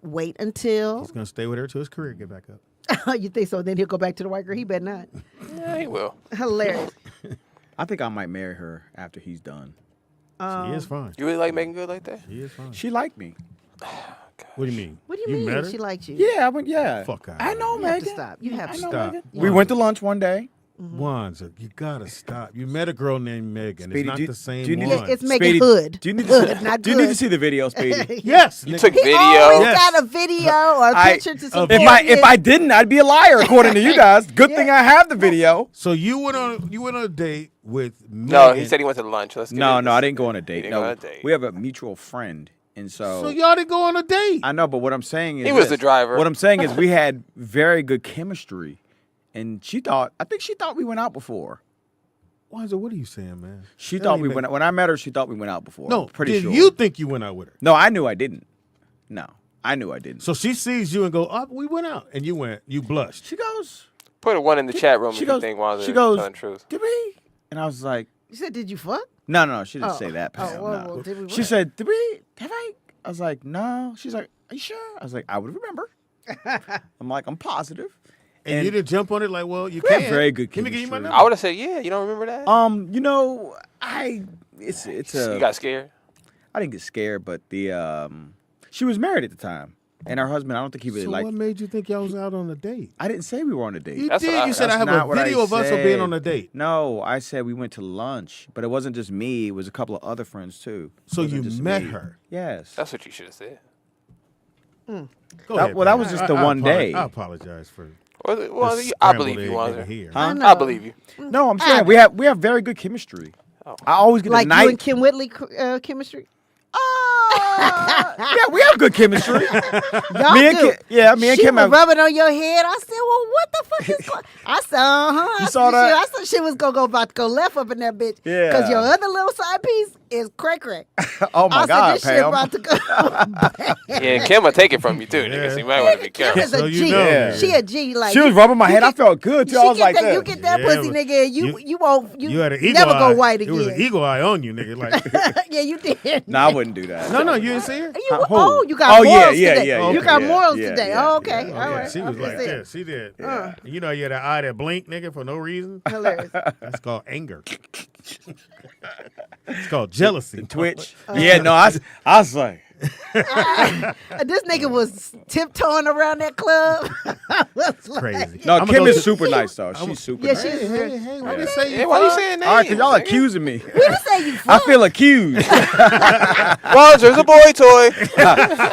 wait until he's gonna stay with her till his career get back up. You think so? Then he'll go back to the white girl. He better not. Yeah, he will. Hilarious. I think I might marry her after he's done. She is fine. You really like Megan Good like that? She is fine. She liked me. What do you mean? What do you mean? Met her? She likes you? Yeah, I went. Yeah, Fuck out. I know, You have to Megan. stop. You have to stop. We went to lunch one day. Wanza, you gotta stop. You met a girl named Megan. Speedy, it's not do- the same do you need one. It's Megan Speedy, Hood. Do you need Hood, to, not do you need to good. see the video, Speedy? Yes, You nigga. took He video. always Yes. got a video or a picture to support if I didn't, I'd be a liar according to you guys. Good thing I have the video. So you went on a date with Megan. No, he said he went to lunch. Let's get No, it. I didn't go on a date. didn't go No, on a date. we have a mutual friend, And so y'all didn't go on a date. I know, but what I'm saying is He was the driver. What I'm saying is we had very good chemistry, and I think she thought we went out before. What are you saying, man? She thought we went. When I met her, she thought we went out before. No, I'm pretty did sure. you think you went out with her? No, I knew I didn't. No, I knew I didn't. So she sees you and go, "Oh, we went out," and you blushed. She goes, Put a one in the chat room if she you goes, think Wanda she goes, telling the truth. did we? And I was like, You said, did you fuck? no, she didn't say that. Pam, well, no. did we She what? said, did we? Have I? I was like, no. She's like, are you sure? I was like, I would remember. I'm like, I'm positive. And you didn't jump on it like, well, you We can't. have very good Let me give you my chemistry. number. I would have said, yeah. You don't remember that? You know, it's You got scared? I didn't get scared, but she was married at the time, and her husband, I don't think he really So liked. what made you think y'all was out on a date? I didn't say we were on a date. You That's did. what I- You said I That's have not a what I video of us of being said. on a date. No, I said we went to lunch, but it wasn't just me. It was a couple of other friends too. It So wasn't you just met me. her. Yes. That's what you should have said. Go That- ahead, well, that Pat. was just the one day. I apologize for. Well, this I scrambled believe you, egg Wanda. nigga here. Huh? I believe you. No, I'm saying we have very good chemistry. Oh. I always get Like a night. you and Kim Whitley chemistry? Yeah, we have good chemistry. Y'all me and do. me and she Kim was have. rubbing on your head. I said, well, what the fuck is going I said, uh-huh. You saw that? I thought she was about to go left up in that bitch. Yeah. Because your other little side piece is cray-cray. Oh my I God, said, this shit Pam. about to go. Yeah, and Kim will take it from you too, nigga. So you might want to be Kim careful. is a So you G. know, Yeah. She a G. Like She was rubbing my head. I felt good too. She I was get like that, this. you get that Yeah, pussy, but nigga, and you won't You had an eagle never eye. go white It was an again. eagle eye on you, nigga. Like, Yeah, you did. No, I wouldn't do that. no, you didn't see her. You got morals yeah, today. yeah, You yeah, got yeah, morals yeah, today. yeah, Oh, okay. Oh, All yeah, right. she was I'm like just saying. this. She did. You know, you had that eye that blink, nigga, for no reason. Hilarious. That's called anger. It's called jealousy. Twitch. Yeah, no, I was like, This nigga was tiptoeing around that club. It's crazy. no, I'ma Kim go is to- super nice though. She's super Yeah, nice. she's Hey, why you say Yeah, why you saying names? All right, because y'all accusing me. We didn't say you I fucked. feel accused. Roger's a boy toy.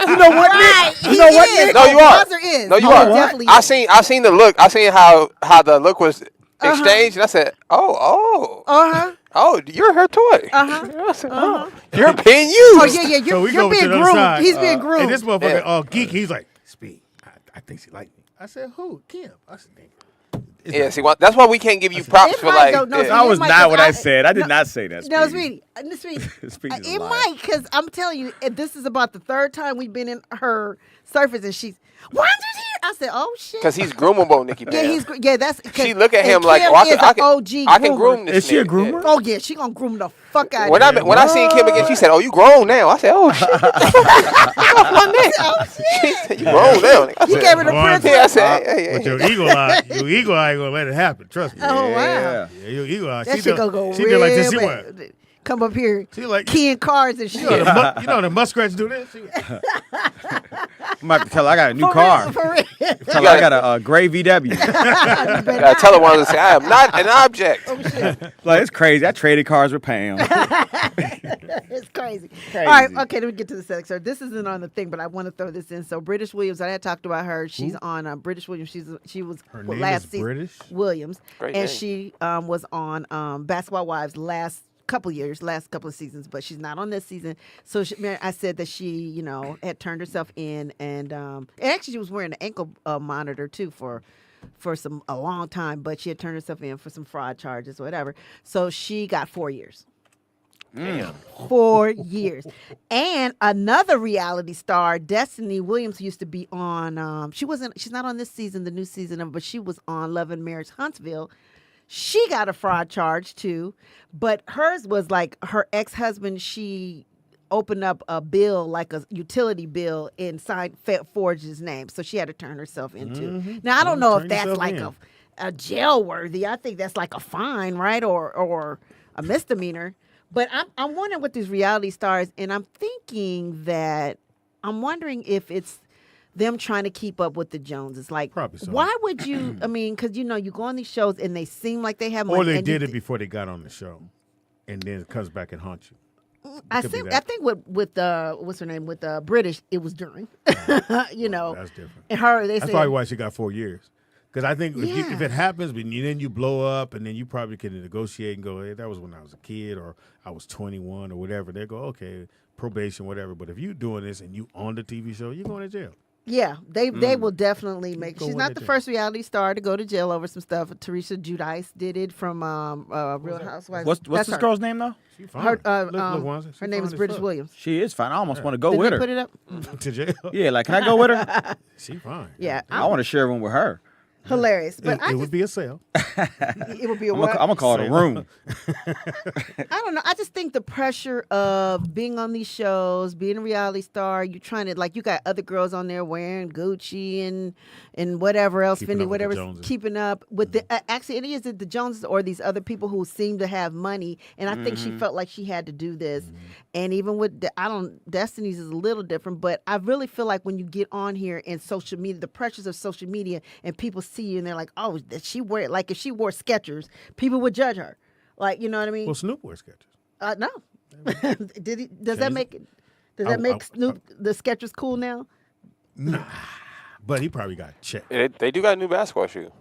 You know what, Right. Nick? You know what, is. Nick? No, you are. Buzzer is. No, you Oh, are. definitely I is. seen the look. I seen how the look was exchanged, and I said, oh, you're her toy. I said, oh, you're being used. Oh, yeah, yeah. So we You're go being to the other groomed. side. He's being groomed. And this motherfucker, Yeah. all geek, he's like, Speed, I think she liked me. I said, who? Kim. I said, nigga. It's Yeah, not- see, that's why we can't give you props It for might like. though, no, yeah. see, That it was might, not 'cause what I said. I did not say that. No, Speedy. Speedy. Speedy's a It liar. might, because I'm telling you, if this is about the third time we've been in her surface and she's, Wanda's here. I said, oh, shit. Because he's groomable, Nikki Bam. Yeah, that's. She look at him and like, Kim oh, I is can, I an can, OG I can groomer. groom this Is she a nigga. groomer? Oh, yeah, she gonna groom the fuck out When of you. when I seen Kim again, she said, "Oh, you grown now." I said, "Oh shit, Oh, she shit. said, you grown now." I You said, gave her the Wanda. princess. Yeah, I said, hey, But hey, your hey. eagle eye ain't gonna let it happen. Trust me. Oh, wow. Yeah. Yeah, your eagle eye. That she shit did, gonna go she real did like this. She bad. went. Come up here, She like keying cards and shit. you know the muskrats do this. She, I'm about to tell her I got a new For car. real, for real. Tell her I got a gray VW. You gotta tell her one to say, "I am not an object." Like, it's crazy. I traded cars with Pam. It's crazy. All right, okay, let me get to the sex. So this isn't on the thing, but I want to throw this in. So British Williams, I had talked about her. She's on British Williams. She was her name last is season. British. Williams, Great and name. she was on Basketball Wives last couple of seasons, but she's not on this season. So I said that she, had turned herself in, and actually she was wearing an ankle monitor too for a long time, but she had turned herself in for some fraud charges or whatever. So she got 4 years. Damn. 4 years. And another reality star, Destiny Williams, used to be on she's not on this season, the new season of, but she was on Love and Marriage Huntsville. She got a fraud charge too, but hers was like her ex-husband, she opened up a bill, like a utility bill, and forged his name. So she had to turn herself into. Now I don't know if turn that's yourself like in. a jail worthy. I think that's like a fine, right? Or a misdemeanor. But I'm wondering with these reality stars, and I'm wondering if it's them trying to keep up with the Joneses. Like, Probably so. why would you? I mean, because you go on these shows and they seem like they have money. Or they and did it before they got on the show, and then it comes back and haunts you. I could be think that. with what's her name, with British, it was during. That's different. And her, they That's said, probably why she got 4 years. Because I think if Yeah. it happens, but then you blow up, and then you probably can negotiate and go, hey, that was when I was a kid, or I was 21, or whatever. They go, okay, probation, whatever. But if you doing this and you on the TV show, you're going to jail. Yeah, they will definitely make. Go She's with not it the then. first reality star to go to jail over some stuff. Teresa Giudice did it from Real Housewives. What's That's this her. girl's name though? She fine. Her, Look, Wanza, she her name fine is as British fuck. Williams. She is fine. I almost want to go Did with they her. put it up? To jail. Yeah, like can I go with her? She fine. Yeah, I want to share one with her. hilarious. But It would be a sale. it would be a I'm what? gonna call it a room. I don't know. I just think the pressure of being on these shows, being a reality star, you trying to you got other girls on there wearing Gucci and whatever else, Keeping Fendi, up with the whatever's Joneses. keeping up with the. Actually, it is the Joneses or these other people who seem to have money, and I think she felt like she had to do this. And even with Destiny's is a little different, but I really feel like when you get on here in social media, the pressures of social media, and people see you and they're like, oh, did she wear it? Like if she wore Skechers, people would judge her. Like, you know what I mean? Well, Snoop wears Skechers. No. Did he? Does that Change make it? Does that make I- Snoop the Skechers cool now? Nah. But he probably got checked. They do got a new basketball shoe.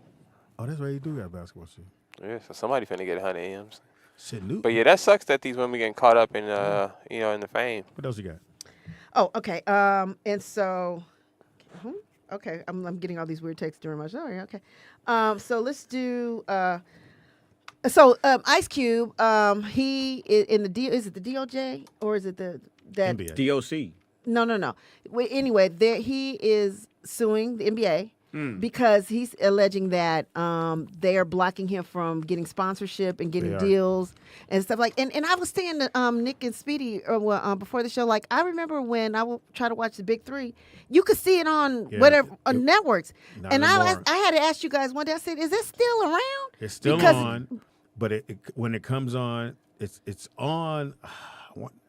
Oh, that's right. He do got a basketball shoe. Yeah, so somebody finna get 100 M's. Shit, Snoop. But yeah, that sucks that these women getting caught up in in the fame. What else you got? Oh, okay. And so, okay, I'm getting all these weird texts during my show. Yeah, okay. So let's do. Ice Cube. He in the is it the DOJ or is it that NBA. DOC. No. Anyway, he is suing the NBA because he's alleging that they are blocking him from getting sponsorship and getting They are. deals and stuff like. And I was saying to Nick and Speedy before the show, like I remember when I would try to watch the Big Three, you could see it on whatever on networks. Not And anymore. I had to ask you guys one day. I said, "Is it still around?" It's still Because- on, but when it comes on, it's on.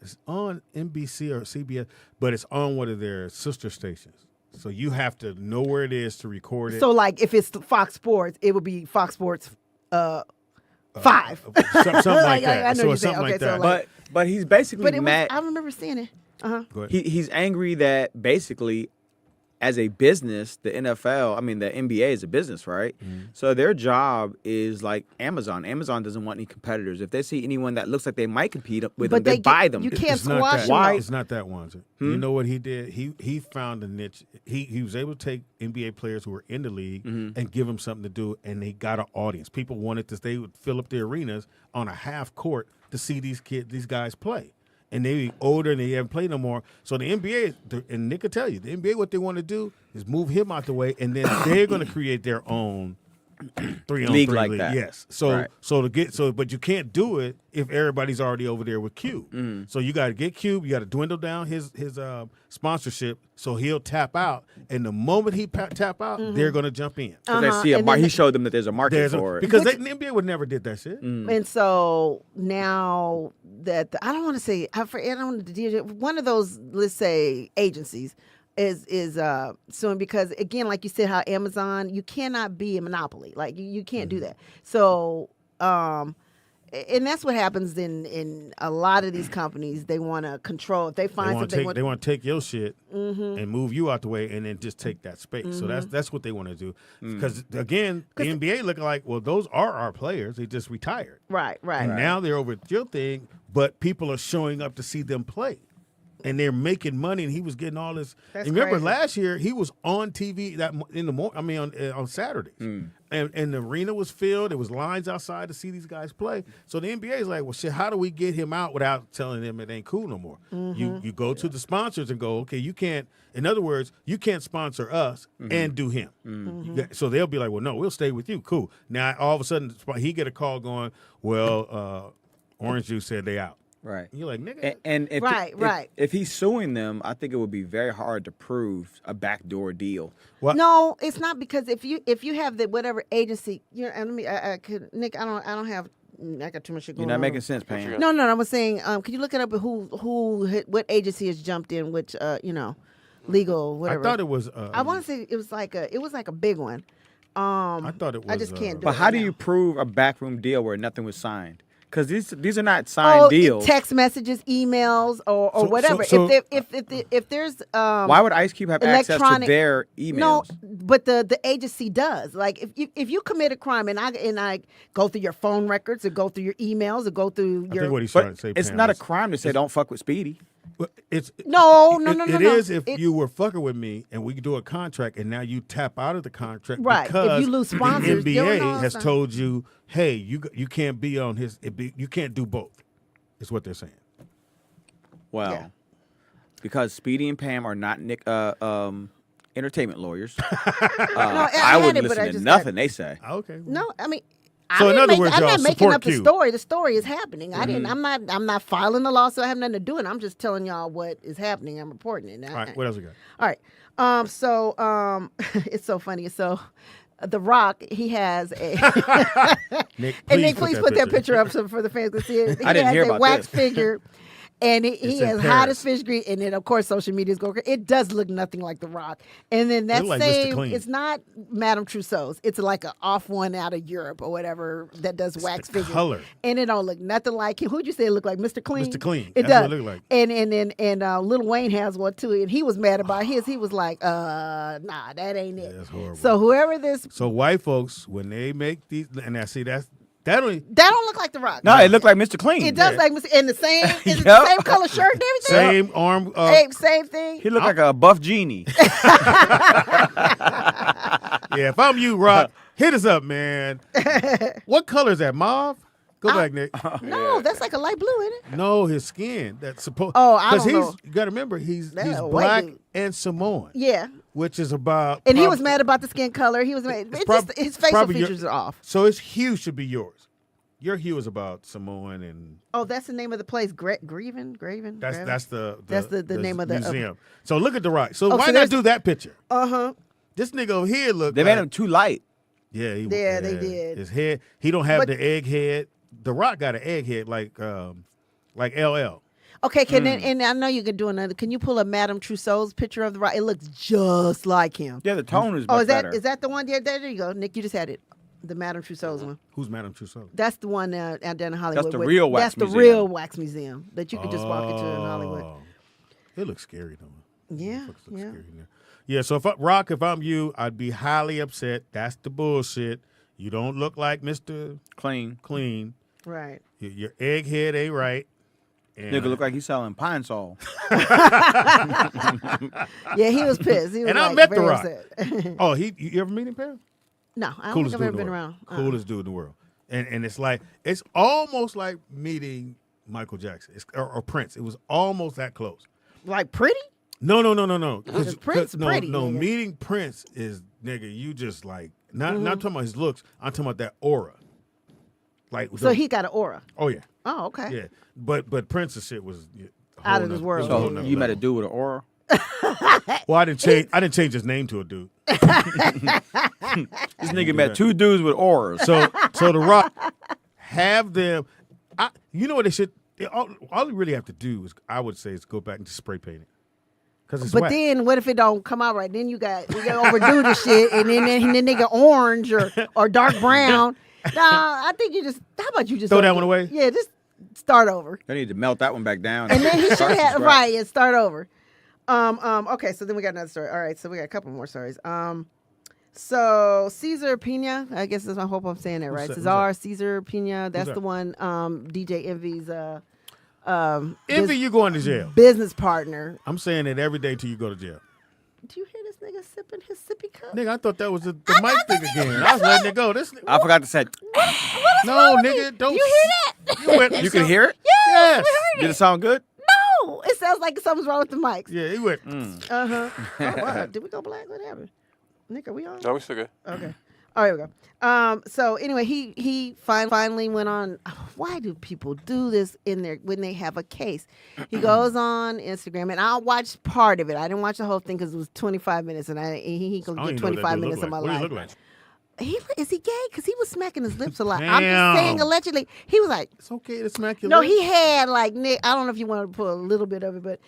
It's on NBC or CBS, but it's on one of their sister stations. So you have to know where it is to record it. So like if it's Fox Sports, it would be Fox Sports 5. Something like that. I know So you're it's saying. something like Okay, that. so like, But he's basically but it was, mad. I remember seeing it. Go ahead. He's angry that basically, as a business, the NFL, I mean the NBA is a business, right? So their job is like Amazon. Amazon doesn't want any competitors. If they see anyone that looks like they might compete with them, they buy them. You can't It's not squash that. them. Why? It's not that one. You know what he did? He found a niche. He was able to take NBA players who were in the league and give them something to do, and they got an audience. People wanted to. They would fill up the arenas on a half court to see these guys play. And they older and they haven't played no more. So the NBA, and Nick will tell you, the NBA, what they want to do is move him out the way, and then they're going to create their own 3-on-3 League like that. Yes. So Right. but you can't do it if everybody's already over there with Cube. So you got to get Cube. You got to dwindle down his sponsorship so he'll tap out. And the moment he tap out, they're going to jump in. 'Cause they see And then he showed them that there's a market for it. Because the NBA would never did that shit. And so now that I don't want to say I don't want to deal one of those, let's say, agencies is suing because again, like you said, how Amazon, you cannot be a monopoly. Like you can't do that. So and that's what happens in a lot of these companies. They want to control. If they find something, They want to take your shit and move you out the way, and then just take that space. So that's what they want to do. Because again, the NBA looking like, well, those are our players. They just retired, right. and now they're over at your thing. But people are showing up to see them play, and they're making money. And he was getting all this. That's And remember crazy. last year he was on TV on Saturdays. And the arena was filled. There was lines outside to see these guys play. So the NBA is like, well, shit, how do we get him out without telling them it ain't cool no more? You go to the sponsors and go, okay, you can't. In other words, you can't sponsor us and do him. So they'll be like, well, no, we'll stay with you. Cool. Now all of a sudden he get a call going, well, Orange Juice said they out. Right. You're like, nigga. And if Right. if he's suing them, I think it would be very hard to prove a backdoor deal. What? No, it's not because if you have the whatever agency, and let me, I could, Nick, I don't have. I got too much shit going You're on. not making sense, Payne. No, I was saying, can you look it up? What agency has jumped in? Which legal whatever. I thought it was. I want to say it was like a big one. I thought it was. I just can't do But it. how do now. you prove a backroom deal where nothing was signed? Because these are not signed deals. Text messages, emails, or So- whatever. so- If there's Why would Ice Cube have access to electronic- their emails? No, but the agency does. Like if you commit a crime and I go through your phone records or go through your emails or go through I your think what he's trying But to say. it's Pam, not a is- crime to say don't fuck with Speedy. Well, it's No. It is if you were fucking with me and we could do a contract and now you tap out of the contract Right. because If you lose sponsors, the you don't know NBA has stuff. told you, hey, you can't be on his. You can't do both. Is what they're saying. Well, Yeah. because Speedy and Pam are not entertainment lawyers, I I had wouldn't it, but I listen to just nothing they say. Okay. No, I mean. So in other words, I'm y'all not making support up the Q. story. The story is happening. I'm not filing the lawsuit. I have nothing to do with it. I'm just telling y'all what is happening. I'm reporting it. All right. What else we got? All right. So it's so funny. So The Rock, he has a Nick, and Nick, please put that picture up so for the fans can see it. He I didn't has hear a about wax this. figure. And he It's in has hot Paris. as fish grease, and then of course social media's go crazy. It does look nothing like The Rock, and then that look like Mr. same, Clean. it's not Madame Tussauds. It's like an off one out of Europe or whatever that does wax the figures, color. and it don't look nothing like him. Who'd you say it looked like? Mr. Clean. Mr. Clean. It That's does. what it looked like. And Lil Wayne has one too, and he was mad about his. He was like, nah, that ain't it. That's horrible. So whoever this, So white folks, when they make these, and I see that only that don't look like The Rock. No, it looked like Mr. Clean. It does like Mr. And the same, is it Yup. the same color shirt and everything? same arm. Same thing. He looked like a buff genie. Yeah, if I'm you, Rock, hit us up, man. What color is that? Mauve? Go back, Nick. No, that's like a light blue, isn't it? No, his skin. That's supposed. Oh, I don't he's. know. You got to remember, he's That's a white black dude. and Samoan, Yeah. which is about. And he was mad about the skin color. He was mad. It's just, his facial probably features are off. So his hue should be yours. Your hue is about Samoan, and Oh, that's the name of the place. Graven. that's the name of the museum. So look at The Rock. So Oh, why so not there's- do that picture? Uh-huh. This nigga over here look. They made him too light. Yeah, Yeah, they did. His head. He don't have But- the egg head. The Rock got an egg head like LL. Okay, and I know you can do another. Can you pull a Madame Tussauds picture of The Rock? It looks just like him. Yeah, the tone is Oh, much is that better. is that the one? Yeah, there you go. Nick, you just had it. The Madame Tussauds one. Who's Madame Tussauds? That's the one down in Hollywood. the real wax That's the museum. real wax museum that you could just walk into in Hollywood. Oh. It looks scary though. Yeah, Motherfuckers look yeah. scary in there. Yeah, so if I'm you, I'd be highly upset. That's the bullshit. You don't look like Mr. Clean. Right. Your egghead ain't right. And, Nigga look like he's selling Pine Sol. Yeah, he was pissed. He was And I like, met The very Rock. upset. Oh, you ever meet him, Pam? No, I don't Coolest think I've dude ever in the been world. around. Coolest dude in the world. And it's almost like meeting Michael Jackson or Prince. It was almost that close. Like pretty? No. Because Prince pretty, No, nigga. meeting Prince is, nigga, you just like, not talking about his looks, I'm talking about that aura. Like, So he got an aura. Oh, yeah. Oh, okay. Yeah. But Prince's shit was Out of this world. So you met a dude with an aura? Well, I didn't change his name to a dude. This nigga met two dudes with auras. So The Rock, have them. You know what they should. All you really have to do is, I would say, is go back and just spray paint it. Cause it's But whack. then what if it don't come out right? Then you got overdo the shit, and then nigga orange or dark brown. Nah, I think how about you just Throw that one away? Yeah, just start over. They need to melt that one back down. And then he should start from have scratch. right and start over. Okay, so then we got another story. All right, so we got a couple more stories. So Cesar Pina, I guess I hope I'm saying that right. that? Cesar Cesar Pina, that's that? the one. DJ Envy's Envy, you going to jail. business partner. I'm saying it every day till you go to jail. Do you hear this nigga sipping his sippy cup? Nigga, I thought that was the mic thing again. I was letting it go. This I forgot to say. no, nigga, don't. You hear that? You, went, You can hear it? Yes. Did it sound good? No, it sounds like something's wrong with the mics. Yeah, he went. Oh, wow. Did we go black? What happened? Nick, are we on? No, we still good. Okay. All right, we go. So anyway, he finally went on. Why do people do this when they have a case? He goes on Instagram, and I watched part of it. I didn't watch the whole thing because it was 25 minutes, and he could I don't get even know what that 25 dude minutes look of my like. What life. do he look like? Is he gay? Because he was smacking his lips a lot. I'm Damn. just saying, allegedly, he was like, It's okay to smack your no, lips. he had like Nick. I don't know if you want to put a little bit of it, but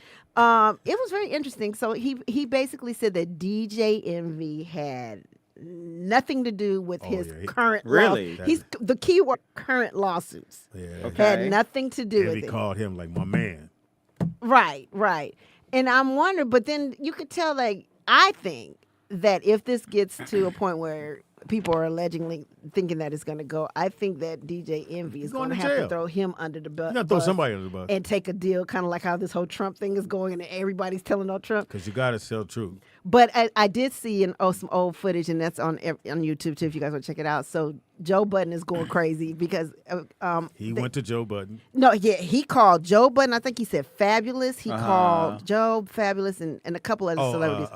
it was very interesting. So he basically said that DJ Envy had nothing to do with his yeah, current Really? He's the keyword current lawsuits. Yeah, Okay. Had nothing to do Envy with it. called him like my man. Right. And I'm wondering, but then you could tell, like, I think that if this gets to a point where people are allegedly thinking that it's going to go. I think that DJ Envy is going to have to throw him under the bus. You got to throw somebody under the bus. And take a deal, kind of like how this whole Trump thing is going and everybody's telling on Trump. Because you got to sell truth. But I did see some old footage, and that's on YouTube, too, if you guys want to check it out. So Joe Budden is going crazy because... he went to Joe Budden. No, yeah, he called Joe Budden. I think he said Fabulous. He called Joe Fabulous and a couple other celebrities.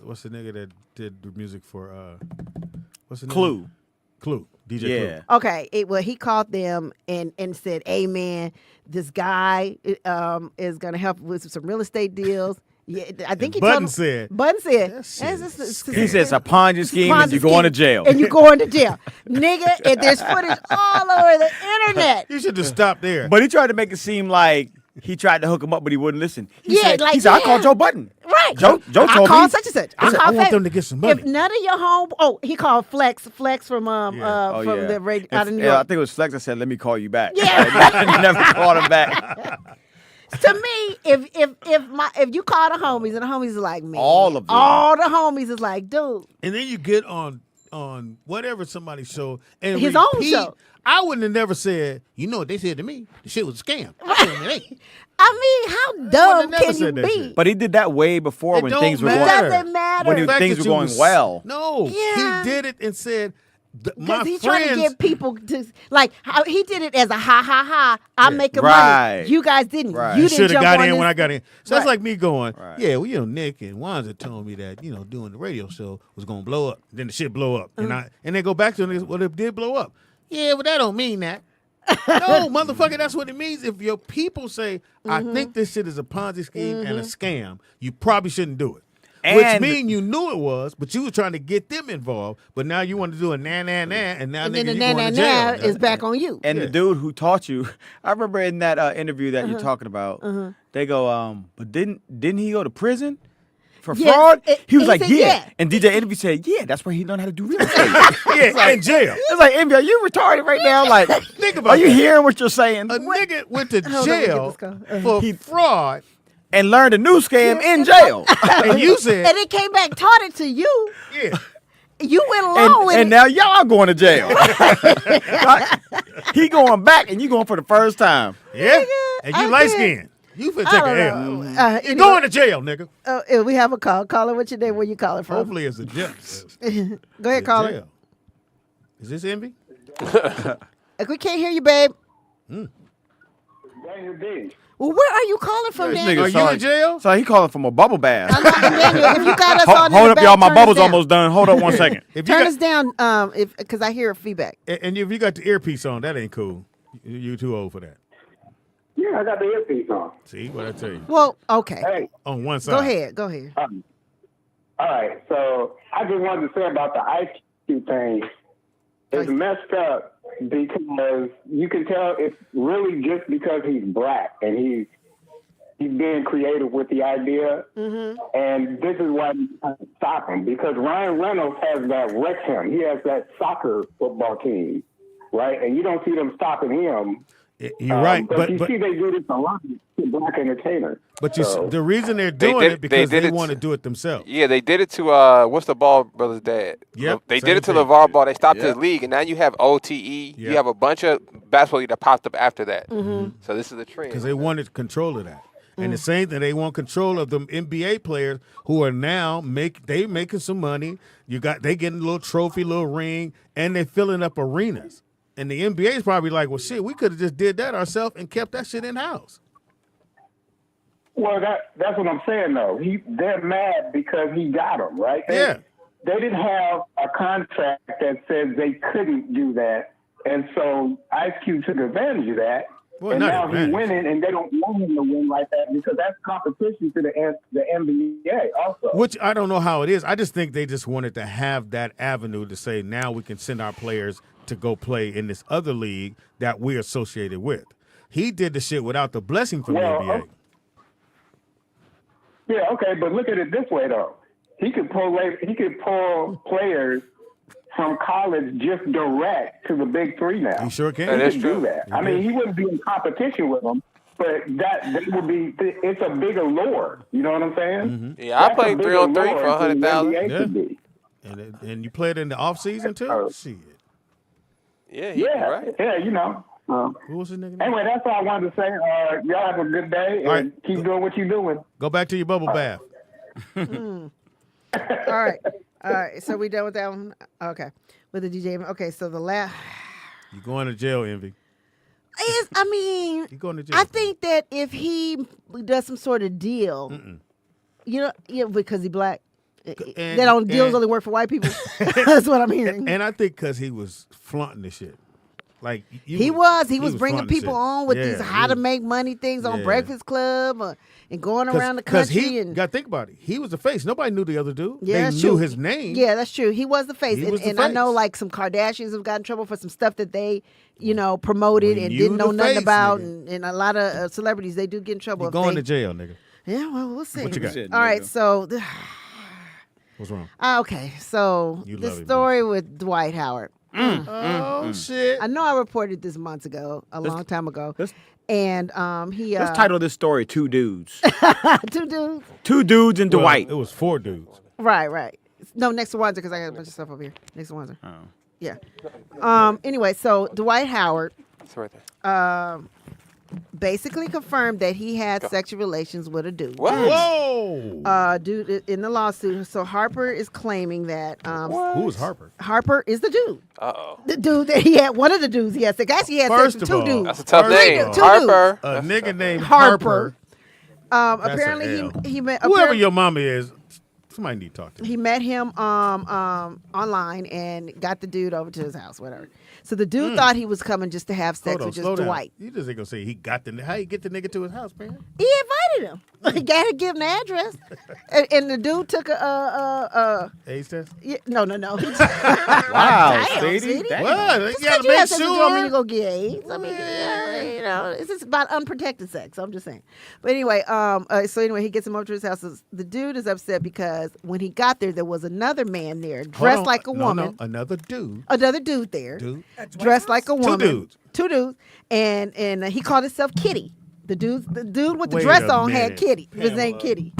What's the nigga that did the music for... what's the name? Clue. DJ Clue. Okay. He called them and said, "Hey, man, this guy is going to help with some real estate deals." Yeah, I think Budden said. He said it's a Ponzi scheme and you're going to jail. And you're going to jail. Nigga, and there's footage all over the internet. You should just stop there. But he tried to make it seem like he tried to hook him up, but he wouldn't listen. He said, I called Joe Budden. Right. Joe told me. I called such and such. I want them to get some money. If none of your he called Flex from the radio out of New York. I think it was Flex that said, "Let me call you back." Yeah. I never called him back. To me, if you call the homies and the homies is like, man, all of them, all the homies is like, dude. And then you get on whatever somebody's show and his repeat, own show. I wouldn't have never said, you know what they said to me? The shit was a scam. Right. I mean, how dumb can you be? Shit. But he did that way before when things were going. It doesn't matter. When things were going well. No, yeah. He did it and said, because he's trying to get people to like how he did it as a ha. I'm making money. You guys didn't. Right. You should have got in when I got in. So that's right. like me going, yeah, well, Nick and Wanza told me that doing the radio show was gonna blow up. Then the shit blow up, and they go back to it. Well, it did blow up. Yeah, but that don't mean that. No, motherfucker, that's what it means. If your people say, I think this shit is a Ponzi scheme and a scam, you probably shouldn't do it. Which means you knew it was, but you were trying to get them involved. But now you want to do a and now and nigga, then the you going to jail. is back on you. And the dude who taught you, I remember in that interview that you're talking about, they go, but didn't he go to prison for fraud? He was like, said, yeah. And DJ Envy said, yeah, that's where he learned how to do real estate. Yeah, in jail. It's like, Envy, are you retarded right now? Like, think about are you that. hearing what you're saying? A nigga went to jail for fraud. And learned a new scam in jail. And you said. And it came back, taught it to you. Yeah. You went along with it. And now y'all going to jail. He going back and you going for the first time. Yeah. And you light skinned. You finna take an L. You're going to jail, nigga. We have a call. Caller, what's your name? Where you calling from? Hopefully it's a jail. Go ahead, caller. Is this Envy? We can't hear you, babe. Daniel D. Well, where are you calling from, Daniel? Are you in jail? So he calling from a bubble bath. Daniel, if you got us on hold in up, the y'all. back, My turn bubble's us down. almost done. Hold up 1 second. Turn us down, because I hear feedback. And if you got the earpiece on, that ain't cool. You too old for that. Yeah, I got the earpiece on. See what I tell you? Well, okay. Hey, on one side. Go ahead. all right, so I just wanted to say about the IQ thing. It's messed up because you can tell it's really just because he's black and he's being creative with the idea. And this is why you can't stop him, because Ryan Reynolds has that Wrexham. He has that soccer football team, right? And you don't see them stopping him. You're right, but you see they do this a lot to black entertainers. But the reason they're doing it because they want to do it themselves. Yeah, they did it to what's the Ball brothers' dad? Yep, they did it to LeVar Ball. They stopped his league, and now you have OTE. You have a bunch of basketball league that popped up after that. So this is a trend because they wanted control of that. And the same thing, they want control of the NBA players who are now making some money. They getting a little trophy, little ring, and they filling up arenas. And the NBA is probably like, well, shit, we could have just did that ourselves and kept that shit in house. Well, that's what I'm saying though. They're mad because he got them, right? They didn't have a contract that said they couldn't do that, and so Ice Cube took advantage of that. Well, and now he's winning, and they don't want him to win like that because that's competition to the NBA also. Which I don't know how it is. I just think they just wanted to have that avenue to say now we can send our players to go play in this other league that we're associated with. He did the shit without the blessing from the NBA. Yeah, okay, but look at it this way though. He could pull players from college just direct to the big three now. He sure can. He can do that. I mean, he wouldn't be in competition with them, but that would be. It's a bigger lure. You know what I'm saying? Yeah, I played 3-on-3 for 100,000. And you played in the off season too. Shit. Yeah, right. Yeah, you know. Who was his nigga? Anyway, that's all I wanted to say. Y'all have a good day and keep doing what you're doing. Go back to your bubble bath. All right. So we done with that one? Okay. With the DJ. Okay, so the last. You going to jail, Envy? I mean, you going to jail? I think that if he does some sort of deal, because he black, deals only work for white people. That's what I'm hearing. And I think because he was flaunting the shit. Like he was bringing people on with these how to make money things on Yeah. Breakfast Club and going around the country. You got to think about it. He was the face. Nobody knew the other dude. Yeah, they that's knew true. his name. Yeah, that's true. He was the face. He was the I know face. like some Kardashians have gotten in trouble for some stuff that they, promoted When and you didn't know the nothing face, about. nigga. And a lot of celebrities, they do get in trouble. You if going they, to jail, nigga. Yeah, well, we'll see. What you got? All right, so. What's wrong? Okay, so You the love him, story with Dwight Howard. Shit. I know I reported this months ago, a long time ago. And he. Let's title this story Two Dudes. Two dudes. Two dudes and Dwight. It was 4 dudes. Right. No, next to Windsor, because I got a bunch of stuff over here. Next to Windsor. Oh. Yeah. Anyway, so Dwight Howard It's right there. basically confirmed that he had sexual relations with a dude. What? Whoa. Dude in the lawsuit. So Harper is claiming that. Who was Harper? Harper is the dude. Uh-oh. The dude that he had. One of the dudes he had sex. Actually, he had First sex with of 2 all, dudes. That's a tough name. Two Harper. A nigga named Harper. Harper. Apparently L. he met. Whoever apparently- your mama is, somebody need to talk to him. He met him online and got the dude over to his house, whatever. So the dude thought he was coming just to have sex with just slow down. Dwight. You just ain't gonna say he got the. How you get the nigga to his house, man? He invited him. He got to give him the address, and the dude took AIDS test. no. Wow, Damn, Speedy. Speedy. Damn. What? Just You gotta 'cause you have make sex with Dwight, sure. you go get AIDS. I mean, it's just about unprotected sex. I'm just saying. But anyway, so anyway, he gets him over to his house. The dude is upset because when he got there was another man there dressed Hold on. like a woman. No, another dude. Another dude there, Dude. dressed like a woman. dudes. Two dudes, and he called himself Kitty. The dude with the Wait dress a on had minute. Kitty. His name Pamela. Kitty.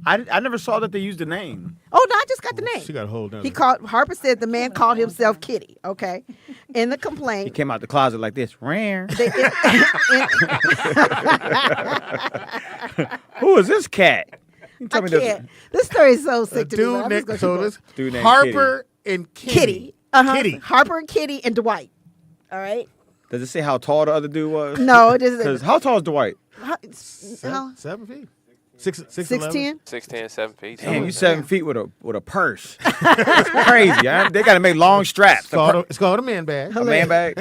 I never saw that they used the name. Oh no, I just got the name. She got a hold down. He called. Harper said the man called himself Kitty. Okay, in the He complaint. came out the closet like this. Rare. Who is this cat? You I tell me this- can't. This story is so sick to me. Dude, but I'm just gonna so keep this Dude named Harper and Kitty. Kitty. Uh-huh. Kitty. Harper and Kitty and Dwight. All right. Does it say how tall the other dude was? No, it Because isn't. how tall is Dwight? 7 feet. 6'11". 6'10". 6'10", 7 feet. Damn, you 7 feet with a purse. That's crazy. They got to make long straps. It's called a man bag. A man bag.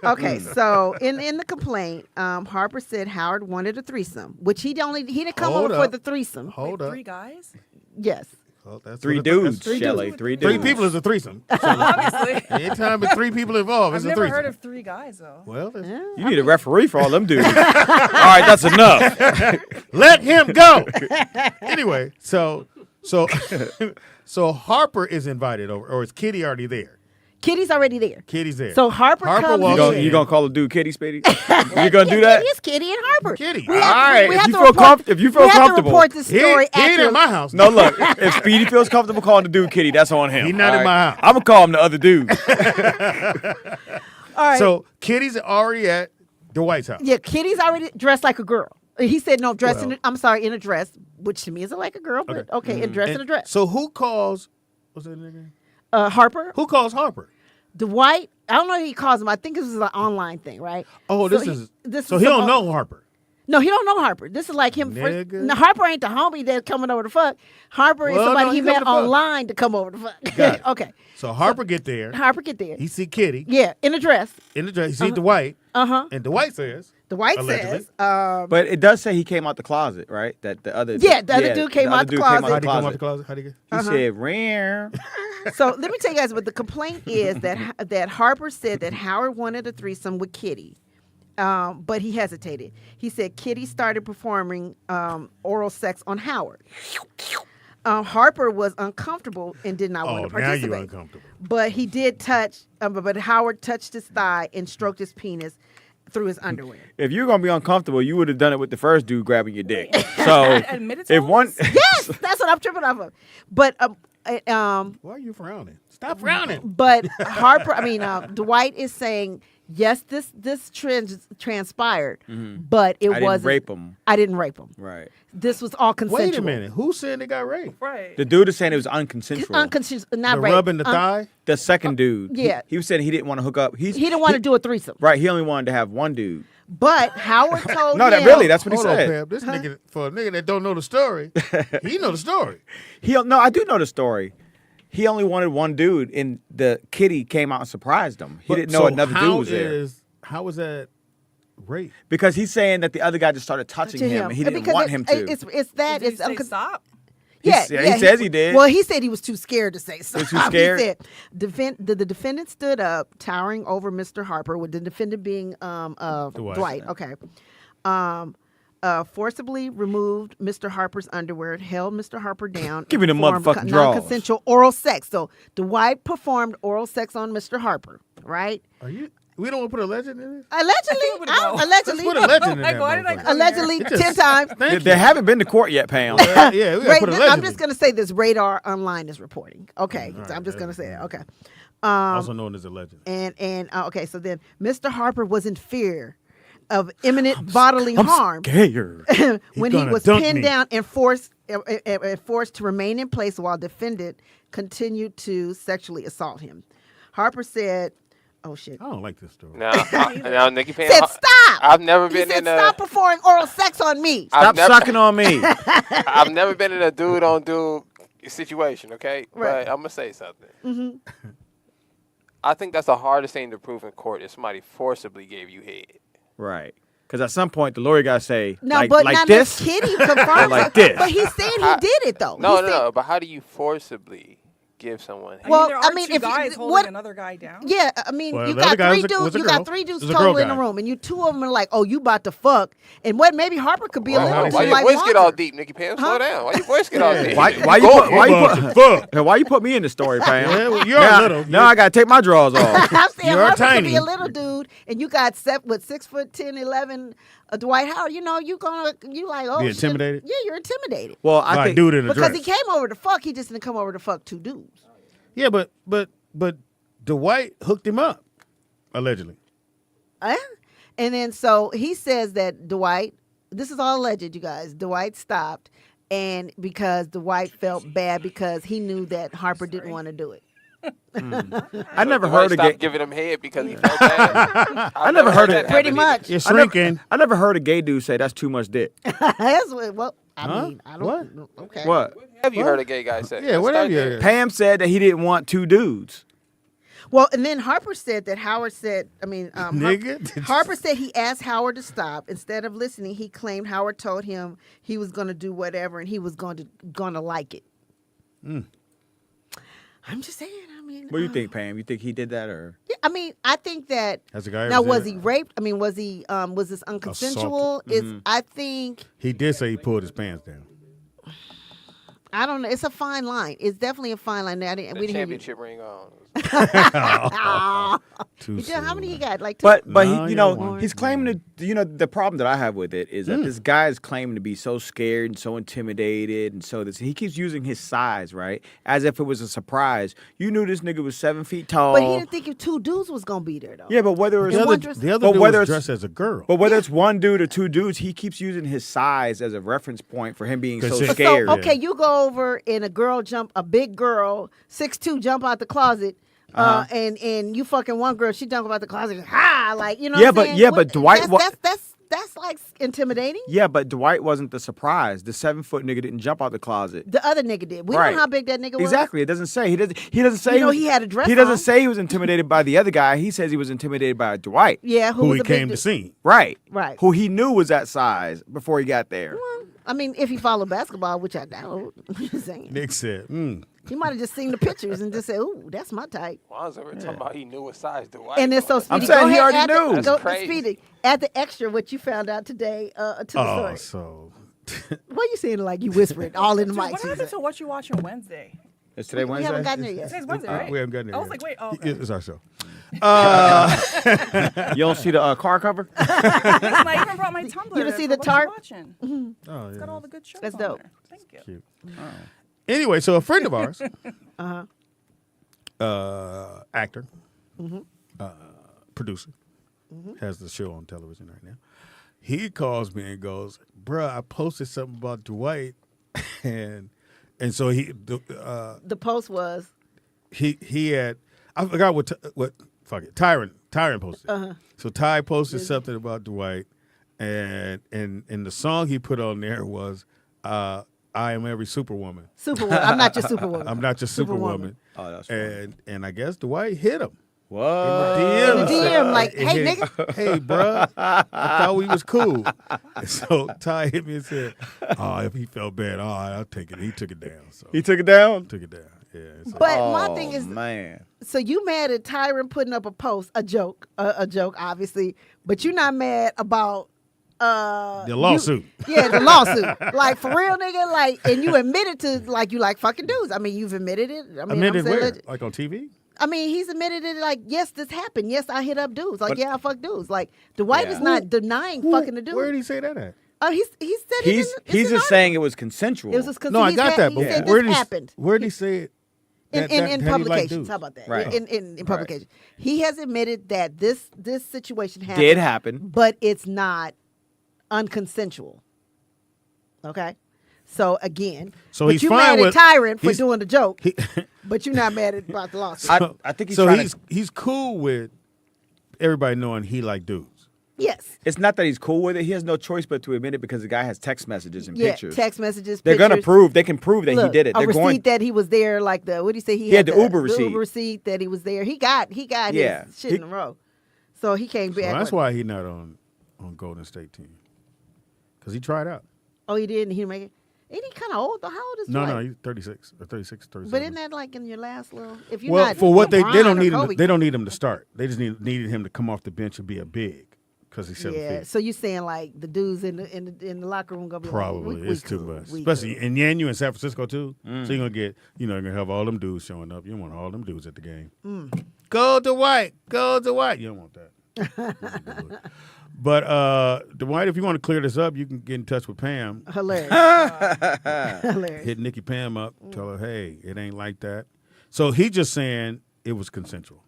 Okay, so in the complaint, Harper said Howard wanted a threesome, which he didn't come Hold over for up. the threesome. Hold up. 3 guys? Yes. Oh, that's Three what dudes, that's- Shelly. Three dudes. 3 people is a threesome. So Obviously. anytime it's 3 people involved, I've it's a never threesome. heard of 3 guys, though. Well, that's- You need a referee for all them dudes. All right, that's enough. let him go. Anyway, so Harper is invited over, or is Kitty already there? Kitty's already there. Kitty's there. So Harper comes walks in. in. You gonna call a dude Kitty, Speedy? You gonna do that? It's Kitty and Harper. Kitty. We All have to- right, we if have you to feel report- if you feel we have comfortable. to report the story He ain't accurately. in my house. No, look. If Speedy feels comfortable calling the dude Kitty, that's on him. He not all in my house. I'm gonna call him the other dude. All right. So Kitty's already at Dwight's house. Yeah, Kitty's already dressed like a girl. He said no, dressed Well. in a dress, which to me isn't like a girl, but okay, and dressed in a dress. So who calls? What's that nigga? Harper, Who calls Harper? Dwight. I don't know who he calls him. I think this is an online thing, right? Oh, So this he- is. this So is he some- don't know Harper. No, he don't know Harper. This is like him. Nigga. No, Harper ain't the homie that's coming over to fuck. Harper is Well, somebody no, he he met coming to fuck. online to come over to fuck. Got it. Okay, So Harper get there. Harper get there. He see Kitty Yeah, in a dress. in the dress. He see Dwight, Uh-huh. and Dwight says, Dwight allegedly. says, But it does say he came out the closet, right? That the other Yeah, the other dude came out the closet. "How would he come out the closet? How would he get?" He said, "Rare." So let me tell you guys what the complaint is that Harper said that Howard wanted a threesome with Kitty, but he hesitated. He said Kitty started performing oral sex on Howard. Harper was uncomfortable and did not want to Oh, now participate. you're uncomfortable. But he did touch. But Howard touched his thigh and stroked his penis through his underwear. If you're gonna be uncomfortable, you would have done it with the first dude grabbing your dick. So Admitted to if all one, this? Yes, that's what I'm tripping off of. But Why are you frowning? Stop frowning. But Dwight is saying, yes, this transpired, but it wasn't. I didn't rape him. I didn't rape him. Right. This was all consensual. Wait a minute. Who said they got raped? Right. The dude is saying it was unconsensual. Not the rape. rubbing the thigh? The second dude. Yeah. He said he didn't want to hook up. He didn't want to do a threesome. Right. He only wanted to have one dude. But Howard told No, him. that really, that's what he Hold on, said. Pam. This nigga, for a nigga that don't know the story, he know the story. No, I do know the story. He only wanted one dude, and the kitty came out and surprised him. He didn't know another dude was there. How was that rape? Because he's saying that the other guy just started touching him, and he didn't want him to. It's that. Did It's he say stop? Yeah, he says he did. Well, he said he was too scared to say something. He was too scared? He said the defendant stood up, towering over Mr. Harper, with the defendant being Dwight. Okay. Forcibly removed Mr. Harper's underwear, held Mr. Harper down. Give me the motherfucking drawers. Non-consensual oral sex. So Dwight performed oral sex on Mr. Harper, right? We don't want to put a legend in it? Allegedly. Let's put a legend in Like, why did I that. come Allegedly, 10 times. They haven't been to court yet, Pam. Yeah, we gotta put a legend. I'm just going to say this. Radar Online is reporting. Okay. So I'm just going to say that. Okay. Also known as a legend. Okay, so then Mr. Harper was in fear of imminent bodily harm Scared. when he was pinned down and forced to remain in place while defendant continued to sexually assault him. Harper said, "Oh shit! I don't like this story." Now, Nikki Pam said stop. I've never been he said, in a stop performing oral sex on me. Stop sucking on me. I've never been in a dude on dude situation. Okay, Right. but I'm gonna say something. Mm-hmm. I think that's the hardest thing to prove in court is somebody forcibly gave you head. Right. Because at some point, the lawyer got to say, Now, like this? Kitty confirms like it, this. but he's saying he did it though. No. But how do you forcibly give someone head? Well, there I are mean, two if guys you, holding another guy down. Yeah, I mean, Well, you the other got guy three was a dudes. You girl. got three dudes It was a girl total in the guy. room, and you two of them are like, "Oh, you about to fuck?" And what? Maybe Harper could be a little Why too your like voice get all Walter. deep, Nikki Pam? Slow down. Why your voice get all deep? Why you put me in the story, Pam? Yeah, well, you're a little. Now I got to take my drawers off. I'm saying You're Harper tiny. could be a little dude, and you got 6'10", 11, Dwight Howard. You know, you like, oh, Be shit. intimidated? Yeah, you're intimidated Well, I By a think dude in a because dress. he came over to fuck. He just didn't come over to fuck two dudes. Yeah, but Dwight hooked him up, allegedly. And then so he says that Dwight, this is all alleged, you guys. Dwight stopped, and because Dwight felt bad because he knew that Harper didn't want to do it. I never Dwight heard a stopped gay. giving him head because he felt bad. I never heard it. Pretty much. You're shrinking. I never heard a gay dude say that's too much dick. That's what, well, I Huh? mean, I don't. What? Okay. What? Have you heard a gay guy say? Yeah, what have you Start there. heard? Pam said that he didn't want two dudes. Well, and then Harper said that Howard said, Nigga. Harper said he asked Howard to stop. Instead of listening, he claimed Howard told him he was going to do whatever and he was going to like it. I'm just saying. I mean, What do you think, Pam? You think he did that or? yeah, I mean, I think that. Has the guy Now, ever was said- he raped? I mean, was this unconsensual? I think. He did say he pulled his pants down. I don't know. It's a fine line. It's definitely a fine line. We The didn't hear you. championship ring on. Too How many he got? Like two? But No, he, you know, don't. he's claiming to. The problem that I have with it is that this guy is claiming to be so scared and so intimidated, and so he keeps using his size, right, as if it was a surprise. You knew this nigga was 7 feet tall. But he didn't think if two dudes was gonna be there though. Yeah, but whether it's And The one other, dress- the other But dude whether was it's- dressed as a girl. But whether it's one dude or two dudes, he keeps using his size as a reference point for him being so 'Cause it- scared. So okay, you go over and a big girl, 6'2", jump out the closet, and you fucking one girl, she jump out the closet, like you know. Yeah, what but- I'm saying? yeah, but Dwight that's like intimidating. Yeah, but Dwight wasn't the surprise. The 7 foot nigga didn't jump out the closet. The other nigga did. We Right. don't know how big that nigga was. Exactly. It doesn't say. He doesn't say. You know, he had a dress He doesn't on. say he was intimidated by the other guy. He says he was intimidated by Dwight. Yeah, who was he a big came to dude. see. Right. Right. Who he knew was that size before he got there. I mean, if he followed basketball, which I doubt, I'm just saying. Nick said, He might have just seen the pictures and just said, "Ooh, that's my type." Why was ever talking about he knew what size Dwight And then so was? Speedy, saying go he ahead, already add knew. That's Go, crazy. Speedy, add the extra what you found out today to the oh, story. so. What you saying like you whispering all in the mic? What happened to what you watching Wednesday? Is today We Wednesday? haven't gotten there yet. Today's Wednesday, right? We haven't gotten there I was yet. like, wait, oh, okay. It's our show. You don't see the car cover? Listen, I even brought my Tumblr. You didn't see for the what tarp? watching. Oh, It's got yeah. all the good shows That's on dope. there. Thank you. Cute. Anyway, so a friend of ours, Uh-huh. actor, Mhm. producer, Mhm. has the show on television right now. He calls me and goes, "Bruh, I posted something about Dwight," and so The post was. he had, I forgot what fuck it, Tyron posted. Uh-huh. So Ty posted something about Dwight, and the song he put on there was "I Am Every Superwoman." Superwoman. I'm not your superwoman. I'm not your superwoman. Oh, that's funny. And I guess Dwight hit him. What? In the DM, like, hey, nigga. Hey, bro, I thought we was cool. And so Ty hit me and said, "Oh, if he felt bad, I'll take it." He took it down. So He took it down? Took it down. Yeah. So. But my thing is, man. So you mad at Tyron putting up a post, a joke, obviously, but you're not mad about the lawsuit. The lawsuit. Like, for real, nigga. Like, and you admitted to, like, you like fucking dudes. I mean, you've admitted it. I mean, Admitted I'm saying where? Like on TV? I mean, he's admitted it. Like, yes, this happened. Yes, I hit up dudes. Like, yeah, I fuck dudes. Like, Dwight is not denying fucking the dude. Where did he say that at? He said he's just saying it was consensual. It was just No, I got that. But said where this happened. Where did he say it? In publications. How about that? Right. In publications. He has admitted that this situation happened. Did happen. But it's not unconsensual. Okay? So again, So but he's you fine mad with- at Tyron for he's- doing the joke, but you're not mad about the lawsuit. I think he's so trying he's cool with everybody knowing he like dudes. Yes. It's not that he's cool with it. He has no choice but to admit it because the guy has text messages and pictures. Text messages. They're gonna pictures. prove. They can prove that he Look, did it. A They're receipt going. that he was there, like the what do you say? He had the Uber receipt. The Uber receipt that he was there. He got Yeah. his shit in a row. So he came So back. that's why he not on Golden State team. Because he tried out. Oh, he did, and he didn't make it. Ain't he kind of old though? How old is No, Dwight? he's 36 or 37. But isn't that like in your last little? If you're Well, not for what they LeBron don't or need him. Kobe. They don't need him to start. They just needed him to come off the bench and be a big because he's 7 Yeah. feet. So you saying like the dudes in the locker room gonna be Probably like, it's too much, especially in Yanu in San Francisco too. So you're gonna get, you're gonna have all them dudes showing up. You want all them dudes at the game. Go to White, go to White. You don't want that. But Dwight, if you want to clear this up, you can get in touch with Pam. Hilarious. Hilarious. Hit Nikki Pam up. Tell her, hey, it ain't like that. So he just saying it was consensual.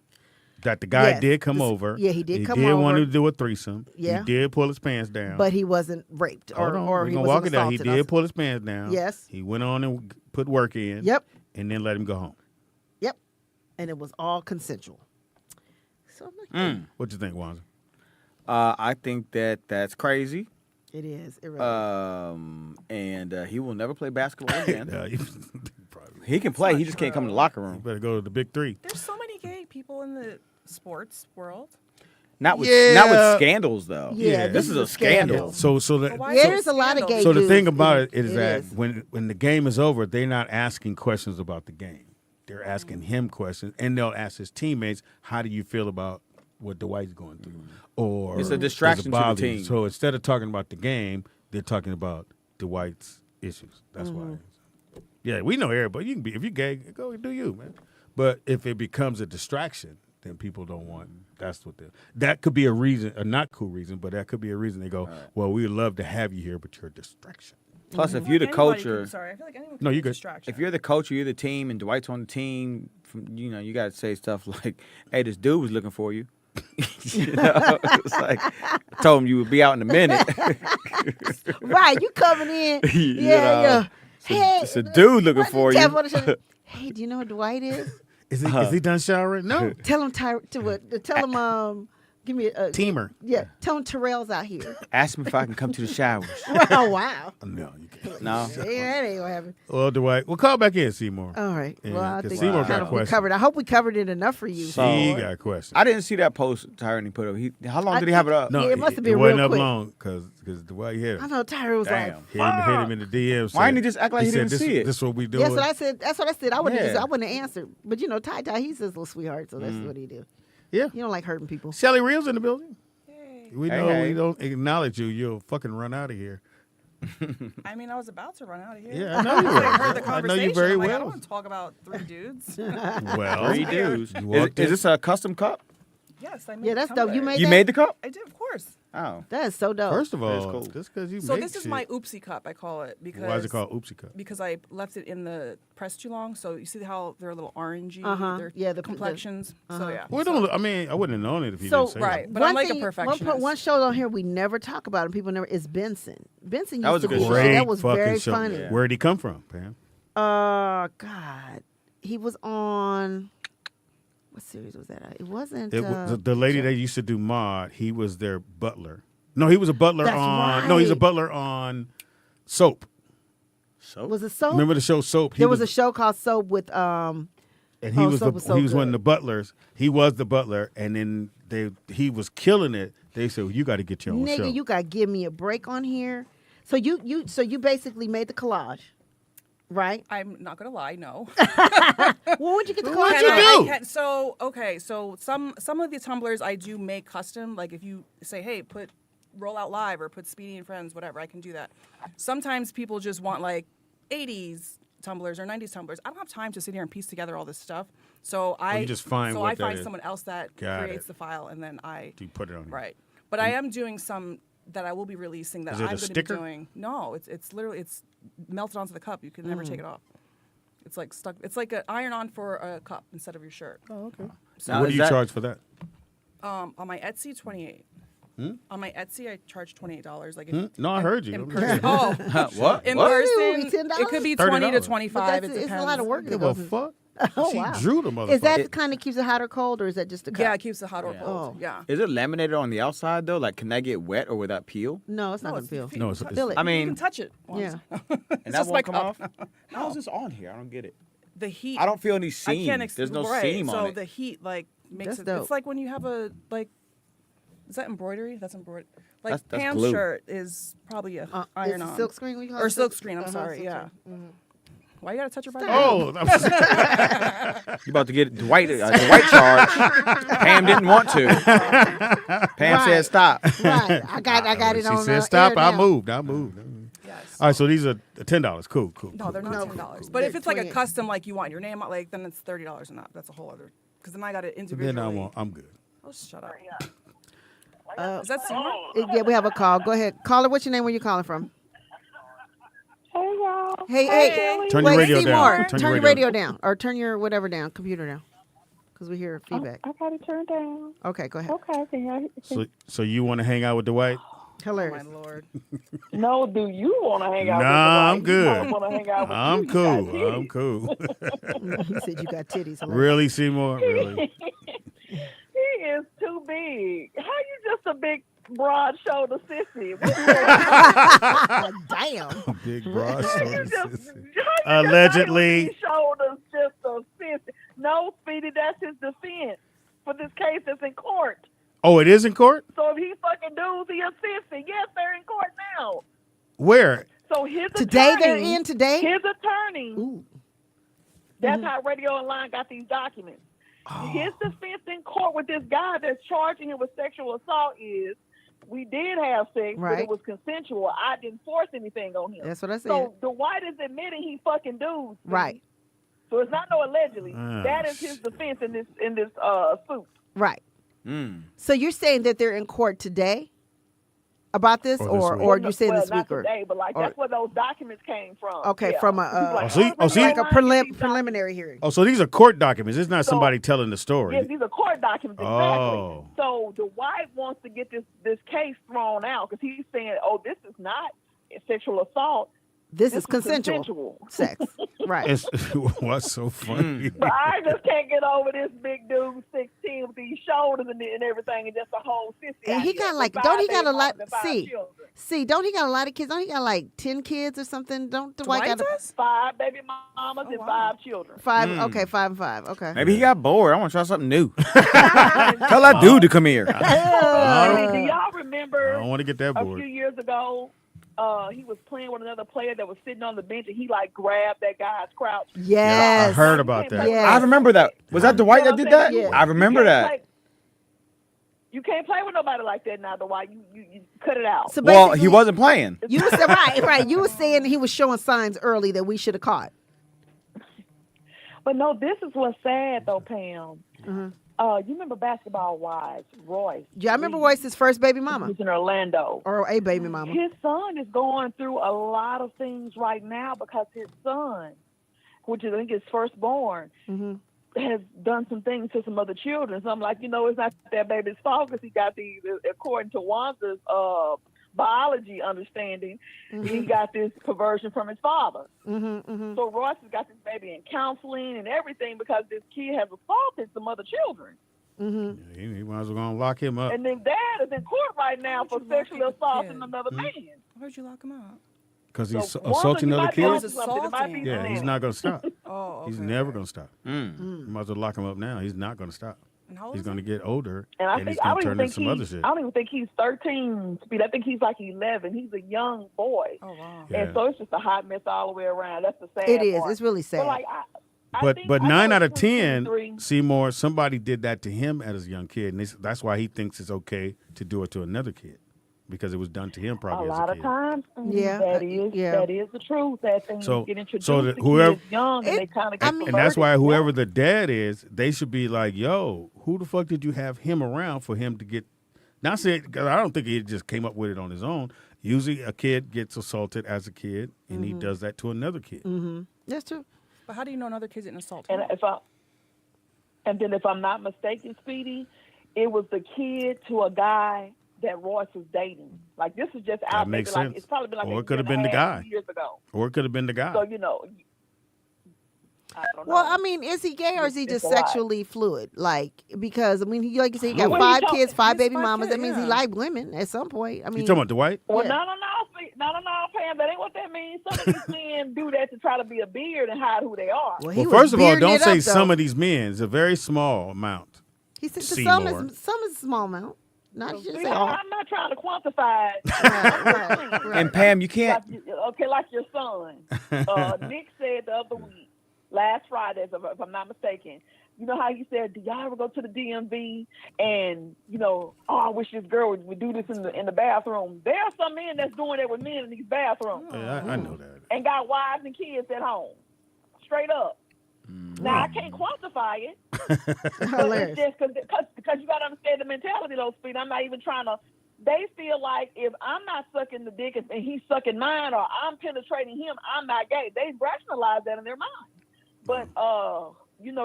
That the guy Yes. did come over. Yeah, he did come He did want over. to do a threesome. Yeah. He did pull his pants down. But he wasn't raped Hold on. or We're he gonna wasn't walk it down. He assaulted. did pull his pants down. Yes. He went on and put work in. Yep. And then let him go home. Yep. And it was all consensual. So I'm like, What you think, Wanza? I think that's crazy. it is. It really And he will never play basketball again. Yeah, you He can play. He just can't come in the locker room. better go to the big three. There's so many gay people in the sports world. Not with Yeah. scandals though. Yeah, this is a scandal. So Why Yeah, is there's it a lot of scandal? gay So the dudes. thing about it is It that is. when the game is over, they're not asking questions about the game. They're asking him questions, and they'll ask his teammates, "How do you feel about what Dwight's going through?" Or It's a "Does it distraction to the bother you?" team. So instead of talking about the game, they're talking about Dwight's issues. That's why. Yeah, we know everybody. You can be if you're gay, go do you, man. But if it becomes a distraction, then people don't want. That's what that could be a reason, a not cool reason, but that could be a reason they go, well, we would love to have you here, but you're a distraction. Plus, if I you're feel the like coach, anybody or could- sorry, I feel like anyone No, could you be a good. distraction. if you're the coach or you're the team, and Dwight's on the team, you got to say stuff like, "Hey, this dude was looking for you." It's like I told him you would be out in a minute. Right, you coming in. Yeah. Hey, it's a dude looking for you. Hey, do you know what Dwight is? Is he done showering? No. Tell him tell him give me a Teamer. Yeah, tell him Terrell's out here. Ask him if I can come to the showers. Oh wow. No, you can't. No. Yeah, that ain't gonna happen. Well, Dwight, we'll call back in, Seymour. All right. Yeah, Well, I 'cause think Seymour we got kind of questions. covered. I hope we covered it enough for you. He Seymour. got questions. I didn't see that post Tyron he put up. How long did he have it up? No, Yeah, it must have been it wasn't real up quick. long because Dwight hit I him. know Tyra was Damn. like, Hit him in the DM. Why didn't he just act like he said, didn't this, see it? This what we doing. That's what I said. That's what I said. I wouldn't Yeah. I wouldn't have answered. But you know, Ty, he's his little sweetheart, so that's what he do. Yeah. You don't like hurting people. Shelly Reel's in the building. We Hey, know hey. we don't acknowledge you. You'll fucking run out of here. I mean, I was about to run out of here. Yeah, I know you I were. heard the I conversation. know you very I'm like, I well. don't want to talk about three dudes. Well, Three dudes. You Is walked in. this a custom cup? Yes, I made. Yeah, the that's dope. You tumbler. made You that? made the cup? I did, of course. Oh. That is so dope. First of That is all, cool. just because you So make this is shit. my oopsie cup, I call it, because Why is it called oopsie cup? because I left it in the press too long. So you see how they're a little orangey, their Yeah, the complexions. So yeah. Well, I mean, I wouldn't have known it if you So- didn't say Right, that. but I'm like a perfectionist. One show on here we never talk about, and people never is Benson. Benson used That was to a be good show. Great that was fucking very show. funny. Yeah. Where'd he come from, Pam? God, he was on. What series was that? It wasn't. It was the lady that used to do Maude. He was their butler. No, he was a butler That's on. No, he's a right. butler on Soap. So was it Soap? Remember the show Soap? He There was a show called Soap with and he oh, was Soap was so he was one of good. the butlers. He was the butler, and then he was killing it. They said, well, "You got to get your own show." nigga. You gotta give me a break on here. So you basically made the collage, right? I'm not gonna lie, no. Well, what'd you get the collage? What'd you on? do? So okay, so some of the tumblers I do make custom. Like if you say, hey, put Roll Out Live or put Speedy and Friends, whatever, I can do that. Sometimes people just want like 80s tumblers or 90s tumblers. I don't have time to sit here and piece together all this stuff. So you just find what I that find is. someone else that Got creates it. the file, and then I You put it on. right. But I am doing some that I will be releasing that Is it I'm a going to be sticker? doing. No, it's literally it's melted onto the cup. You can never take it off. It's like stuck. It's like an iron-on for a cup instead of your shirt. Oh, okay. Now, What do is you that- charge for that? On my Etsy, $28. On my Etsy, I charge $28. Like No, I heard you. in I'm person. just- Oh, What? in what? person, $10? it could be $30. 20 to But 25. But it it's a lot of work. Give that a goes in- fuck. Oh, She wow. drew the motherfucker. Is that kind of keeps it hot or cold, or is that just a cup? Yeah, it keeps it hot or Yeah. cold. Oh. Yeah. Is it laminated on the outside though? Like, can that get wet or will that peel? No, it's not No, gonna feel. No, it's- Feel it. I You mean, can touch it. Once. Yeah. and that just won't like come cup. off. How is this on here? I don't get it. The heat. I don't feel any I seam. can't There's no right. seam so on it. the heat like makes That's it. dope. It's like when you have a like. Is that embroidery? That's embroidery. Like That's Pam's glue. shirt is probably a iron it's on. silk screen. We call Or it silk screen. I'm Uh-huh, sorry. silk Yeah. screen. Why you gotta touch your body? Oh, I'm sorry. You about to get Dwight charge. Pam didn't want to. Pam Right. said stop. Right. I got it She on. said, "Stop." air I now. moved. Yes. All right, so these are $10. Cool. No, they're not $10. But if it's like a custom, like you want your name, like then it's $30 and up. That's a whole other. Because then I got it individually. Then I'm good. Oh, shut up. Is that Seymour? Yeah, we have a call. Go ahead, caller. What's your name? Where you calling from? Hey, y'all. Hey. Turn Wait, your radio Seymour, down. Turn your radio down, or turn your whatever down, computer down, because we hear feedback. I got it turned down. Okay, go ahead. Okay, can y'all? So you want to hang out with Dwight? Hilarious. Oh, my Lord. No, do you want to hang out? Nah, I'm with the good. I want to hang out with I'm you. You cool. got I'm cool. He said you got titties. Hilarious. Really, Seymour? Really? He is too big. How you just a big broad shoulder sissy? Damn. Big broad How you shoulders. just- Allegedly. His shoulders just a sissy. No, Speedy, that's his defense for this case that's in court. Oh, it is in court? So if he fucking dudes, he a sissy. Yes, they're in court now. Where? So his Today attorney, they're in today? His attorney. Ooh. That's how Radio Online got these documents. His defense in court with this guy that's charging him with sexual assault is, we did have sex, but Right. it was consensual. I didn't force anything on him. That's what I said. So Dwight is admitting he fucking dudes. Right. So it's not no allegedly. Ah, That is his defense in this suit. Right. Mm. So you're saying that they're in court today about this, Or or this week. you saying well, this not week, or today, but like or- that's where those documents came from. okay, Yeah. from a Like, so you- oh, so you- like a preliminary hearing. Oh, so these are court documents. It's not So- somebody telling the story. Yes, these are court documents, exactly. Oh. So Dwight wants to get this case thrown out because he's saying, oh, this is not sexual assault. This is consensual sex. Right. It's, what's so funny? But I just can't get over this big dude, 16, with these shoulders and everything, and just a whole sissy. And out he here got with like, 5 don't he got baby a lot? mamas and 5 See, children. don't he got a lot of kids? Don't he got like 10 kids or something? Don't Dwight got a, 5 baby mamas and 5 children. 5? Okay, 5 and 5. Okay. Maybe he got bored. I want to try something new. Tell that dude to come here. Do y'all remember I don't want to get that a bored. few years ago, he was playing with another player that was sitting on the bench, and he like grabbed that guy's crouch. Yes. I heard about that. Yes. I remember that. Was that Dwight that did that? Yeah. I remember that. You can't play with nobody like that now, Dwight. You cut it out. So Well, he basically, wasn't playing. You was right. You were saying he was showing signs early that we should have caught. But no, this is what's sad though, Pam. You remember Basketball Wives, Royce? Yeah, I remember Royce's first baby mama. Who's in Orlando. Or a baby mama. His son is going through a lot of things right now because his son, which I think is firstborn, has done some things to some other children. So I'm like, it's not that baby's fault because he got these, according to Wanda's biology understanding, he got this perversion from his father. So Royce has got this baby in counseling and everything because this kid has assaulted some other children. He might as well gonna lock him up. And then dad is in court right now for sexually assaulting another man. Where'd you lock him up? Because he's assaulting other kids? Assaulting. Yeah, he's not going to stop. Okay. He's never going to stop. You might as well lock him up now. He's not going to stop. He's going to get older, and he's going to turn into some other shit. I don't even think he's 13, Speed. I think he's like 11. He's a young boy. Oh, wow. Yeah. And so it's just a hot mess all the way around. That's the sad It is. part. It's really sad. But, like, But I 9 know out of 10, 23. Seymour, somebody did that to him as a young kid, and that's why he thinks it's okay to do it to another kid, because it was done to him probably A as lot a of kid. times, Yeah, that is the truth. That things So- get introduced so that to whoever- kids young, and they kind of get And that's why whoever the dad is, they should be like, yo, who the fuck did you have him around for him to get, not saying, because I don't think he just came up with it on his own. Usually a kid gets assaulted as a kid, and he does that to another kid. That's true. But how do you know another kid's didn't assault And him? if I'm not mistaken, Speedy, it was the kid to a guy that Royce was dating. Like, this is just out. That makes maybe sense. Like, it's probably been like Or a it could have year been and the a half, guy. years ago. Or it could have been the guy. So I don't know. Well, I mean, is he gay or is he It's just a lot. sexually fluid? Like, because I mean, like you said, he got Well, 5 he kids, 5 baby 5 mamas. kids, That means he yeah. liked women at some point. I mean, You talking about Dwight? Well, Yeah. no, Pam. That ain't what that means. Some of these men do that to try to be a beard and hide who they are. well, he Well, was first of all, bearding don't it say up, though. some of these men. It's a very small amount. He said Seymour. some is a small amount. Not just See, say all. I'm not trying to quantify it. Right. And Pam, you can't. Like your son. Nick said the other week, last Friday, if I'm not mistaken, you know how he said, do y'all ever go to the DMV and, I wish this girl would do this in the bathroom. There are some men that's doing it with men in these bathrooms. Yeah, I know that. And got wives and kids at home. Straight up. Now, I can't quantify it. Hilarious. It's just because you got to understand the mentality, though, Speed. I'm not even trying to. They feel like if I'm not sucking the dick and he's sucking mine, or I'm penetrating him, I'm not gay. They rationalize that in their mind. But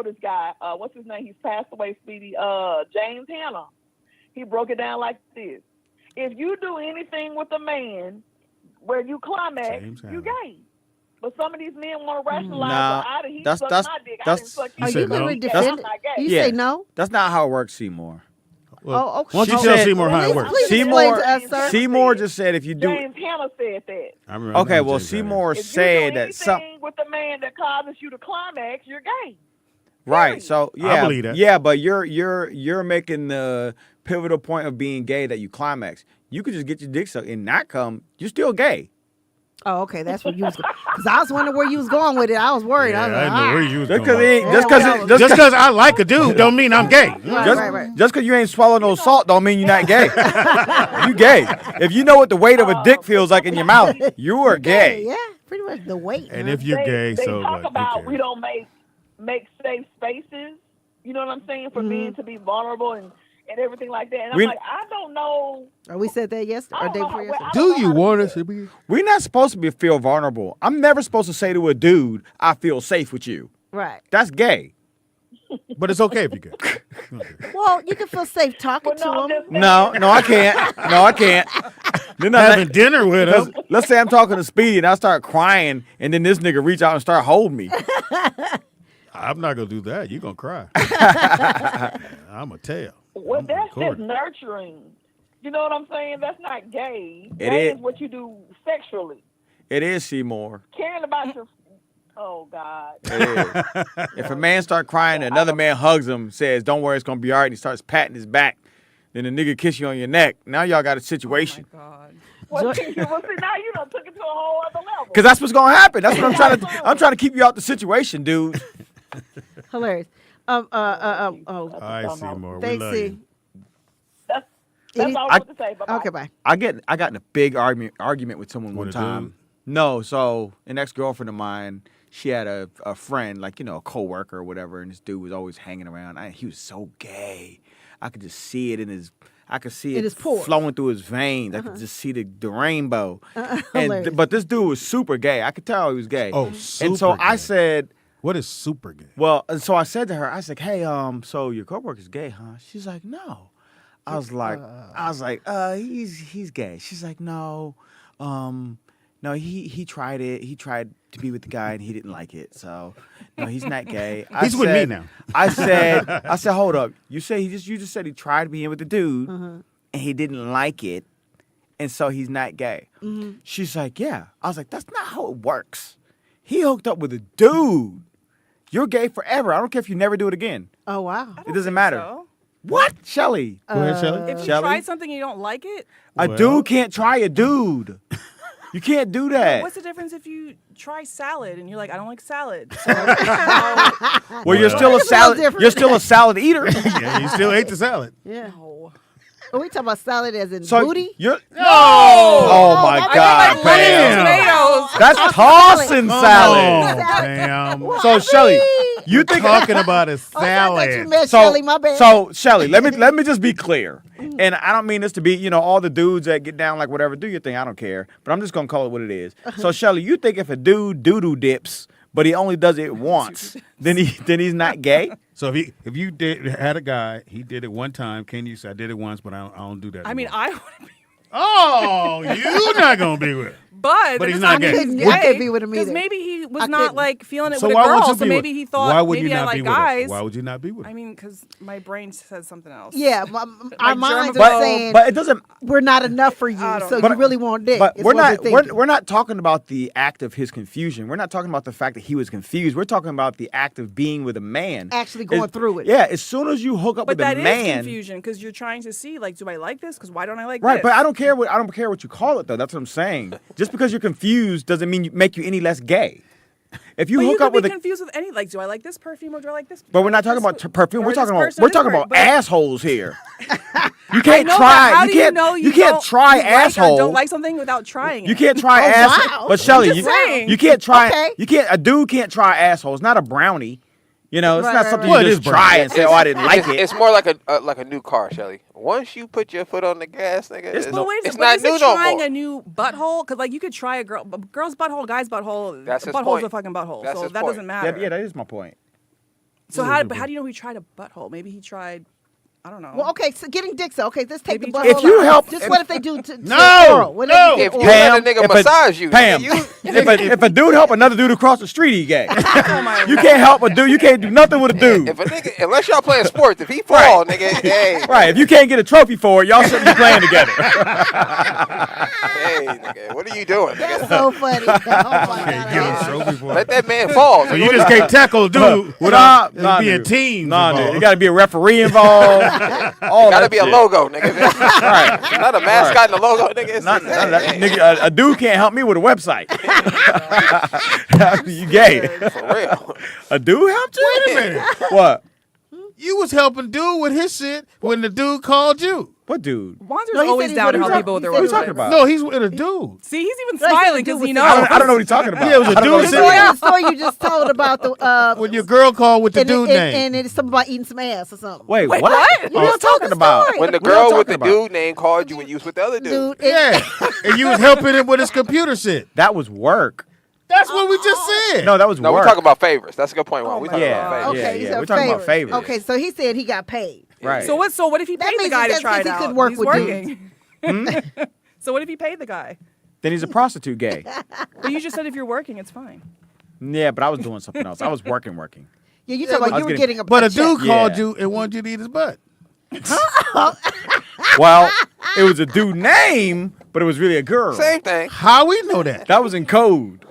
this guy, what's his name? He's passed away, Speedy. James Hanna. He broke it down like this: if you do anything with a man where you climax, James you Hanna. gay. But some of these men want to rationalize. Nah, Well, he that's- sucked that's- my dick. I that's- didn't suck You Are his said you dick. no? going to I'm defend not it? gay. You Yeah. say no? That's not how it works, Seymour. Well, Oh, okay. why don't you She tell said- Seymour how it Please- works? please Seymour, explain to us, sir. Seymour just said if you do. James Hanna said that. I remember- I Okay, know well, James Hanna. Seymour If you said do that some. anything with a man that causes you to climax, you're gay. Right. So yeah, believe that. Yeah, but you're making the pivotal point of being gay that you climax. You could just get your dick sucked and not come. You're still gay. Oh, okay. That's what you was going. Because I was wondering where you was going with it. I was worried. Yeah, I was I like, didn't know where ah. you was Just going. because Just because I like a dude don't mean I'm gay. Right. Just because you ain't swallowed no salt don't mean you're not gay. You gay. If you know what the weight of a dick feels like in your mouth, you are gay. Yeah, pretty much the weight. And huh? if you're gay, they so talk what? Who about cares? we don't make safe spaces. You know what I'm saying? For men to be vulnerable and everything like that. And I'm like, I don't know. Or we said that yesterday, or day before yesterday. Do you want us to be? We're not supposed to feel vulnerable. I'm never supposed to say to a dude, I feel safe with you. Right. That's gay. But it's okay if you're gay. Well, you can feel safe talking to him. No, I can't. No, I can't. Then Having dinner with us. Let's say I'm talking to Speedy and I start crying, and then this nigga reach out and start holding me. I'm not gonna do that. You're gonna cry. I'm gonna tell. Well, that's just recording. nurturing. You know what I'm saying? That's not gay. It Gay is. is what you do sexually. It is Seymour. Caring about your. Oh God. It is. If a man start crying, another man hugs him, says, "Don't worry, it's gonna be all right," and he starts patting his back. Then the nigga kiss you on your neck. Now y'all got a situation. Oh, God. Well, see, now you done took it to a whole other level. Cause that's what's gonna happen. That's what I'm trying to. I'm trying to keep you out the situation, dude. Hilarious. All right, Seymour. We Thanks, love C. you. That's all I want to say. Bye-bye. Okay, bye. I got in a big argument with someone one With a time. dude? No, so an ex-girlfriend of mine, she had a friend, like, a coworker or whatever, and this dude was always hanging around. He was so gay. I could just see it in his. I could see it flowing through his veins. I could just see the rainbow. But this dude was super gay. I could tell he was gay. Oh, super And so gay. I said, "What is super gay?" Well, and so I said to her, I was like, "Hey, so your coworker's gay, huh?" She's like, "No." I was like, he's gay. She's like, "No, no, he tried it. He tried to be with the guy and he didn't like it. So no, he's not gay." He's with me now. I said, hold up. You just said he tried being with the dude and he didn't like it, and so he's not gay. She's like, "Yeah." I was like, "That's not how it works. He hooked up with a dude. You're gay forever. I don't care if you never do it again. Oh wow. It doesn't matter." So. What, Shelly? Go ahead, Shelly. If you Shelly? tried something and you don't like it, A dude can't try a dude. You can't do that. what's the difference if you try salad and you're like, I don't like salad? So, Well, you're still a salad. You're still a salad eater. Yeah, you still ate the salad. Yeah. no. Are we talking about salad as in So booty? you're Oh my my God, bad. Pam. Tomatoes. That's tossing salad. Oh, Pam. So Shelly, you think Talking about a Oh, I thought you salad. meant Shelly, my bad. So Shelly, let me just be clear. And I don't mean this to be, all the dudes that get down like whatever, do your thing, I don't care. But I'm just gonna call it what it is. So Shelly, you think if a dude doo-doo dips, but he only does it once, then he's not gay? So if you had a guy, he did it one time. Can you say I did it once, but I don't do that? I mean, anymore." I would be. Oh, you're not gonna be with him. But he's does not mean gay. he's I couldn't gay, be with him because either. maybe he was I not couldn't. like feeling it So with a why would girl. you So be maybe with? he thought Why would maybe you I not like be with guys. him? Why would you not be with him? I mean, because my brain says something else. Yeah, our minds German- are saying But it doesn't. we're not enough for you, I don't so know. you really want dick. But is we're what not thinking. we're not talking about the act of his confusion. We're not talking about the fact that he was confused. We're talking about the act of being with a man. Actually going through it. Yeah, as soon as you hook up But with that a is man. confusion because you're trying to see, like, do I like this? Because why don't I like Right, this? but I don't care what you call it though. That's what I'm saying. Just because you're confused doesn't mean make you any less gay. If you But hook you could up with be a confused with any, like, do I like this perfume or do I like this? but we're not talking about perfume. We're talking about but assholes here. You I can't know, try. but how You do can't. know You can't don't- try you like or asshole. Don't like something without trying it. You can't try Oh, asshole. wow. But Shelly, just saying. you can't try. Okay. You can't. A dude can't try asshole. It's not a brownie. It's Right, not right, something right. you Well, just it is try brownie. and say, "Oh, I didn't like it." It's more like a new car, Shelly. Once you put your foot on the gas, nigga, it's But not wait a second, new is it no trying more. a new butthole? Because, like, you could try a girl's butthole, guy's butthole. That's his butthole's point. a fucking butthole, That's so his that point. doesn't matter. Yeah, that is my point. So how do you know he tried a butthole? Maybe he tried, I don't know. Well, okay, so getting dick. So okay, let's take the Maybe butthole if you out. help- Just what if they do to No, oral? What no. they If do you to oral? let a nigga if massage you, Pam, nigga, if a dude help another dude across the street, he gay. Oh my You God. can't help a dude. You can't do nothing with a dude. if a nigga, unless y'all playing sports, if he fall, nigga, hey, Right. If you can't get a trophy for it, y'all shouldn't be playing together. hey, nigga, what are you doing, That's nigga? so funny. Oh my Can't get God. a trophy for Let it. that man fall. So nigga. you just can't tackle, dude, without being dude. teams. Nah, dude. involved. You got to be a referee involved. All Gotta that be a shit. logo, nigga. Right. Not a mascot and a logo, nigga. It's Not, just- not that, nigga, a dude can't help me with a website. You gay. For real. A dude helped you? Wait a minute. What? You was helping dude with his shit when the dude called you. What dude? Wander's No, he always said he's down to what help he people with their said he What are you websites. talking about? No, he's with a dude. See, he's even No, he smiling said because do he with knows. I don't know what he's talking about. Yeah, it was a I don't know dude what sitting he's there. The story you just told about the When your girl called with the and, dude and, name. and it's something about eating some ass or something. Wait, Wait, what? what? You What are you just told talking the about? story. When the What are y'all girl with the talking about? dude name called you when you was with the other dude. Dude, Yeah, and you was helping him with his computer shit. That was work. That's what we just said. No, that was No, work. we're talking about favors. That's a good point, Juan. We're talking Yeah. about favors. Yeah, okay, yeah, he said we're talking about favors. Okay, so he said he got paid. Right. So what if he That paid the means guy that to try it he out? couldn't work He's with working. Hmm? So what if he paid the guy? Then he's a prostitute gay. But you just said if you're working, it's fine. Yeah, but I was doing something else. I was working. Yeah, you talking I about was you were getting- getting a But a check. dude called Yeah. you and wanted you to eat his butt. Well, it was a dude name, but it was really a girl. Same thing. How we know that? That was in code.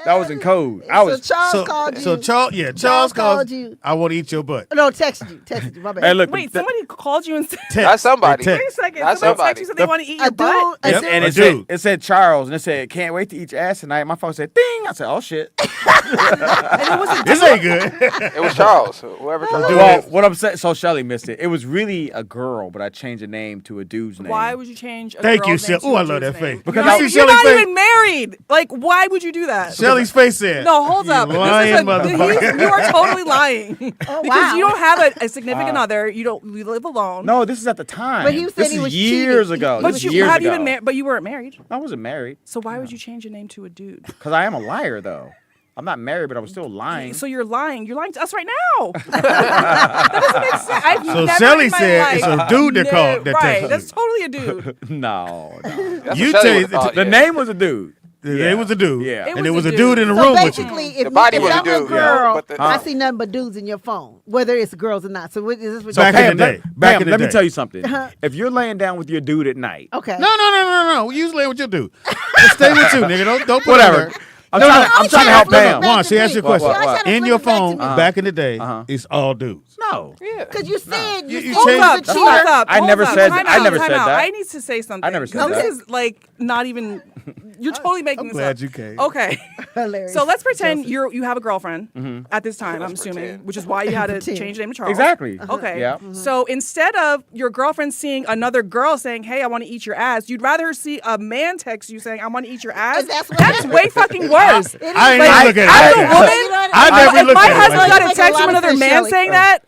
That was in code. I was. So Charles called you. So Charles Charles called called you. I want to eat your butt. No, texted you. My bad. Hey, look. Wait, the- somebody called you and said, That's somebody. Text. wait a second, That's somebody somebody. texted you said they want to eat your a butt? dude, Yep, and A it said, dude. it said Charles, and it said, "Can't wait to eat your ass tonight." My phone said, "Ding!" I said, "Oh shit." This ain't good. It was Charles. Whoever told you. Well, what I'm saying, so Shelly missed it. It was really a girl, but I changed the name to a dude's name. Why would you change a Thank you, girl's name Sil. to Oh, I a love saw that name. face. Because You're not even married. Like, why would you do that? Shelly's face said. No, hold up. Lying motherfucker. You are totally lying. Oh, Because wow. you don't have a significant other. You live alone. No, this is at the time. But he was saying this he is was years cheating. ago. But This is you years have ago. you been but you weren't married. I wasn't married. So why would you change your name to a dude? Because I am a liar, though. I'm not married, but I was still lying. So you're lying. You're lying to us right now. That doesn't make sense. I've So never Shelly in my said life- it's a dude that called that Right. texted That's you. totally a dude. No. That's You what Shelly changed would've thought, The yeah. name was a dude. It was a dude. Yeah. And It it was was a a dude dude. in the So room with you. basically, The if, body if was a I'm a dude, yeah, girl, but the- I see nothing but dudes in your phone, whether it's girls or not. So what, is this what So Back you're in the day. Pam, let me day. tell you something. Uh-huh. If you're laying down with your dude at night, Okay. No. You usually with your dude. Just stay with you, nigga. Don't put whatever. it there. I'm No, trying, no, I'm trying to help Pam. Juan, she asked you a question. What? In your phone, Uh-huh. back in the day, it's all dudes. No. Yeah. Because you said you You said changed- he was a That's cheater. not- Hold up. I never hold said- up. Time I out, never time said out. that. I need to say something. I never said 'cause that. This is like not even. You're totally making I'm this glad up. you came. Okay. Hilarious. So let's pretend you have a girlfriend at this time. I'm Let's assuming, pretend. which is why you had to Pretend. change your name to Charles. Exactly. Okay. Yeah. So instead of your girlfriend seeing another girl saying, "Hey, I want to eat your ass," you'd rather see a man text you saying, "I want to eat your ass." And that's what That's happened. way fucking worse. It is I ain't like- even look at it As like a that. woman, You know what I never if looked my at it husband like got that. a Make a text lot from of another sense, man Shelley. saying that,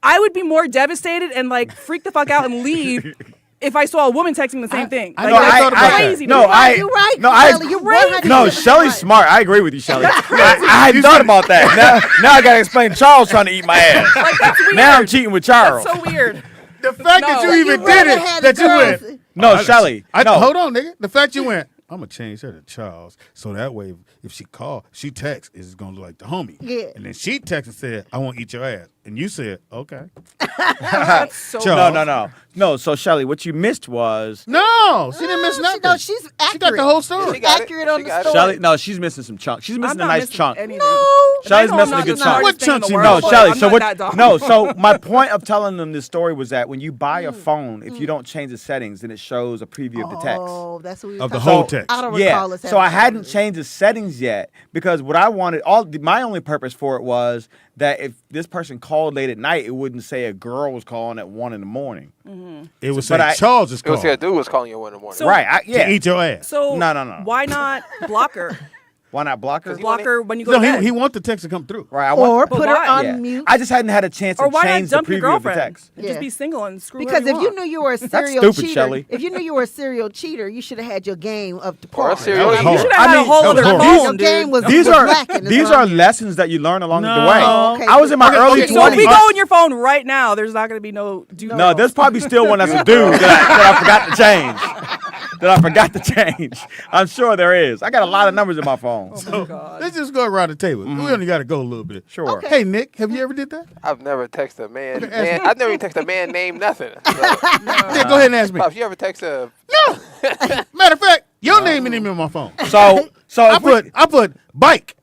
I would be more devastated and like freak the fuck out and leave if I saw a woman texting the same thing. I Like, know, that's I thought about crazy. that. to No, me. You're right. No, I. Shelley, you're right. No, Shelly's smart. I agree with you, Shelly. I thought about that. Now I gotta explain Charles trying to eat my ass. Like, that's weird. Now I'm cheating with Charles. That's so weird. The fact that No. you even You did rather it, had that you girls- went. No, Shelly. No. Hold on, nigga. The fact you went, I'm going to change her to Charles. So that way, if she call, she texts, it's going to look like the homie. Yeah. And then she texted and said, I want to eat your ass. And you said, okay. That's so Charles. No. So Shelly, what you missed was No, she didn't miss nothing. No, she's accurate. She got the whole story. She got it. accurate She on the got it. story. Shelly. No, she's missing some chunk. She's missing a nice chunk. Anything. No. Shelly's I know missing I'm a good not the chunk. smartest thing in What the chunk world, No, but Shelly. I'm So not what? that dumb. No. So my point of telling them this story was that when you buy a phone, if you don't change the settings, then it shows a preview of the text. Oh, that's what we Of the talking whole about. text. I don't Yeah. recall us So I having hadn't that. changed the settings yet because what I wanted, my only purpose for it was that if this person called late at night, it wouldn't say a girl was calling at 1 a.m. It was But saying I- Charles is It was calling a dude was calling you at 1 in the morning. So- Right. to Yeah. eat your ass. So No. why not block her? Why not block her? Block her when you go No, to bed. he want the text to come through. Right. I Or want, But put her why? on yeah. mute. I just hadn't had a chance Or to why not change the dump your preview of the girlfriend text. and Yeah. just be single and screw Because whoever if you want? knew you were a serial stupid, cheater, Shelley. if you knew you were a serial cheater, you should have had your game up to Or par. a serial That was eater. hard. You should have had I a mean, whole that was other hard. phone, Your dude. game was These was are lacking, is these what I are mean. lessons that you learn along the No. way. Okay, I was in my but- early okay, So if 20s. we go on your phone right now, there's not going to be no dude. No, there's probably still one that's a dude that I forgot to change. I'm sure there is. I got a lot of numbers in my phone. Let's just go around the table. We only got to go a little bit. Sure. Hey, Nick, have you ever did that? I've never texted a man. I've never even texted a man named nothing. So, Yeah, go ahead and ask me. Pops, you ever text a? Matter of fact, your name ain't even on my phone. So I put bike.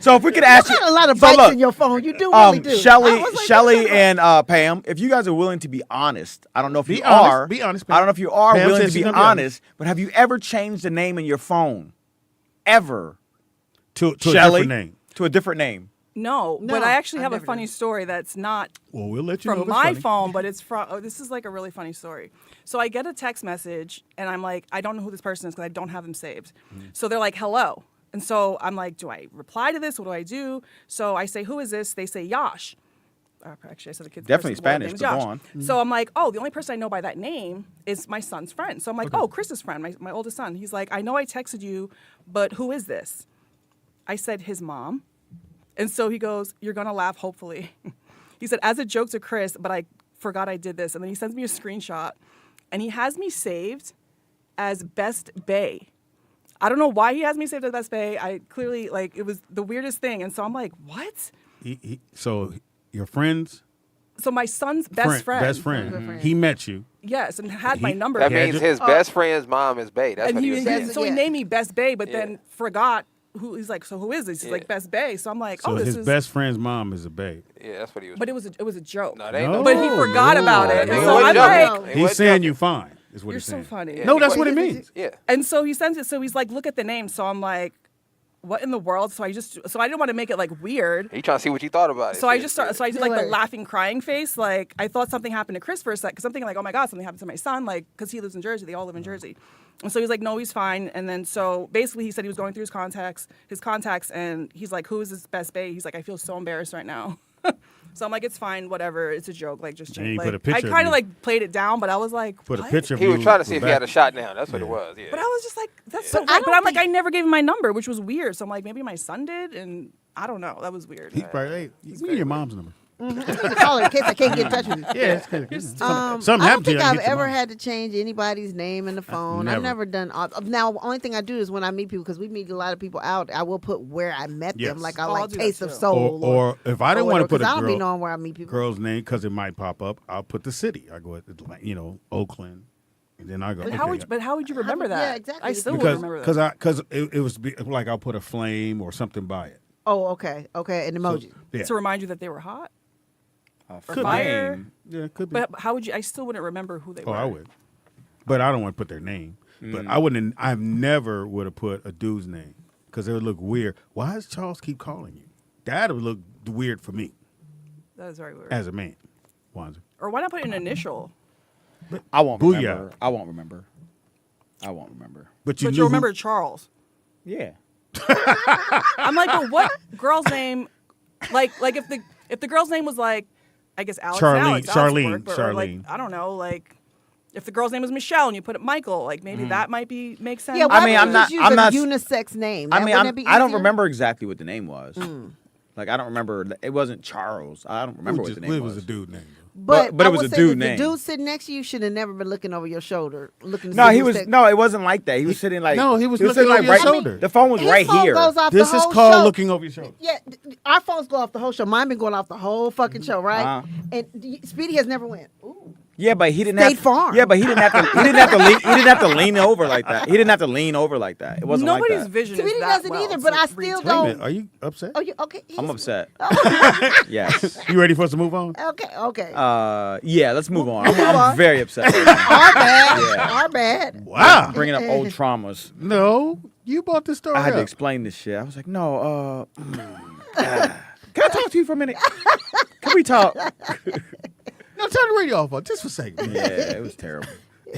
So if we could ask You you, got a lot of so bites look, in your phone. You do really do. I Shelly, was like, Shelly, that's and Pam, if you guys are willing to be honest, I don't know if Be you honest. are. Be honest, Pam. I don't know if you are Pam willing said to she's be gonna be honest, but have you ever changed the name in your phone? Ever? to a Shelly? different name. To a different name. No, No, but I actually I've have a never funny done it. story that's not Well, we'll let you know from if it's my funny. phone, but it's from. Oh, this is like a really funny story. So I get a text message, and I'm like, I don't know who this person is because I don't have them saved. So they're like, "Hello," and so I'm like, "Do I reply to this? What do I do?" So I say, "Who is this?" They say, "Yash." Actually, I said the kid's Definitely person's Spanish, name is but go Yash. on. So I'm like, "Oh, the only person I know by that name is my son's friend." So I'm like, "Oh, Chris's friend, my oldest son." He's like, "I know I texted you, but who is this?" I said, "His mom." And so he goes, "You're going to laugh, hopefully." He said, "As a joke to Chris, but I forgot I did this." And then he sends me a screenshot, and he has me saved as Best Bae. I don't know why he has me saved as Best Bae. I clearly, like, it was the weirdest thing. And so I'm like, what? So your friends, So my son's best friend. best friend, he met you. Yes, and had my number. That Yeah, means just- his best friend's mom is Bae. That's and what he was saying. so he Yeah. named me Best Bae, but Yeah. then forgot who. He's like, "So who is this?" He's like, "Best Bae." So I'm like, So "Oh, this his is." best friend's mom is a babe. Yeah, that's what he was. But it was a joke. No, they ain't No. no. But he forgot about it. It And so wasn't I'm joking. like, It He's wasn't saying joking. you fine. Is what "You're he's so saying. funny." Yeah, No, he that's was. what it means. Yeah. And so he sends it. So he's like, "Look at the name." So I'm like, what in the world? So I didn't want to make it like weird. He trying to see what you thought about it. So I did like the laughing, crying face. Like I thought something happened to Chris for a sec, because I'm thinking like, oh my God, something happened to my son, like because he lives in Jersey. They all live in Jersey. And so he was like, no, he's fine. And then so basically he said he was going through his contacts, and he's like, who is his best bae? He's like, I feel so embarrassed right now. So I'm like, it's fine, whatever. It's a joke. Like just change. Like, I kind of like played it down, but I was like, put what? a picture. He was trying to see if he had a shot down. That's what it was. Yeah. But I was just like, that's so weird. But I'm like, I never gave him my number, which was weird. So I'm like, maybe my son did, and I don't know. That was weird. He probably, hey, give me your mom's number. I need to call her in case I can't get in touch with you. Yeah, it's good. I don't think I've ever had to change anybody's name in the phone. I've never done. Now, the only thing I do is when I meet people, because we meet a lot of people out, I will put where I met them. Like I like Taste of Soul. Or if I didn't want to put a I don't be knowing where I meet people. Girl's name because it might pop up, I'll put the city. I go, Oakland. And then I go. But how would you remember that? Yeah, exactly. I still wouldn't remember that. Because it was like I'll put a flame or something by it. Oh, okay, an emoji. To remind you that they were hot. Or could fire. Be. Yeah, could be. But how would you? I still wouldn't remember who they were. Oh, I would. But I don't want to put their name. But I wouldn't. I never would have put a dude's name because it would look weird. Why does Charles keep calling you? That would look weird for me. That is very weird. As a man, Wanzer. Or why not put an initial? I won't Booyah. remember. I won't remember. But you'll remember Charles. Yeah. I'm like, but what girl's name? Like if the girl's name was like, I guess Alex. Charlene. Or like, I don't know, like if the girl's name was Michelle and you put it Michael, like maybe that might make sense. Yeah, I mean, I'm not unisex name. I mean, I don't remember exactly what the name was. Like I don't remember. It wasn't Charles. I don't remember what the name was. It was a dude name. But it was a dude name. The dude sitting next to you should have never been looking over your shoulder, looking. No, it wasn't like that. He was sitting like he was looking over your shoulder. The phone was right here. This is called looking over your shoulder. Yeah, our phones go off the whole show. Mine been going off the whole fucking show, right? And Speedy has never went. Ooh. Yeah, but he didn't State Farm. Yeah, but he didn't have to. He didn't have to lean over like that. He didn't have to lean over like that. It wasn't Nobody's like that. vision Speedy is that doesn't well either, but I still don't. Are you upset? Oh, you okay? I'm upset. Yes. You ready for us to move on? Okay. Yeah, let's move on. I'm very upset. Right Our bad. Our bad. Wow. Bringing up old traumas. No, you bought this story. I had to up. explain this shit. I was like, no, can I talk to you for a minute? Can we talk? No, turn the radio off just for a second. Yeah, it was terrible.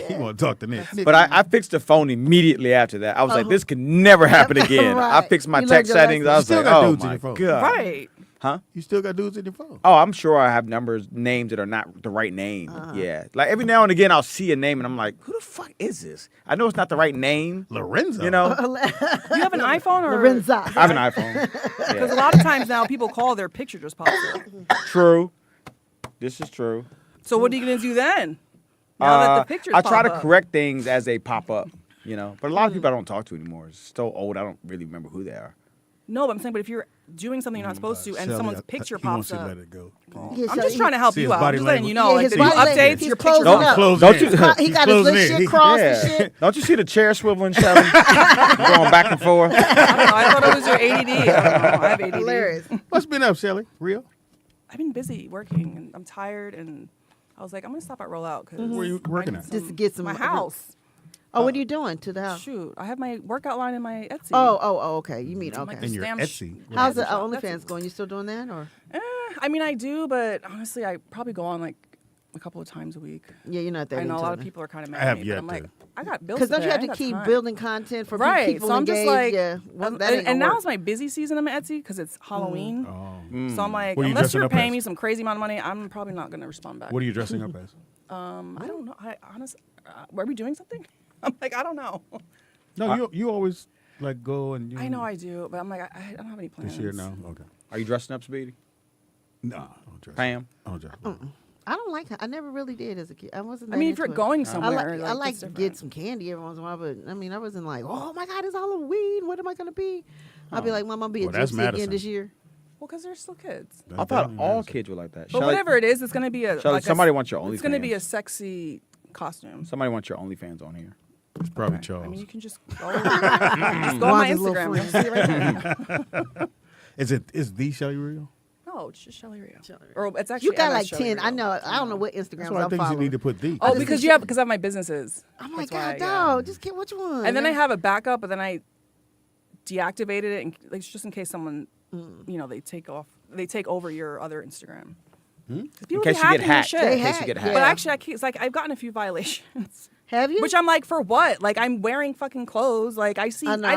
He want to talk to Nick. But I fixed the phone immediately after that. I was like, this could never happen again. Right. I fixed my You text learned your settings. I was lesson. like, You still got oh dudes in my your phone. God. Right. Huh? You still got dudes in your phone. Oh, I'm sure I have names that are not the right name. Yeah. Like every now and again, I'll see a name and I'm like, who the fuck is this? I know it's not the right name. Lorenzo. You know? You have an iPhone or Lorenza. I have an iPhone. Because a lot of times now people call, their picture just pops up. True. This is true. So what are you gonna do then? Now that the pictures I try pop to up. correct things as they pop up, you know. But a lot of people I don't talk to anymore. It's so old, I don't really remember who they are. No, but I'm saying, but if you're doing something you're not supposed to, and Shelly, someone's picture pops up, let it go. I'm just trying to help See you his out. body I'm just letting you know, language. like Yeah, the his new body language, updates, he's your closing pictures up. Close Don't in. you? He got his little shit crossed and Yeah. shit. Don't you see the chair swiveling, Shelly? Going back and forth. I don't know. I thought it was your ADD. I don't know. I have ADD. Hilarious. What's been up, Shelly? Real? I've been busy working, and I'm tired, and I was like, I'm gonna stop at Rollout because Where you working at? Just to get some my house. Oh, what are you doing to the house? Shoot, I have my workout line in my Etsy. Oh, okay. You mean okay. Like And your stamp Etsy. How's the Etsy shop. OnlyFans going? You still doing that or? I mean, I do, but honestly, I probably go on like a couple of times a week. Yeah, you're not that. I know a into lot it. of people are kind of mad I have at me, but yet I'm like, to. I got bills Because don't pay. you have I to ain't keep got time. building content for Right, people so I'm just engaged? like, Yeah, that ain't and gonna now work. it's my busy season on my Etsy because it's Halloween. So I'm like, What are you unless dressing you're up paying as? me some crazy amount of money, I'm probably not gonna respond back. What are you dressing up as? I don't know. I honestly, are we doing something? I'm like, I don't know. No, you always like go and. I know I do, but I'm like, I don't have any plans. This year, no. Okay. Are you dressing up, Speedy? No, I don't dress. Pam? I don't dress. I don't like. I never really did as a kid. I wasn't. I mean, that if you're into it. going I somewhere, like that's to get different. some candy every once in a while, but I mean, I wasn't like, oh my God, it's Halloween. What am I gonna be? I'll be like, Mom, I'll be a Well, that's gypsy again Madison. this year. Well, because they're still kids. I thought all kids were like that. But Shelly- whatever it is, it's gonna be a. Shelly, like somebody wants your It's gonna be OnlyFans. a sexy costume. Somebody wants your OnlyFans on here. It's probably I Charles. mean, you can just go, just go on my Wanda's little Instagram. You'll friend. see it right there. Is the Shelly real? No, it's just Shelly Rio. Or it's actually You got MS like Shelly 10. Rio. I know. I don't know what That's Instagrams why I I'm think you following. need to put the. Oh, because I have my businesses. Oh my That's God, why, yeah. dog. Just get which one? And then I have a backup, but then I deactivated it, and like just in case someone, they take over your other Instagram. In case you get hacked. But actually, it's like I've gotten a few violations. Have you? Which I'm like, for what? Like, I'm wearing fucking clothes. Like, I've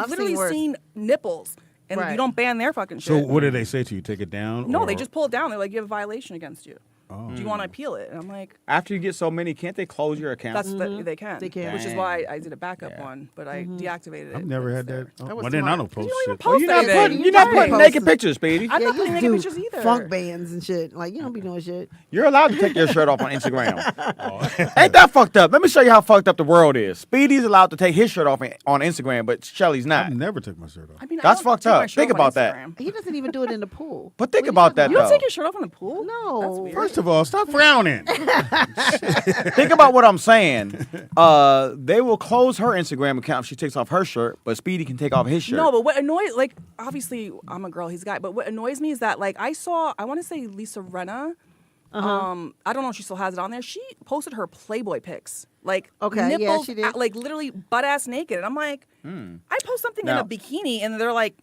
literally seen nipples, and you don't ban their fucking shit. So what did they say to you? Take it down? No, or? they just pull it down. They're like, you have a violation against you. Oh. Do you want to appeal it? And I'm like, after you get so many, can't they close your account? they can. They can. Which is why I did a backup one, but I deactivated it. I've never had that. That was Well, then I smart. don't post You don't shit. even post anything. You're not putting naked pictures, Speedy. I'm not putting you naked do pictures either. Funk bands and shit. Like, you don't be doing shit. You're allowed to take your shirt off on Instagram. Ain't that fucked up? Let me show you how fucked up the world is. Speedy's allowed to take his shirt off on Instagram, but Shelly's not. I never took my shirt off. I mean, That's I don't fucked take my up. shirt Think off on about that. Instagram. He doesn't even do it in the pool. But think about that, You don't though. take your shirt off in the pool? No. That's weird. First of all, stop frowning. Think about what I'm saying. They will close her Instagram account if she takes off her shirt, but Speedy can take off his shirt. No, but what annoys, like, obviously I'm a girl, he's a guy, but what annoys me is that, like, I want to say Lisa Rinna, I don't know if she still has it on there. She posted her Playboy pics, like, nipples, she did. like, literally butt ass naked. And I'm like, I post something in a bikini, and they're like,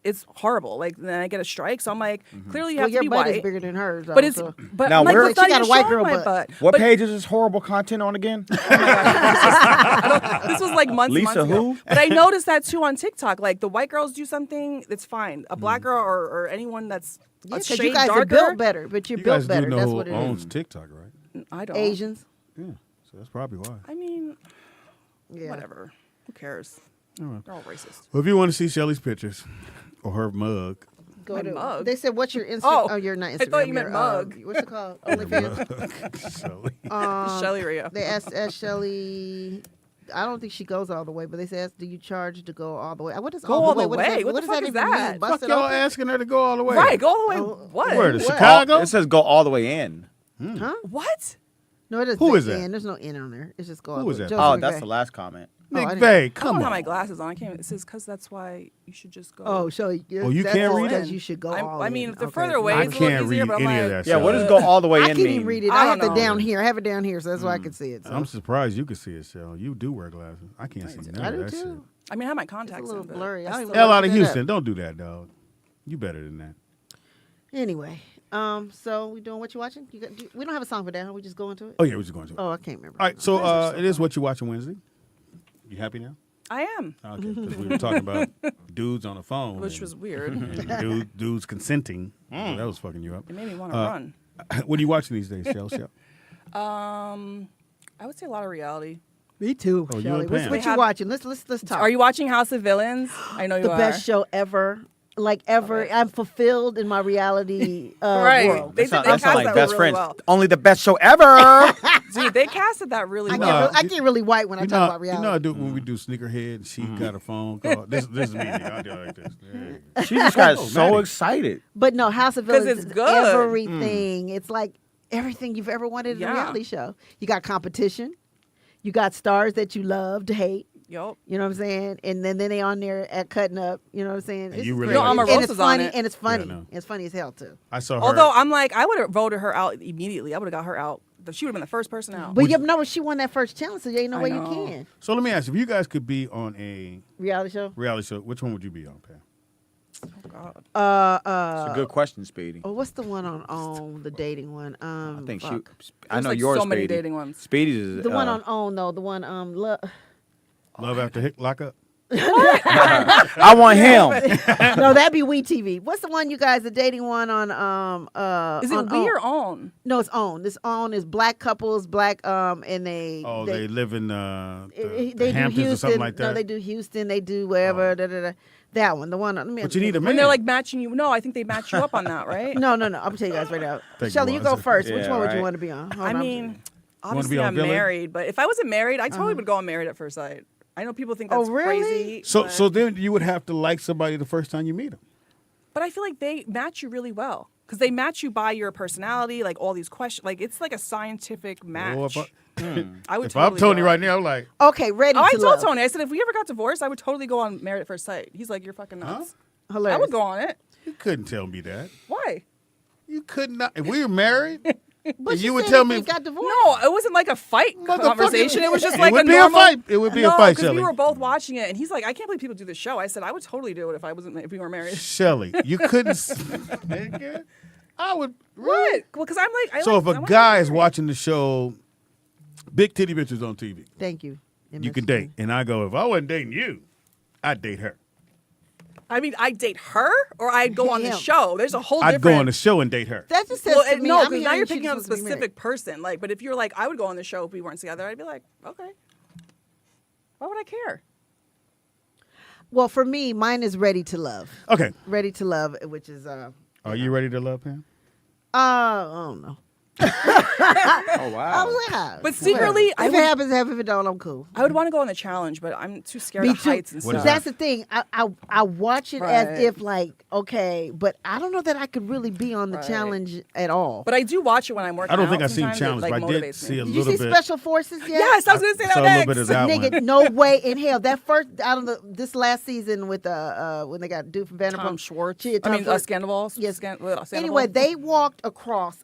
it's horrible. Like, then I get a strike. So I'm like, clearly you have to your be butt white. is bigger than hers. But it's, so. but Now, I'm like, where- that's not She got even a white showing girl my butt. butt. What But- page is this horrible content on again? This was like months and Lisa months ago. who? But I noticed that too on TikTok. Like, the white girls do something, it's fine. A black girl or anyone that's a Because shade you guys darker. are built better, but you're You built guys better. do know That's who what it owns is. TikTok, right? I don't. Asians. Yeah. So that's probably why. I mean, Yeah. whatever. Who cares? right. They're all racist. Well, if you want to see Shelly's pictures or her mug, Go My to. mug? They said, "What's your Instagram?" Oh, you're not Instagram. I thought you meant your, mug. What's it called? OnlyFans. Shelly. Shelly Rhea. They asked Shelly. I don't think she goes all the way, but they said, "Do you charge to go all the way?" What is Go all the What way? does What the does fuck that is even that? mean? Bust Fuck it y'all open? asking her to go all the way. Right, go all the way. What? Where to What? Chicago? It says go all the way in. Huh? What? No, it is. Who is that? N. There's no N on there. It's just go. all Who the is way. that? Josie Oh, McVeigh. that's the last comment. Nick I didn't- Bay, I come don't have my on. glasses on. I can't. It says because that's why you should just go. Oh, so you that's can't read because it? you should go I all mean, in. if they're Okay. further away, I it's a little can't easier. read But I'm any of like, that Yeah, shit. what does go all the way I in can't mean? even read it. I I have don't to know. down here. I have it down here, so that's why I can see it. So. I'm surprised you can see it, Shell. You do wear glasses. I can't see none I of do that shit. too. I mean, I have my It's contacts. a little in, but blurry. I don't even Hell know out of how to do that. Houston. Don't do that, dog. You better than that. Anyway, so we doing what you watching? We don't have a song for that. We just go into it. Oh, yeah, we're just going to it. Oh, I can't remember. All right, so it is What You Watching Wednesday. You happy now? I am, Okay, because we were talking about dudes on the phone. which and- was weird. and dudes consenting. So that was fucking you up. It made me want to run. What are you watching these days, Shell? I would say a lot of reality. Me too, Oh, you Shelly. and What Pam. you watching? Let's talk. Are you watching House of Villains? I know you the are. best show ever? Like ever. I'm fulfilled in my reality Right. world. They That cast sounds like that best really friends. well. Only the best show ever. Dude, they casted that really I well. get really white when I talk about reality. You know I do when we do Sneakerhead, she got a phone call. This is me. I do it like this. Yeah. She just got Oh, so Maddie. excited. But no, House of 'Cause Villains it's is good. everything. It's like everything you've ever wanted in a Yeah. reality show. You got competition. You got stars that you love to hate. Yup. You know what I'm saying? And then they on there at cutting up. You know what I'm saying? And you really No, like it. and Omarosa's it's on funny. it. And it's funny. Yeah, I know. It's funny as hell too. I saw her. Although I'm like, I would have voted her out immediately. I would have got her out. She would have been the first person out. But you know she won that first challenge, so there ain't no I way know. you can. So let me ask you, if you guys could be on a Reality show. reality show, which one would you be on, Pam? Oh, God. It's a good question, Speedy. Oh, what's the one on the dating one? I think fuck. I There's know like yours, so many Speedy. dating ones. Speedy's is The one on though. The one Love After Lockup? I want him. no, that'd be We TV. What's the one you guys are dating one on Is it on We or OWN? No, it's OWN. This OWN is black couples, and they they live in they the do Hamptons Houston. or something like that. No, they do Houston. They do wherever. Da, da, da. That one, the one. But you need a man. When they're like matching you. No, I think they match you up on that, right? No. I'm gonna tell you guys right now. Thank you, Shelly, you go Melissa. first. Which Yeah, one would you right. want to be on? Hold I on, mean, be obviously on I'm Villain? married, but if I wasn't married, I totally would go on Married at First Sight. I know people think Oh, that's really? crazy. So but, so then you would have to like somebody the first time you meet them. but I feel like they match you really well because they match you by your personality, like all these questions. Like it's like a scientific match. Well, if I would. if totally I'm Tony go. right now, I'm like, okay, ready Oh, I to told love. Tony. I said if we ever got divorced, I would totally go on Married at First Sight. He's like, you're fucking nuts. I Hilarious. would go on it. you couldn't tell me that. Why? You could not. If we were married, But you she would said tell they me got divorced. No, it wasn't like a fight conversation. It was just like would a be a normal fight. It would be a fight, because Shelley. we were both watching it, and he's like, "I can't believe people do this show." I said, "I would totally do it if we were married." Shelly, you couldn't. Nigga, I would. What? Well, because I'm like, So if a guy is watching the show, big titty bitches on TV, Thank you. you can date. And I go, if I wasn't dating you, I'd date her. I mean, I'd date her, or I'd go on the Him. show. There's a whole I'd different. go on the show and date her. That just says Well, to me, no, I'm because now hearing you're she's picking out a supposed to be married. specific person. Like, but if you're like, I would go on the show if we weren't together, I'd be like, okay. Why would I care? Well, for me, mine is Ready to Love. Okay. Ready to Love, which is Are you ready to love him? I don't know. Oh wow. But secretly, if it happens, if it don't, I'm cool. I would want to go on the challenge, but I'm too scared Me of too. heights and What is stuff. That's the thing. I watch it as Right. if like, okay, but I don't know that I could really be on the Right. challenge at all. But I do watch it when I'm working. I don't out. think I've seen Sometimes challenge, it, like, but I did motivates see me. a Did little you see bit. Special Forces yet? Yes, I was going to say that saw a next. little bit of that Nigga, one. no way in hell. That first out of this last season with when they got dude from Vanderpump. Tom Schwartz. Yeah, I Tom mean, Schwartz. Scandal. Yes. Scandal. Anyway, they walked across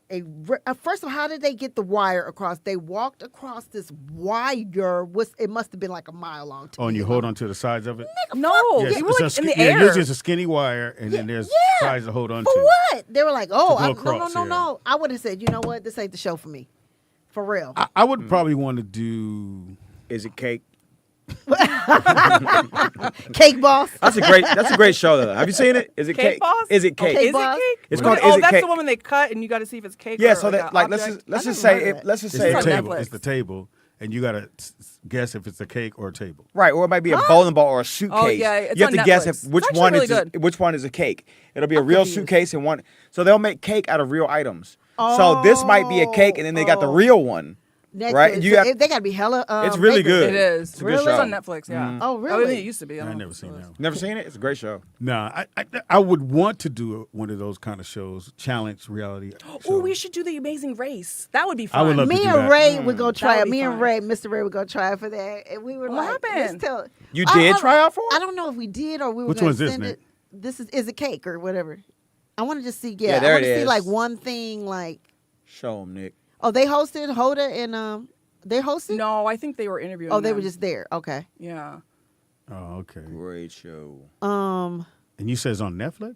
first of all, how did they get the wire across? They walked across this wire. It must have been like a mile long. Oh, and you hold on to the sides of it? No, Yes, you were it's like a in the yeah, air. usually it's a skinny wire, and then there's sides to hold on For to. what? They were like, oh, To go no, across, no. yeah. I would have said, you know what? This ain't the show for me. For real. I would probably want to do. Is it cake? Cake Boss. That's a great show though. Have you seen it? Is it Cake cake? Boss? Is it cake? Cake Is Boss? it cake? It's What called is Is It that's Cake? the one when they cut and you got to see if it's cake. Yeah. or So like that a like object. let's just I never say heard of if, let's just It's say the on table. Netflix. It's the table, and you gotta guess if it's a cake or a table. right, or it might be a bowling ball or a suitcase. yeah, it's you have on to guess Netflix. if which It's one actually is really good. which one is a cake. It'll be a real confused. suitcase and one. So they'll make cake out of real items. So this might be a cake, and then they got the real one. Netflix. Right, you So have- they got to be hella. It's really papers. good. It is. It's a good Really? show. It's on Netflix, yeah. Oh, I really? mean, it used to be. I I've don't know never if seen it that. is. Never seen it? It's a great show. Nah, I would want to do one of those kind of shows, challenge reality. Oh, shows. we should do the Amazing Race. That would be fun. I would love to Me do and that. Ray would go try That it. would be Me and fun. Ray, Mr. Ray would go try it for that. And we were What like, let's happened? tell. You did try out for it? I don't know if we did or we were Which gonna one's this, send Nick? it. This is a cake or whatever. I want to just see. Yeah, Yeah, there I want it to see is. like one thing. Like, Show them, Nick. oh, they hosted Hoda and they hosted. No, I think they were interviewing. Oh, they them. were just there. Okay. Yeah. Oh, okay. Great show. And you said it's on Netflix?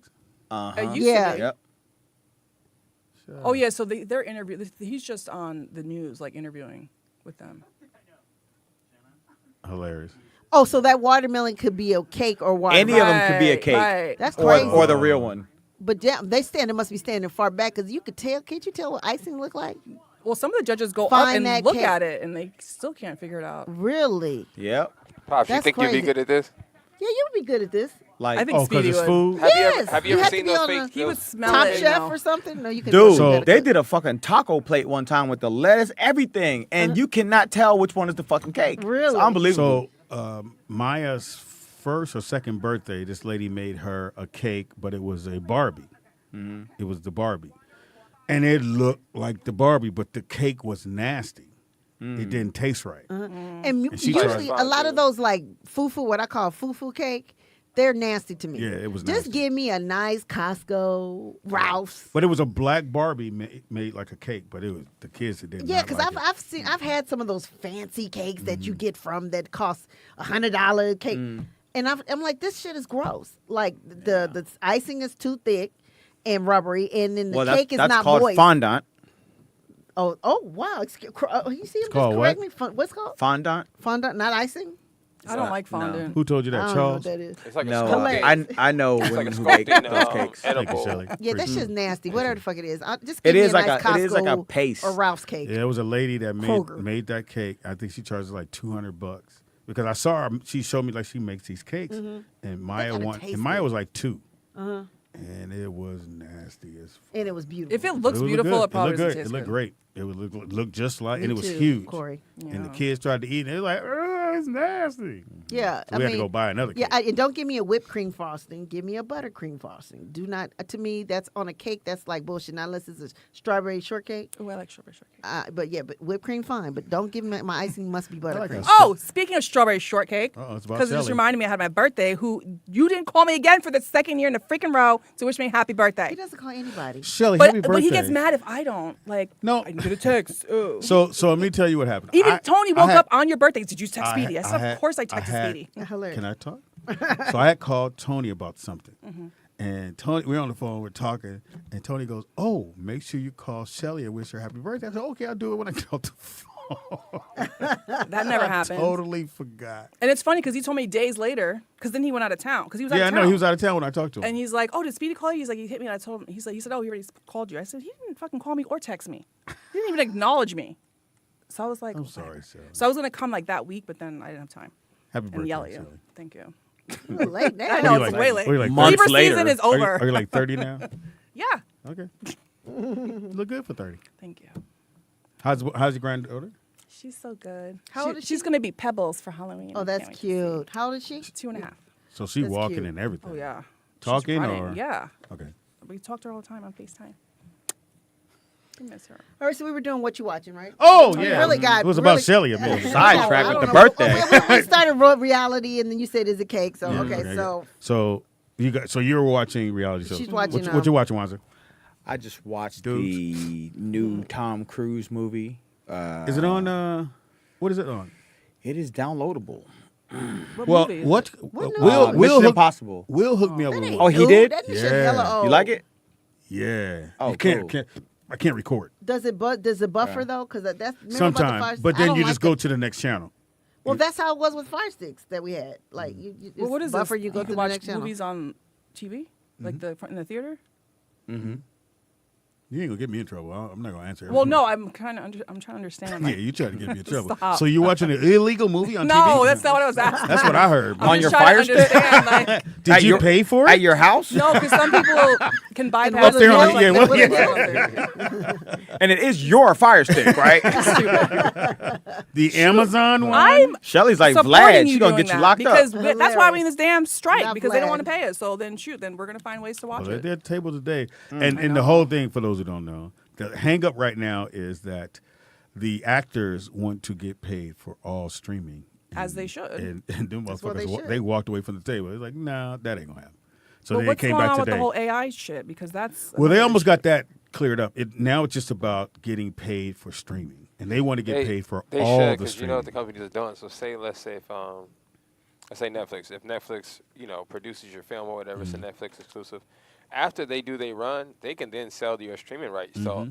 It used Yeah. to be. Yep. Oh yeah, so they're interviewing. He's just on the news, like interviewing with them. Hilarious. Oh, so that watermelon could be a cake or watermelon. Any of them could be a cake. Right. That's Or, crazy. or the real one. But damn, they must be standing far back because you could tell. Can't you tell what icing look like? Well, some of the judges go Find up and that look cake. at it, and they still can't figure it out. Really? Yep. Pops, you That's think you'd crazy. be good at this? Yeah, you would be good at this. Like, I think Oh, because Speedy it's would. food? Have Yes. you You ever have to seen be those on fake? He would those- smell Top it. and Chef know. or something? No, you can. dude, So- they did a fucking taco plate one time with the lettuce, everything, and you cannot tell which one is the fucking cake. Really? It's unbelievable. So Maya's first or second birthday, this lady made her a cake, but it was a Barbie. It was the Barbie. And it looked like the Barbie, but the cake was nasty. It didn't taste right. And she usually tried. a lot of those like fufu, what I call fufu cake, they're nasty to me. Yeah, it was Just nasty. give me a nice Costco, Ralph's. But it was a black Barbie made like a cake, but it was the kids that didn't. Yeah, because because I've had some of those fancy cakes that you get from that cost $100 cake, and I'm like, this shit is gross. Like the icing is too thick and rubbery, and then the well, cake is that's not called moist. fondant. Oh wow! You see him called just what? correct me. What's it called? Fondant? Fondant, not icing. I don't like fondant. Who told you I that, don't know what Charles? that is. It's like a No, Hilarious. I know It's like women a who make sculpting, those cakes. Thank you, edible. Shelly. Yeah, that Appreciate shit's it. nasty. Whatever the fuck it is. Just It give me is a like nice a- it is like a Costco paste. or Ralph's cake. Yeah, it was a lady that Kroger. made that cake. I think she charges like $200 because I saw her. She showed me like she makes these cakes, and Maya gotta taste Maya good. was like 2, and it was nasty as. Fuck. And it was beautiful. If it looks It would look beautiful, good. it probably looked doesn't good. taste It looked good. great. It would look just like, Me and it was too, huge. Corey. And the kids tried to eat, and they were like, it's nasty. Yeah, So we had to go buy another cake. Yeah, and don't give me a whipped cream frosting. Give me a buttercream frosting. Do not. To me, that's on a cake. That's like bullshit. Not unless it's a strawberry shortcake. Oh, I like strawberry shortcake. But whipped cream fine. But don't give me my icing. Must be buttercream. Oh, speaking of strawberry shortcake, it's about because it just Shelly. reminded me I had my birthday. Who you didn't call me again for the second year in a freaking row to wish me happy birthday. He doesn't call anybody. Shelly, happy birthday. But he gets mad if I don't. Like, No. I didn't get a text. Oh. So let me tell you what happened. Even Tony woke had- up on your birthday. Did you text I Speedy? had- I said, I of course I had- texted Speedy. Hilarious. Can I talk? So I had called Tony about something. Mm-hmm. And Tony, we're on the phone, we're talking, and Tony goes, "Oh, make sure you call Shelly and wish her happy birthday." I said, "Okay, I'll do it when I get off the phone." That never I happened. Totally forgot. And it's funny because he told me days later, because then he went out of town. Because he was out Yeah, I of town. know he was out of town when I talked to him. And he's like, "Oh, did Speedy call you?" He's like, "He hit me." And I told him. He said, "Oh, he already called you." I said, "He didn't fucking call me or text me. He didn't even acknowledge me." So I was like, I'm sorry, Shelly. So I was gonna come like that week, but then I didn't have time. Happy and birthday, yell at you. Shelly. Thank you. You were late now. I know Are you it's like- way late. are you like Libra months later? season is over. Are you like 30 now? Yeah. Okay. Look good for 30. Thank you. How's your granddaughter? She's so good. How old is She's gonna be Pebbles for Halloween. Oh, I that's can't wait to see. cute. How old is she? 2.5. So she That's walking cute. and everything. Oh yeah. She's Talking running. or? Yeah. Okay. We talk to her all the time on FaceTime. I miss her. All right, so we were doing What You Watching, right? Oh, You yeah. really got It was really, about Shelly a minute. Sidetrack I with don't the know. birthday. We started reality, and then you said, "Is it cake?" So okay, So you were watching reality shows. She's watching, What you watching, Wanzer? I just watched Dudes. the new Tom Cruise movie. Is it on? What is it on? It is downloadable. Well, movie is what? Mission Will Impossible. Will hooked me up with ain't one. Oh, he new. did? That shit Yeah. hella old. You like it? Yeah. Oh, You can't, cool. I can't record Does it buffer though? Because that's remember about the sometimes, Fire but I then don't you like just go that. to the next channel. Well, that's how it was with Fire Sticks that we had. Like you Well, what is buffer? this? You go to can the watch next channel. movies on TV, like in the theater. Mm-hmm. You ain't gonna get me in trouble. I'm not gonna answer. Well, everything. no, I'm trying to understand. Yeah, Like, you trying to get me in trouble. Stop. So you watching an illegal movie on TV? no, that's not what I was asking. That's what I heard. I'm On just your trying to Fire Stick? understand, like, Did you pay for it? At your house? no, because some people can bypass Up there on like, the- they yeah, wouldn't do it. And it is your Fire Stick, right? The Amazon one. I'm Shelly's like supporting Vlad. you She's gonna doing get you that locked because up. that's why we're in this damn strike Not because they don't Vlad. want to pay us. So then shoot, then we're gonna find ways to watch Well, it. they're at the table today, and the whole thing for those who don't know, the hang up right now is that the actors want to get paid for all streaming, As they should. and them That's what they motherfuckers should. they walked away from the table. It's like, nah, that ain't gonna happen. So But they what's came going back on today. with the whole AI shit? Because that's Well, they almost got that cleared up. Now it's just about getting paid for streaming, and they want to get paid for they all should, the because you streaming. know what the companies are doing. So let's say if let's say Netflix. If Netflix, produces your film or whatever, it's a Netflix exclusive. After they do they run, they can then sell your streaming rights. So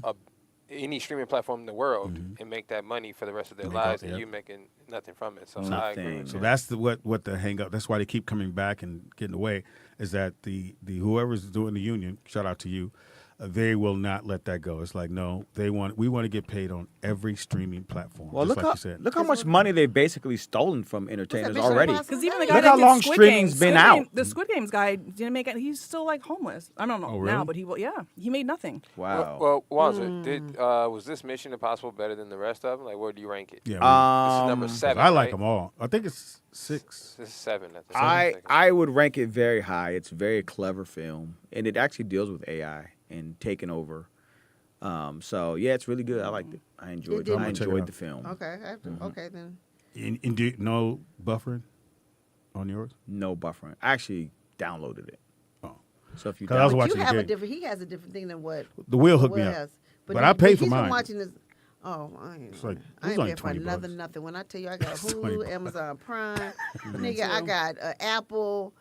any streaming platform in the world and make that money for the rest of their lives, and you making nothing from it. So I agree. So that's what the hang up. That's why they keep coming back and getting away. Is that the whoever's doing the union? Shout out to you. They will not let that go. It's like no, we want to get paid on every streaming platform. Well, just look like you said. look how much money they've basically stolen from entertainers Mission already. Impossible? because even the guy Look that how did long Squid streaming's Games, been Squid out. Game, the Squid Games guy didn't make it. He's still like homeless. I don't know Oh, really? now, but he made nothing. Wow. Well, Wanzer, was this Mission Impossible better than the rest of them? Like, where do you rank it? Yeah, This is number 7. I like right? them all. I think it's 6. This is 7. I think. I would rank it very high. It's a very clever film, and it actually deals with AI and taking over. So yeah, it's really good. I liked it. I enjoyed it. I enjoyed the film. Okay, I have to, okay then. And no buffering on yours? No buffering. I actually downloaded it. Oh. So if you 'Cause I was download- watching You have the a game. different. He has a different thing than what The Will hooked Will me up. has. But I paid for he's mine. Been watching this. Oh, I ain't, It's like- I it was ain't only paying for $20 another nothing. When I tell you I got $20 Hulu, Amazon Prime, nigga, I too. got Apple,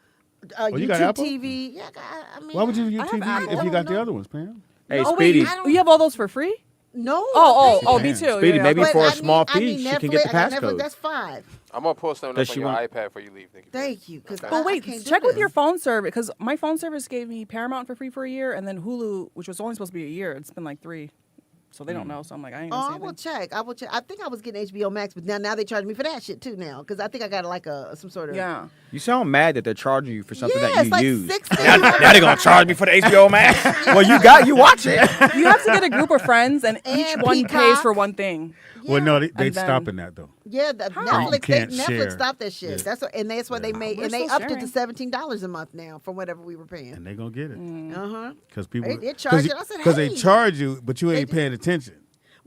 Oh, you YouTube got Apple? TV. Yeah, I mean, Why would you use I have TV Apple. if you I got don't the know. other ones, Pam? Hey, Oh Speedy. wait, you have all those for free? No. Oh, I me paid. too. Speedy, Yeah, maybe yeah. for a I small need fee, she can get the Netflix. I got Netflix, passcode. That's 5. I'm gonna pull something Does up on she your want- iPad for you leave. Nikki. Thank you. Because But wait, can't do check with this. your phone service because my phone service gave me Paramount for free for a year, and then Hulu, which was only supposed to be a year, it's been like 3. So they don't know. So I'm like, I ain't Oh, gonna I say will anything. check. I will check. I think I was getting HBO Max, but now they charge me for that shit too now because I think I got like some sort of Yeah. You sound mad that they're charging you for something Yeah, that it's you like use. $16. Now they're gonna charge me for the HBO Max. Well, you watch it. You have to get a group of friends, and each And one Peacock. pays for one thing. Well, no, they And then- stopping that though. Yeah, Netflix stopped that shit. Yeah. That's why they made, We're and they still upped it to sharing. $17 a month now from whatever we were paying. And they gonna get it. Because people they charge it. I said, because hey. they charge you, but you ain't paying attention.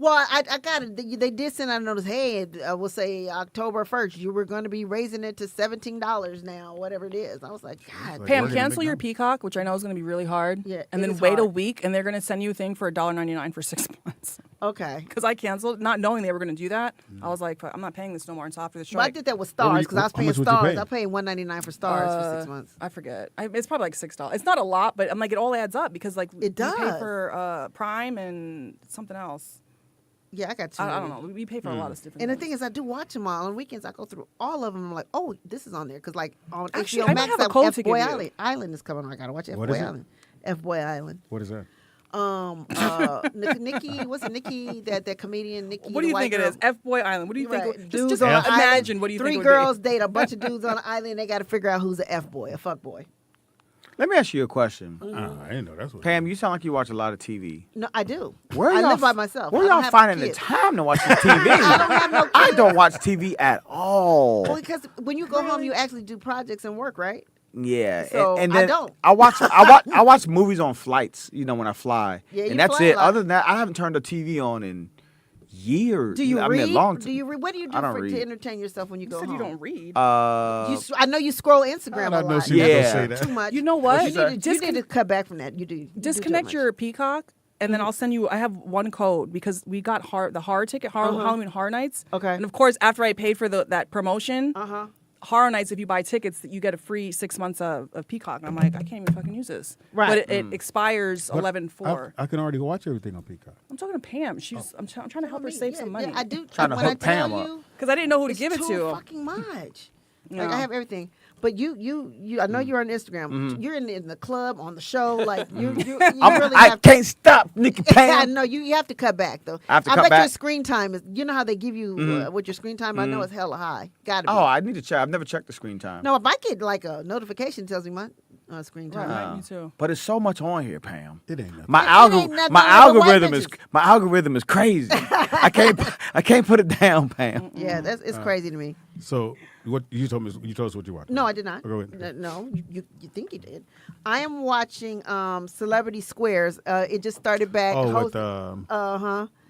Well, I got it. They did send out a notice. Hey, we'll say October 1st, you were going to be raising it to $17 now, whatever it is. I was like, God. Pam, cancel your Peacock, which I know is going to be really hard. Yeah, and then wait a week, and they're going to send you a thing for $1.99 for 6 months. Okay. Because I canceled, not knowing they were going to do that. I was like, I'm not paying this no more until after the strike. Well, I did that with Stars because I was paying Stars. I paid $1.99 for Stars for 6 months. I forget. It's probably like $6. It's not a lot, but I'm like, it all adds up because like it does. We pay for Prime and something else. Yeah, I got two. I don't know. We pay for a lot of different And things. the thing is, I do watch them all. On weekends, I go through all of them. I'm like, oh, this is on there. Because, like, on Actually, HBO I Max, might have a code to give F-Boy you. Island is coming on. I got to watch What F-Boy is it? Island. F-Boy Island. What is that? Nikki, what's it, Nikki, that comedian, Nikki? What do you think it is? F-Boy Island. What do you think? Right. Just Dudes on an imagine island. what do you Three think girls date a bunch of dudes on an island. They got to figure out who's an F-boy, a fuck boy. Let me ask you a question. I didn't know that's what. Pam, you sound like you watch a lot of TV. No, I do. Where I y'all live by myself. Where I don't y'all have finding the kids. time to watch the TV? I don't have no kids. I don't watch TV at all. Well, because when you go home, you actually do projects and work, right? Yeah, So, and I then don't. I watch movies on flights. You know, when I fly, Yeah, you and that's fly a it. lot. Other than that, I haven't turned the TV on in years. Do you I read? mean, a long Do you read? What do you do I don't read. to entertain yourself when you go said home? you don't read. I know you scroll Instagram a lot. Too much. You know what? You need to cut back from that. You do. Disconnect your Peacock, and then I'll send you. I have one code because we got the horror ticket, Halloween Horror Nights. Okay. And of course, after I paid for that promotion, Horror Nights, if you buy tickets, you get a free 6 months of Peacock. And I'm like, I can't even fucking use this. Right. But it expires 11/4. I can already watch everything on Peacock. I'm talking to Pam. I'm trying to help her save some money. I do. Trying to when I hook tell Pam up. you, because I didn't know who to it's give it too to. fucking much. Yeah. Like I have everything, but you. I know you're on Instagram. You're in the club, on the show. Like you really I have. can't stop, Nikki I Pam. know you have to cut back though. I have to I cut bet your back? screen time is. You know how they give you what your screen time? I know it's hella high. Got to be. Oh, I need to check. I've never checked the screen time. No, if I get like a notification tells me my screen time. Right, me too. But it's so much on here, Pam. It ain't nothing. My ain't nothing my on the white algorithm is crazy. I can't put it down, Pam. Yeah, it's crazy to me. So what you told us what you watched? No, I did not. Go ahead. No, you think you did. I am watching Celebrity Squares. It just started back. With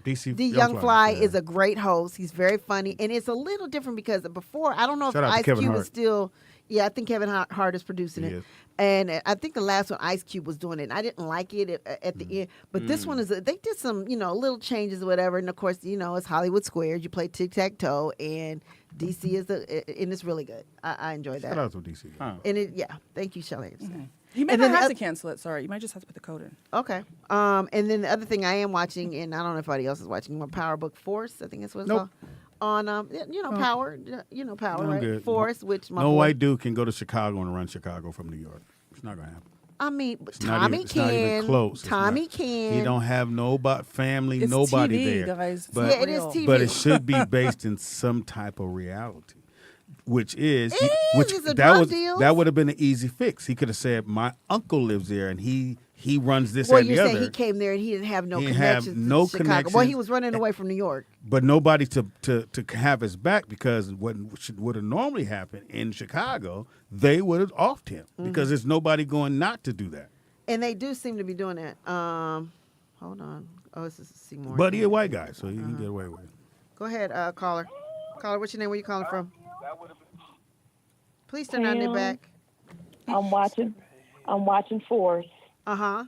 DC D. Young Fly is a great host. He's very funny, and it's a little different because before I don't know Shout out if to Ice Kevin Cube Hart. was still. Yeah, I think Kevin Hart is producing He it. is. And I think the last one, Ice Cube was doing it. And I didn't like it at the end. But this one is, they did some, little changes or whatever. And of course, it's Hollywood Squares. You play tic-tac-toe. And DC is and it's really good. I enjoy that. Shout out to DC. And thank you, Shelley. You may And not then have the to cancel it. Sorry, you might just have to put the code in. Okay. And then the other thing I am watching, and I don't know if anybody else is watching, Power Book Force. I think that's what it's called. On Power, Power, I'm right? good. Force, which my no boy, white dude can go to Chicago and run Chicago from New York. It's not gonna happen. I mean, It's not Tommy even- it's not even can. close. It's Tommy not. can. He don't have family, It's nobody TV, there. guys. It's But, not Yeah, it is real. TV. but it should be based in some type of reality, which is It is. which It's a that drug was deal. that would have been an easy fix. He could have said, "My uncle lives there, and he runs this Well, and the you're saying other." he came there and he didn't have no He didn't have connections no to Chicago. Well, he connections. was running away from New York. But nobody to have his back, because what would have normally happened in Chicago, they would have offed him because there's nobody going not to do that. And they do seem to be doing that. Hold on. Oh, this is Seymour. But he a white guy, so he can get away with it. Go ahead, caller. Caller, what's your name? Where you calling from? Please turn on your back. I'm watching Force. Uh-huh.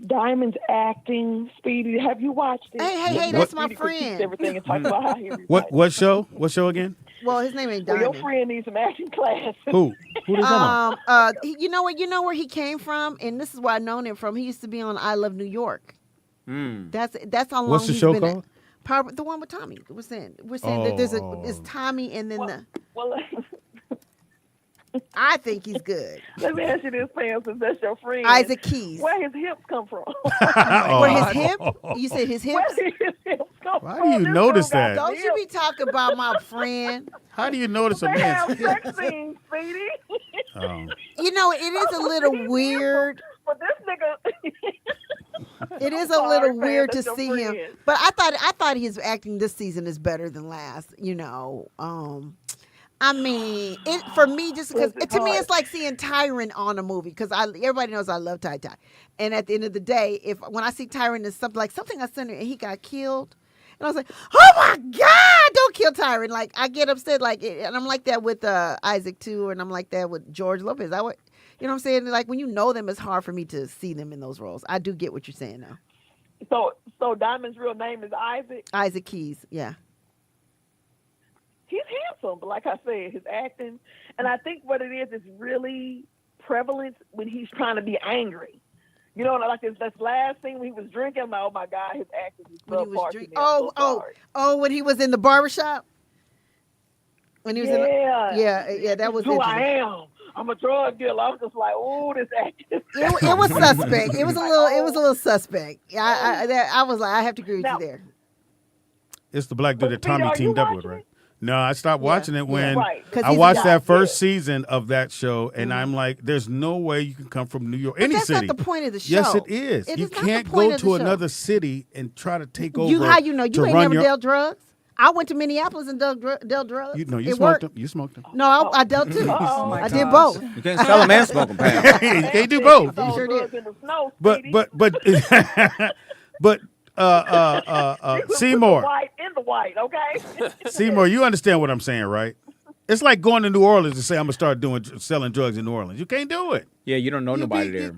Diamond's acting. Speedy, have you watched it? Hey, that's my friend. Everything and talk about how he What show? What show again? Well, his name ain't Well, Diamond. your friend needs some acting classes. Who? Who they talking about? You know where he came from, and this is where I known him from. He used to be on I Love New York. That's how long. What's the he's show been called? Power, the one with Tommy. We're saying that there's it's Tommy, and then Well, I think he's good. let me ask you this, Pam, since that's your friend. Isaac Keys. Where his hips come from? Where his hip? You said his hips? Where his hips come Why from? do you This notice dude got that? Don't you be talking about my friend. How do you notice a They have man's sex scenes, Speedy. Oh. You know, it is a little weird. But this nigga, It is I'm a little sorry, weird Fran, to that's see your him, friend. but I thought his acting this season is better than last. I mean, it for me just because Bless his to me heart. it's like seeing Tyron on a movie because everybody knows I love Ty, and at the end of the day, when I see Tyron in something I sent him and he got killed, and I was like, oh my God, don't kill Tyron! Like I get upset, and I'm like that with Isaac too, and I'm like that with George Lopez. You know what I'm saying? Like when you know them, it's hard for me to see them in those roles. I do get what you're saying though. So Diamond's real name is Isaac. Isaac Keys, yeah. He's handsome, but like I said, his acting, and I think what it is really prevalent when he's trying to be angry. You know, like this last scene when he was drinking. I'm like, oh my God, his acting is When he was subpar to drinking. me. I'm so sorry. When he was in the barbershop. When he was that was who I interesting. am. I'm a drug dealer. I was just like, oh, this acting. It was suspect. It was a little suspect. I was like, I have to agree with you there. It's the black dude that Tommy teamed up with, right? No, I stopped watching it when I watched that first season of that show, and I'm like, there's no way you can come from New York, any that's city. Not the point of the show. Yes, it is. You can't go to another city and try to take over. How you know? You ain't never dealt drugs? I went to Minneapolis and dealt drugs. You smoked them. You smoked them. No, I dealt too. I did both. You can't sell them and smoke them, Pam. You can't do both. You sure did. But Seymour. White in the white, okay? Seymour, you understand what I'm saying, right? It's like going to New Orleans to say I'm gonna start selling drugs in New Orleans. You can't do it. Yeah, you don't know nobody there.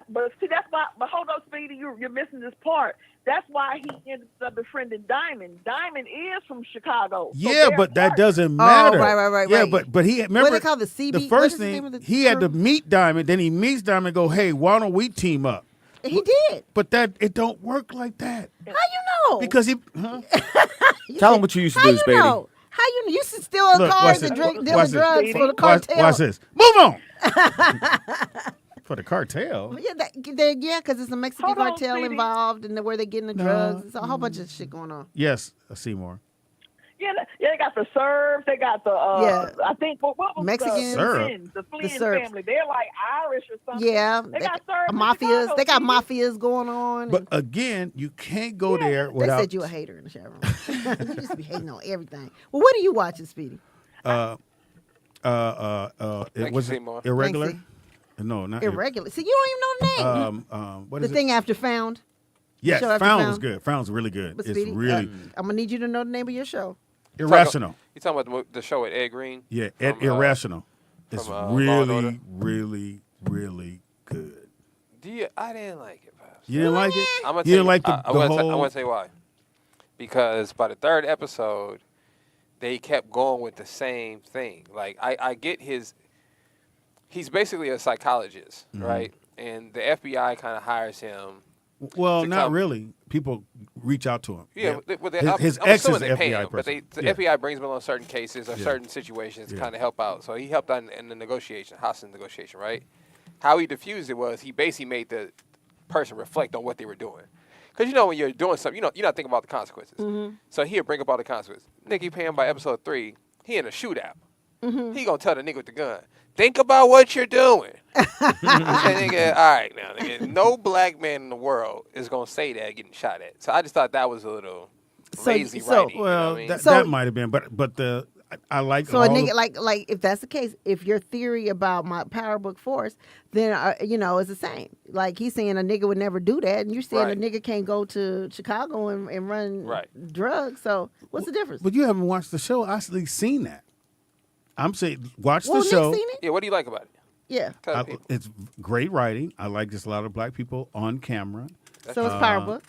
But that's why. But hold on, Speedy, you're missing this part. That's why he ended up befriending Diamond. Diamond is from Chicago. Yeah, but that doesn't matter. Right. Yeah, but he remember what they call the CB. The first thing he had to meet Diamond, then he meets Diamond and go, hey, why don't we team up? He did. But it don't work like that. How you know? Because Tell him what you used to do, Speedy. Know? How you used to steal cars and deal drugs for the cartel? Watch this. Move on. For the cartel? Yeah, because it's a Mexican cartel involved and where they're getting the drugs. It's a whole bunch of shit going on. Yes, Seymour. Yeah, they got the Serbs. They got the I think what was Mexicans, the Flynn family. They're like Irish or something. Yeah, they got Serbs. Mafias. They got mafias going on. But again, you can't go there without. They said you a hater in the shower room. You used to be hating on everything. Well, what are you watching, Speedy? It was irregular. Thanks, No, not irregular. See, you don't even know the name. What the is thing after Found. Yes, Found was good. Found was really good. But It's Speedy, really. I'm gonna need you to know the name of your show. Irrational. You talking about the show with Ed Green? Yeah, Irrational. It's really, really, really good. I didn't like it, Pops. You didn't like it? You didn't like the I want whole. to say why. Because by the third episode, they kept going with the same thing. Like I get he's basically a psychologist, right? And the FBI kind of hires him. Well, not really. People reach out to him. Yeah, his I'm ex is assuming the they pay FBI him, but person. the FBI brings him on certain cases or certain situations to kind of help out. So he helped out in the negotiation, hostage negotiation, right? How he diffused it was he basically made the person reflect on what they were doing. Because when you're doing something, you're not thinking about the consequences. Mm-hmm. So he'll bring up all the consequences. Nicky Pam by episode 3, he in a shootout. Mm-hmm. He gonna tell the nigga with the gun, think about what you're doing. I said, nigga, all right now, nigga, no black man in the world is gonna say that getting shot at. So I just thought that was a little lazy writing. Well, you know that might have been, but I like. So a nigga like if that's the case, if your theory about my Power Book Force, then it's the same. Like he's saying a nigga would never do that, and you're saying a nigga can't go to Chicago and run drugs. So what's the difference? But you haven't watched the show. I actually seen that. I'm saying watch the show. Seen it? Yeah, what do you like about it? Yeah, it's great writing. I like just a lot of black people on camera. So it's Power Book.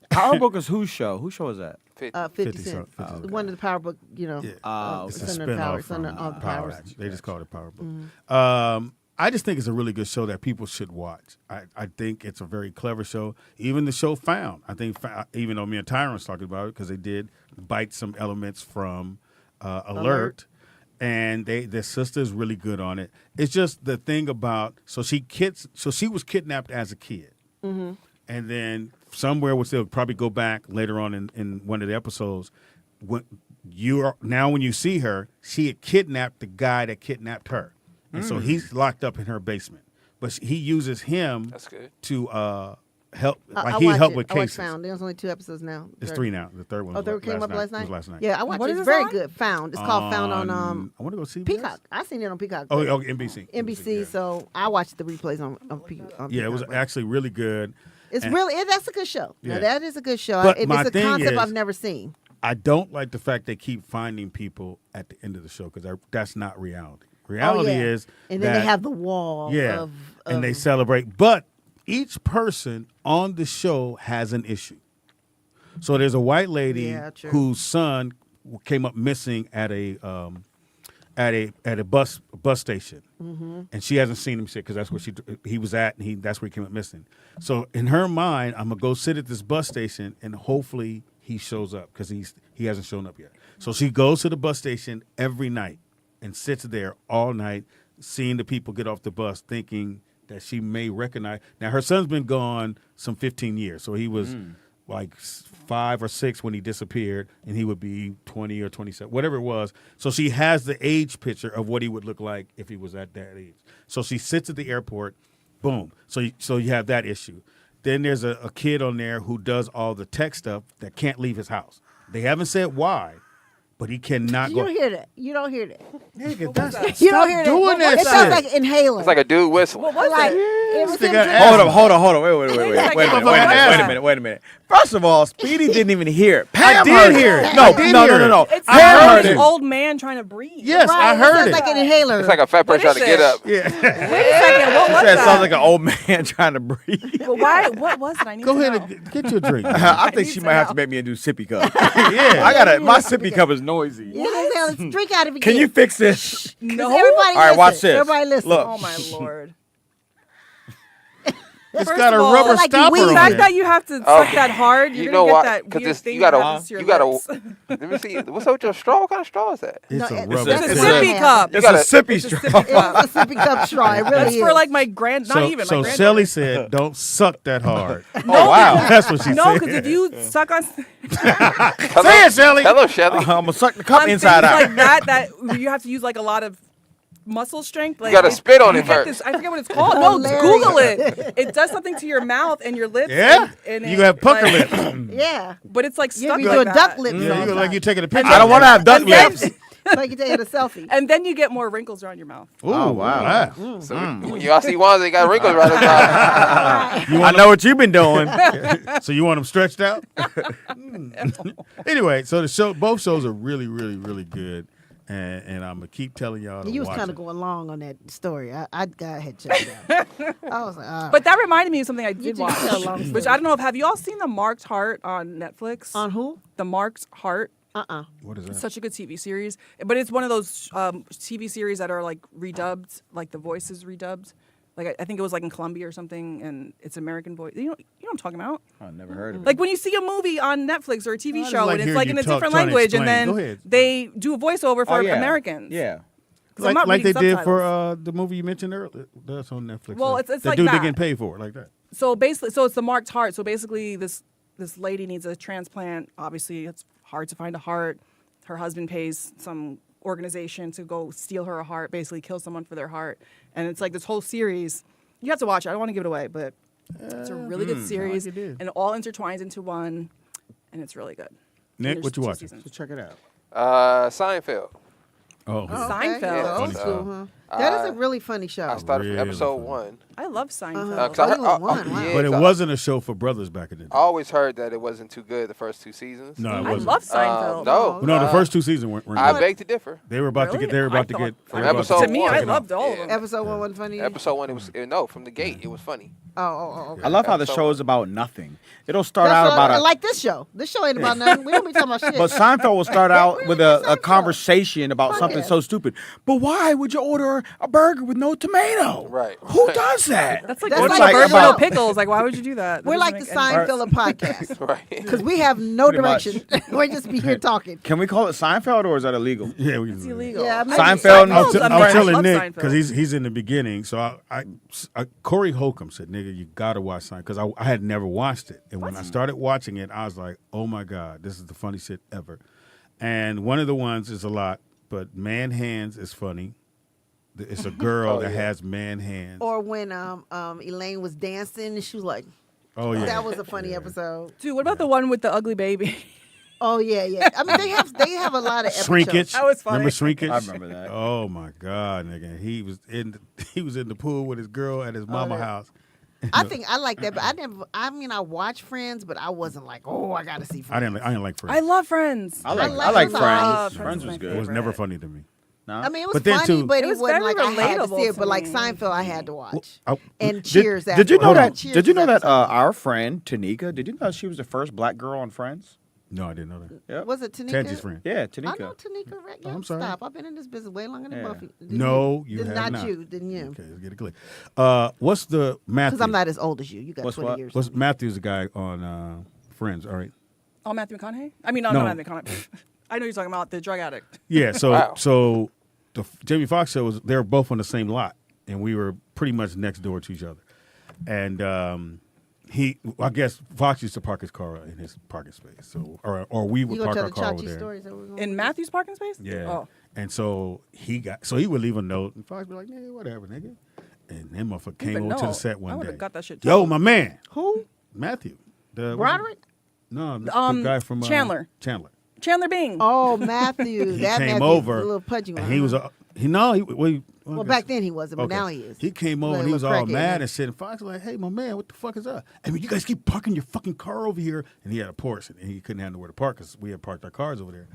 Power Book is whose show? Whose show is that? 50 Cent. One of the Power Book, it's a spin-off from Power. They just call it Power Book. Mm-hmm. I just think it's a really good show that people should watch. I think it's a very clever show. Even the show Found. I think, even though me and Tyron was talking about it, because they did bite some elements from Alert. And their sister is really good on it. It's just the thing about, so she was kidnapped as a kid. Mm-hmm. And then somewhere, which they'll probably go back later on in one of the episodes, when you see her, she had kidnapped the guy that kidnapped her. And so he's locked up in her basement. but he uses him That's good. to help. Like I he watched helped it. with I watched cases. Found. There's only 2 episodes now. It's 3 now. The third one. Oh, third came up last night. Was last night. Yeah, I watched What it. is It's it very on? good. Found. It's called Found on I want to go see Peacock. I seen it on Peacock. Oh, NBC. NBC. Yeah. So I watched the replays on Peacock. Yeah, it was actually really good. It's And- really that's a good show. Yeah. Now, that is a good show. But It's my a thing concept is- I've never seen. I don't like the fact they keep finding people at the end of the show because that's not reality. Reality is and then that, they have the wall. Yeah, and they celebrate. But each person on the show has an issue. So there's a white lady whose son came up missing at a bus station, and she hasn't seen him since because that's where he was at, and that's where he came up missing. So in her mind, I'm gonna go sit at this bus station, and hopefully he shows up because he hasn't shown up yet. So she goes to the bus station every night and sits there all night, seeing the people get off the bus, thinking that she may recognize. Now her son's been gone some 15 years, so he was like 5 or 6 when he disappeared, and he would be 20 or 27, whatever it was. So she has the age picture of what he would look like if he was at that age. So she sits at the airport, boom. So you have that issue. Then there's a kid on there who does all the tech stuff that can't leave his house. They haven't said why, but he cannot You go. don't hear that. You don't hear that. Nigga, You don't hear that. doing that It shit. sounds like inhaling. It's like a dude whistling. What was like, it? it was him Hold on. Wait a minute. First of all, Speedy didn't even hear it. Pam heard it. No. It's Pam heard an it. old man trying to breathe. Yes, Right, I heard sounds it. like an inhaler. It's like a fat person trying to get up. Yeah. Wait a second. What She was said it that? sounds like an old man trying to breathe. Well, why? What was it? I need Go to ahead know. and get you a drink. I think need she to might have to know. make me a new sippy cup. Yeah. I gotta. My sippy cup is noisy. Yeah, let's drink out of it. Can you fix this? No. Everybody All right, watch listen. this. Everybody listen. Look. Oh my lord. It's First got a of all, rubber like stopper weed. The on fact it. that you have to suck that hard, You you're know gonna why? get that 'Cause weird this- thing you gotta- that happens to your you gotta- lips. Let me see. What's up with your straw? What kind of straw is that? It's No, a it's- rubber. It's a That's sippy cup. It's gotta- a sippy It's a straw. sippy cup. It's a sippy cup straw. It really That's is. for like my grand, not even my So granddaughter. Shelly said, "Don't suck that hard." Oh wow. That's what she No, said. because if you suck on Say it, Shelly. Hello, Shelly. I'm gonna suck the cup on inside things out. like that you have to use like a lot of muscle strength. Like, You gotta spit on you it get first. this- I forget what it's called. No, Hilarious. Google it. It does something to your mouth and your lips. Yeah, and you have pucker like, lips. Yeah. But it's like Yeah, stuck you like do a that. duck lips. Yeah, all you the look like time. you're taking a picture. I don't want to have duck And then- lips. Like you taking a selfie. And then you get more wrinkles around your mouth. Ooh, Oh, wow. So when y'all see ones that got wrinkles right on top. I know what you've been doing. So you want them stretched out? Anyway, so both shows are really, really, really good, and I'm gonna keep telling y'all to You was watch kind it. of going long on that story. I got ahead check it out. I was like, all right. But that reminded me of something I did did watch. tell a long Which story. I don't know if have you all seen The Marked Heart on Netflix? On who? The Marked Heart. What is that? Such a good TV series, but it's one of those TV series that are like redubbed, like the voice is redubbed. Like I think it was like in Colombia or something, and it's American voice. You know what I'm talking about? I've never heard of it. Like when you see a movie on Netflix or a TV I just show, like and it's hearing like you in a talk- different trying to language, and explain. Go then ahead. they do a voiceover for Oh, yeah. Americans. Yeah. 'Cause I'm not Like they reading did for subtitles. the movie you mentioned earlier. That's on Netflix. Well, it's the like dude that. they getting paid for it, like that. So basically, so it's the marked heart. So basically, this lady needs a transplant. Obviously, it's hard to find a heart. Her husband pays some organization to go steal her a heart, basically kill someone for their heart, and it's like this whole series. You have to watch it. I don't want to give it away, but it's a really good series, like it is. and it all intertwines into one, and it's really good. Nick, And what you there's 2 watching? seasons. So check it out. Seinfeld. Oh, Seinfeld. Yeah, Old so, school, huh? That is a really funny show. I started from Really episode funny. 1. I love Seinfeld. 'Cause I heard- you on one, wow. yeah, but it 'cause wasn't a show for brothers back in the day. I always heard that it wasn't too good the first 2 seasons. No, it I wasn't. love Seinfeld. No, No, the first 2 seasons weren't I good. beg to differ. They were about to Really? get. They were I about to thought- get. From they were about episode To me, I one. loved all of them. Episode 1 wasn't funny. Episode 1, it was no from the gate. It was funny. Oh. I love how the Episode show is about nothing. It'll start That's out about a. like this show. This show ain't about nothing. We don't be talking about shit. But Seinfeld will start out with a conversation about Fuck something yeah. so stupid. But why would you order a burger with no tomato? Right. Who does that? That's like, That's what's like a burger with no about- pickles. Like, why would you do that? That We're doesn't like the make any sense. Seinfeld of podcast Right. because we have no Pretty much. direction. we just be here talking. Can we call it Seinfeld or is that illegal? Yeah, we It's illegal. Yeah, maybe Seinfeld. I was I telling love Nick Seinfeld. because he's in the beginning. So Corey Holcomb said, "Nigga, you gotta watch Seinfeld," because I had never watched it, and when I started watching it, I was like, "Oh my god, this is the funniest shit ever." And one of the ones is a lot, but Man Hands is funny. It's a girl that has man hands. Or when Elaine was dancing and she was like, oh yeah, that was a funny episode. Dude, what about the one with the ugly baby? Oh yeah. I mean, they have a lot of Shrinkage. That was funny. Remember Shrinkage? I remember that. Oh my God, nigga, he was in the pool with his girl at his mama house. I think I like that, but I watched Friends, but I wasn't like, oh, I gotta see Friends. I didn't like Friends. I love Friends. I like Friends. Friends. Friends Friends was was my It was good. never funny to me. No? I mean, it was But then funny, too- but It it was wasn't very like I had to see relatable it. to But like me. Seinfeld, I had to watch. I- And Cheers. Did you know afterwards. that? Cheers Did you know was that our friend Tanika? Did you know she was the first black girl on Friends? No, I didn't know that. Yep. Was it Tanika? Tangi's friend. Yeah, I Tanika. know Tanika. Right? Oh, I'm sorry. Stop. I've been in this business way longer than Yeah. Buffy. No, you have not. not. You, didn't you? Okay, let's get it clear. What's the Matthew? Because I'm not as old as you. You got What's 20 what? years. What's Matthew's the guy on Friends? All right. Oh, Matthew McConaughey? I mean, no, No. not Matthew McConaughey. I know you're talking about the drug addict. Yeah. So Wow. so the Jamie Foxx show was they were both on the same lot, and we were pretty much next door to each other, and I guess Fox used to park his car in his parking space. So, or we would You gonna park tell our the car over Chachi there. stories that we're going In Matthew's parking space? Yeah. Oh. And so he would leave a note, and Fox would be like, "Nigga, whatever, nigga." And then motherfucker came Even over to the know. set I one would've day. got that shit Yo, told. my man, Who? Matthew, the Broderick? No, the guy from Chandler. Chandler. Chandler Bing. Oh, Matthew. He that came Matthew, over, the little pudgy one. and he was Well, back then he wasn't, but Okay. now he is. He came over Like and a he was all crackhead, mad man. and shit. And Fox was like, "Hey, my man, what the fuck is up? I mean, you guys keep parking your fucking car over here." And he had a Porsche, and he couldn't have nowhere to park because we had parked our cars over there.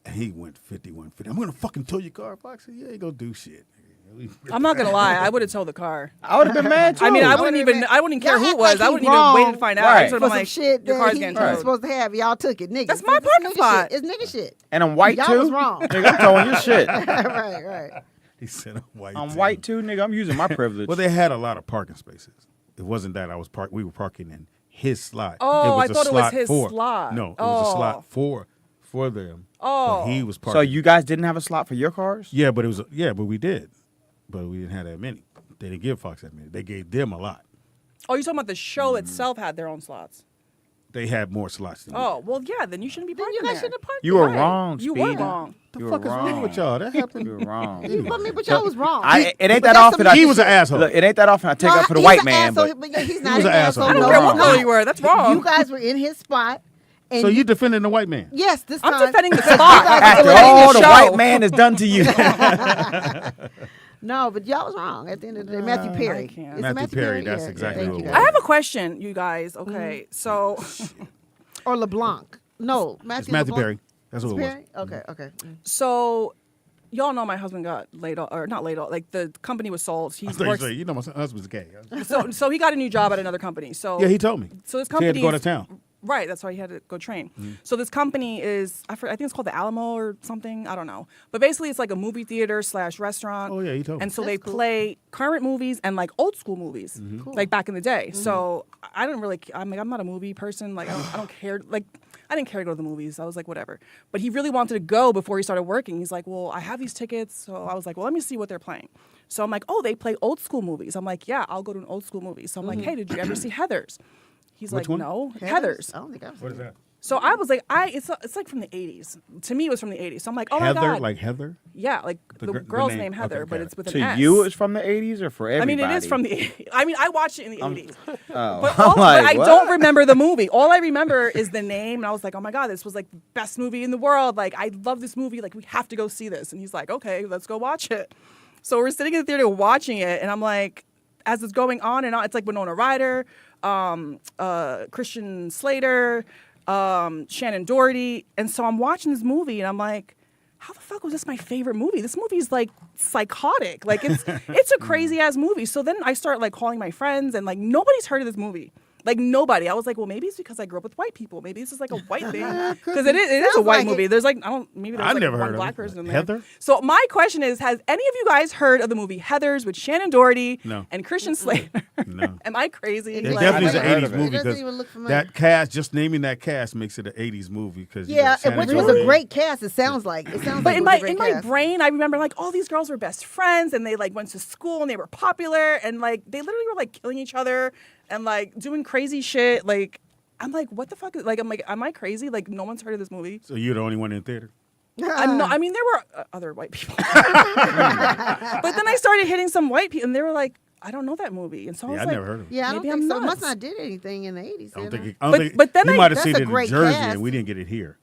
And he went 5150. I'm gonna fucking tow your car. Fox said, "Yeah, you go do shit." I'm not gonna lie. I would have told the car. I would have been mad too. I mean, I wouldn't even care who Y'all it was. act I like wouldn't he even wait wrong to find out. Right. I just For would've some been like, shit your that car's he getting was towed. supposed to have. Y'all took it. Nigga. That's my It's parking nigga spot. Shit. It's nigga shit. And I'm white Y'all too. was wrong. Nigga, I'm towing your shit. right. He said, "I'm white." I'm too." white too, nigga. I'm using my privilege. Well, they had a lot of parking spaces. It wasn't that we were parking in his slot. Oh, it I was a thought it was slot his for, slot. No, it was a Oh. slot for them. Oh. But he was parking. So you guys didn't have a slot for your cars? Yeah, but but we did, but we didn't have that many. They didn't give Fox that many. They gave them a lot. Oh, you're talking about the show itself had their own slots. They had more slots than we Oh, did. well, yeah, then you shouldn't be parking You guys there. shouldn't have parked You were there. wrong, You Speedy. were wrong. The You fuck were is wrong with y'all? That happened. You were wrong. But y'all was wrong. It ain't But that that's often. some He was an asshole. Look, it ain't that often I take No, up for the he's white an man, asshole, but he's not was an an asshole. asshole. I don't No, care he's what color not. you were. That's wrong. You guys were in his spot. And So you defending the white man? Yes, this I'm time. defending the because you spot. guys after were defending all the show. white man has done to you. No, but y'all was wrong at the end of the day. Matthew Perry. can't. Is it Matthew Perry, that's Yeah, exactly thank who you it guys. I have a question, you guys. Okay, so Or LeBlanc. No, Matthew It's Matthew LeBlanc. Perry. That's what it was. Perry? Okay, okay. so y'all know my husband got laid off, or not laid off. Like the company was sold. I He thought you works, said, you know, my husband's gay. so he got a new job at another company. So Yeah, he told me. So this He had to go company to town. Right, that's why he had to go train. Mm-hmm. So this company is, I think it's called the Alamo or something. I don't know. But basically, it's like a movie theater / restaurant. Oh, yeah, he told me. And so That's they cool. play current movies and like old school movies, Mm-hmm. Cool. like back in the day. So I don't really, I'm not a movie person. Like I don't care. Like I didn't care to go to the movies. I was like, whatever. But he really wanted to go before he started working. He's like, well, I have these tickets. So I was like, well, let me see what they're playing. So I'm like, oh, they play old school movies. I'm like, yeah, I'll go to an old school movie. So I'm like, hey, did you ever see Heathers? He's Which like, one? no, Heathers. I don't think I've seen What is that? So I was like, it's like from the 80s. To me, it was from the 80s. So I'm like, oh Heather, my God. like Heather? Yeah, like The the, gr- the girl's name. name Heather, Okay, but got it's it. with an To S. you, it's from the 80s or for I everybody? mean, it is from the. I mean, I watched it in the 80s, Oh, but, I'm like, I what? don't remember the movie. All I remember is the name, and I was like, oh my God, this was like the best movie in the world. Like, I love this movie. Like, we have to go see this. And he's like, okay, let's go watch it. So we're sitting in the theater watching it, and I'm like, as it's going on and on, it's like Winona Ryder, Christian Slater, Shannon Doherty. And so I'm watching this movie and I'm like, how the fuck was this my favorite movie? This movie's like psychotic. Like it's a crazy ass movie. So then I start like calling my friends and like nobody's heard of this movie. Like nobody. I was like, well, maybe it's because I grew up with white people. Maybe this is like a white thing. Because it is a Sounds white like movie. it. There's like, maybe there's I like never one heard of black it. person in there. Heather? So my question is, has any of you guys heard of the movie Heathers with Shannon Doherty No. and Christian Slater? No. Am I crazy? It It Like, definitely is I an never heard 80s of it. movie It doesn't because even look familiar. that cast, just naming that cast makes it an 80s movie. Cause you Yeah, got Shannon which was a Doherty. great cast. It sounds like. It sounds But like in it was my a great in my cast. brain, I remember like all these girls were best friends and they like went to school and they were popular and like they literally were like killing each other and like doing crazy shit. Like I'm like, what the fuck? Like I'm like, am I crazy? Like no one's heard of this movie. So you're the only one in the theater? I mean, there were other white people. But then I started hitting some white people, and they were like, I don't know that movie. And so I was I like, never heard of it. Yeah, I don't maybe think I'm so. nuts. Must not did anything in the 80s. I don't think. But then you I- might have that's seen a it in great Jersey, cast. and we didn't get it here.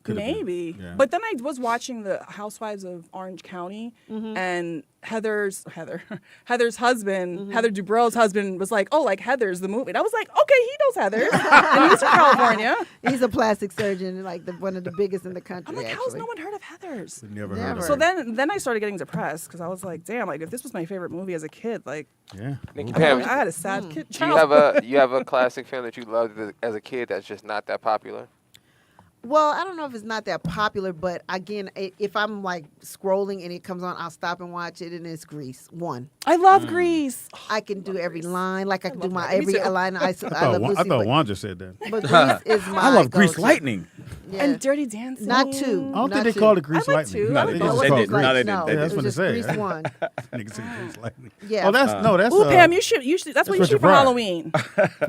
Could've been. Maybe. Yeah. But then I was watching the Housewives of Orange County, and Heather's husband, Heather Dubrow's husband, was like, "Oh, like Heather's the movie." And I was like, "Okay, he knows Heather's, and he's from California." He's a plastic surgeon, like one of the biggest in the country. I'm like, "How's actually. no one heard of Heather's?" Never heard of So it. then I started getting depressed because I was like, "Damn, like if this was my favorite movie as a kid, like Yeah. Nikki I Pam, had a sad kid do you childhood." have a classic film that you loved as a kid that's just not that popular? Well, I don't know if it's not that popular, but again, if I'm like scrolling and it comes on, I'll stop and watch it, and it's Grease 1. I love Grease. I can do every line, like I can do my that. Me every too. line. I love I Lucy, thought Wanda said that. but Grease is my I love Grease go-to. Lightning. Yeah. And Dirty Dancing. Not 2. I don't not think they 2. called it Grease I like Lightning. two. No, I they like just both. They called did. it Grease. No, they didn't. No, They it That's was what they just say. Grease 1. Nigga said Grease Lightning. Yeah. Oh, that's Ooh, Pam, you should. That's what you Richard should for Pryor. Halloween.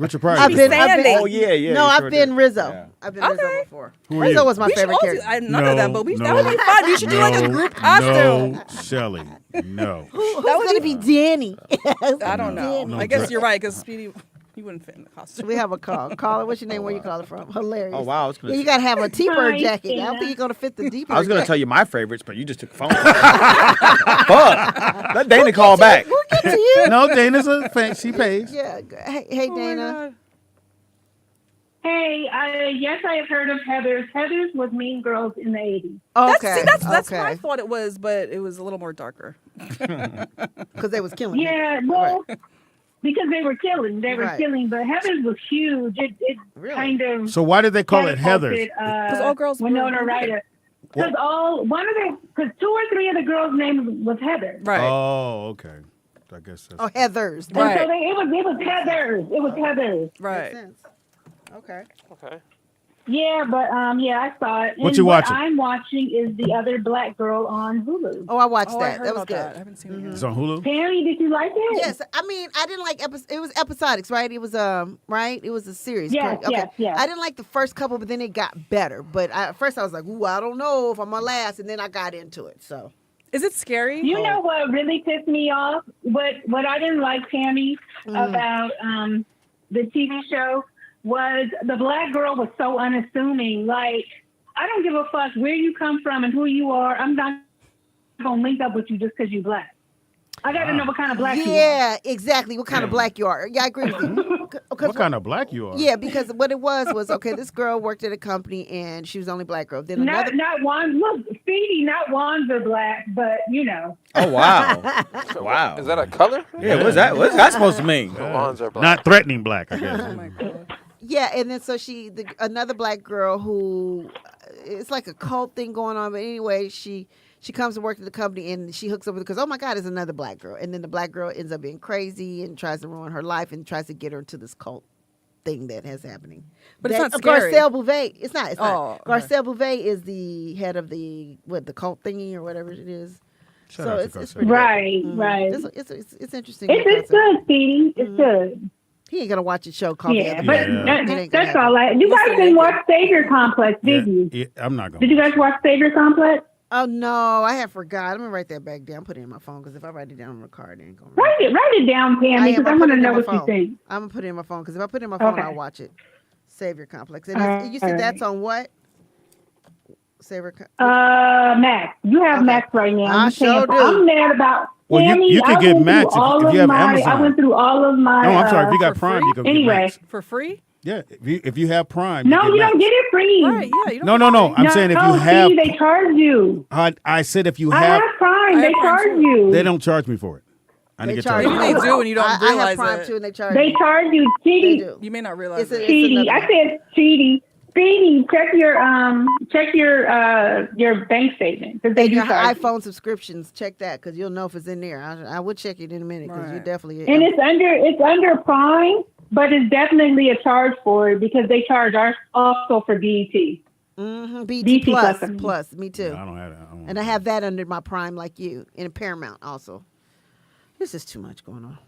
Richard Pryor. I've did been, that. I've been. Oh, yeah. No, you I've sure been did. Rizzo. Yeah. I've been Rizzo Okay. before. Who are Rizzo you? was my We should favorite all do. character. None of them, but that would be No, fun. You should do like a group costume. No, Shelly. No. Who's gonna be Danny? I don't know. No, I guess Dra- you're right because Speedy, he wouldn't fit in the costume. We have a call. Caller, what's your name? Where you calling from? Hilarious. Oh, wow. I was Yeah, gonna you gotta have a T-bird Hi, jacket. I don't Tina. think you're gonna fit the T-bird. I was going to jacket. tell you my favorites, but you just took the phone. Fuck. Let Dana call back. We'll get to you. No, Dana's a fan. She pays. Yeah. Hey, Oh my Dana. God. Hey, yes, I have heard of Heather's. Heather's was Mean Girls in the 80s. Okay. That's what okay. I thought it was, but it was a little more darker. Because they was killing. Yeah, well, because they were killing. They were Right. killing, but Heather's was huge. It Really? kind of So why did they call it Heather's? catapulted, Because all girls were Winona Heather. Ryder. Because because 2 or 3 of the girls' names was Heather. Right. Oh, okay. I guess that's. Oh, Heather's. And Right. so it was Heather's. It was Heather's. Right. Makes sense. Okay. Okay. Yeah, but yeah, I saw it. What And you watching? I'm watching is The Other Black Girl on Hulu. Oh, I watched Oh, I that. heard That was about good. that. I haven't seen it yet. It's on Hulu. Tammy, did you like it? Yes, I mean I didn't like it was episodics, right? It was right. It was a series. Yes, correct? Okay. yes, yes. I didn't like the first couple, but then it got better. But at first I was like, "Ooh, I don't know if I'm gonna last," and then I got into it. So Is it scary? You know what really pissed me off? What I didn't like, Tammy, about the TV show was the black girl was so unassuming. Like, I don't give a fuck where you come from and who you are. I'm not gonna link up with you just because you black. I got to know what kind of black you are. yeah, exactly. What kind of black you are? Yeah, I agree with you. What kind of black you are? Yeah, because what it was okay. This girl worked at a company and she was the only black girl. Then another. Not one. Look, Speedy, not ones are black, but you know. Oh, wow. Wow. Is that a color? Yeah, what's that? What's that supposed to mean? The wands are black. Not threatening black, I guess. Oh my God. Yeah, and then so another black girl who, it's like a cult thing going on. But anyway, she comes to work at the company and she hooks up with her because, oh my God, it's another black girl. And then the black girl ends up being crazy and tries to ruin her life and tries to get her into this cult thing that has happening. But it's not scary. Garcelle Bouvet. It's not. It's Oh, not. okay. Garcelle Bouvet is the head of the cult thingy or whatever it is. Shout so out to it's Garcelle. pretty Right, good. right. It's interesting. It's good, Speedy. It's good. He ain't gonna watch a show called Yeah, The but Other Black Girl. It ain't gonna that's all. happen. You guys didn't watch Savior Complex, did you? Yeah, I'm not going Did you guys watch Savior Complex? Oh no, I have forgot. I'm gonna write that back down. Put it in my phone because if I write it down on the card, it ain't gonna. Write it down, Tammy, because I want to know what you think. I'm gonna put it in my phone because if I put it in my phone, Okay. I'll watch it. Savior Complex. And you All said that's right. on what? Savior. Max. You have Max right now. I You sure can't- do. I'm mad about. Well, Tammy, you can I get went through Max if all you of have my- Amazon. I went through all of my. No, I'm sorry. If you got for Prime, free? you can get Anyway. Max. For free? Yeah, if you have Prime. No, you you get don't Max. get it free. Right, yeah. You don't No. I'm saying if you have. Speedy, they charge you. I said if you I have. have Prime. I They have Prime charge too. you. They don't charge me for it. I They didn't get charge charged. Maybe they do and you don't I realize have Prime it. too, and they charge. They me. charge you. They Speedy. do. You may not realize It's a- it. Speedy. another I said Speedy. Speedy, check your bank statement because they And do your charge you. iPhone subscriptions, check that because you'll know if it's in there. I would check it in a minute because you Right. definitely. And it's under Prime, but it's definitely a charge for it because they charge us also for BET. BT BT Plus, Plus. plus, me too. I don't have that. And I have that under my Prime like you, and Paramount also. This is too much going on.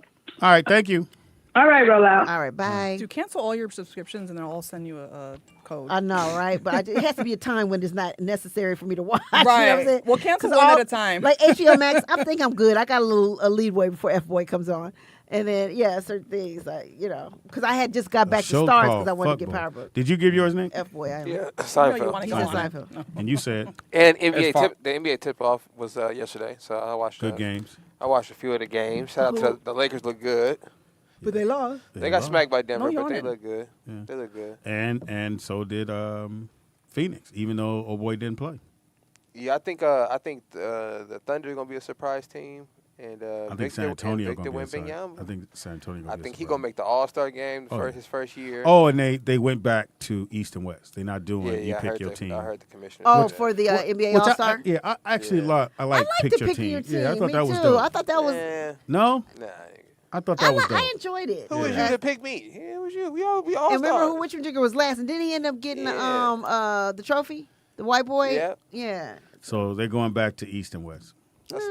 All right, thank you. All right, roll out. All right, bye. Dude, cancel all your subscriptions and then I'll send you a code. I know, right? But it has to be a time when it's not necessary for me to watch. Right. You know what I'm saying? Well, cancel 'Cause one at a time. Like HBO Max, I think I'm good. I got a leadway before F Boy comes on. And then, certain things, because I had just got back to show Stars called because I wanted to get Fuckboy. Power Book. Did you give yours, Nick? F Boy, Yeah, You Seinfeld. said Seinfeld. And you said And As the NBA tip-off was yesterday, so I watched good games. I watched a few of the games. Shout out to the Lakers. Look good. But they lost. They got smacked by Denver, No but they yawning. look good. Yeah. They look good. And so did Phoenix, even though old boy didn't play. Yeah, I think the Thunder are gonna be a surprise team, and I think San Antonio Victor gonna be Wembanyama. I think San Antonio. I think he's gonna make the All-Star game his first year. Oh, and they went back to East and West. They're not doing you I pick heard your the, team. I heard the commissioner. Oh, say for that. the NBA Which All Star? I actually like the your picking your team. Yeah, I thought Me that was too. dope. I thought that was. No, Nah, I thought that was dope. I enjoyed it. who was you to pick me? Yeah, it was you. We all And remember who which particular was last, and then he ended up getting the trophy, the white boy. Yep. Yeah. So they're going back to East and West.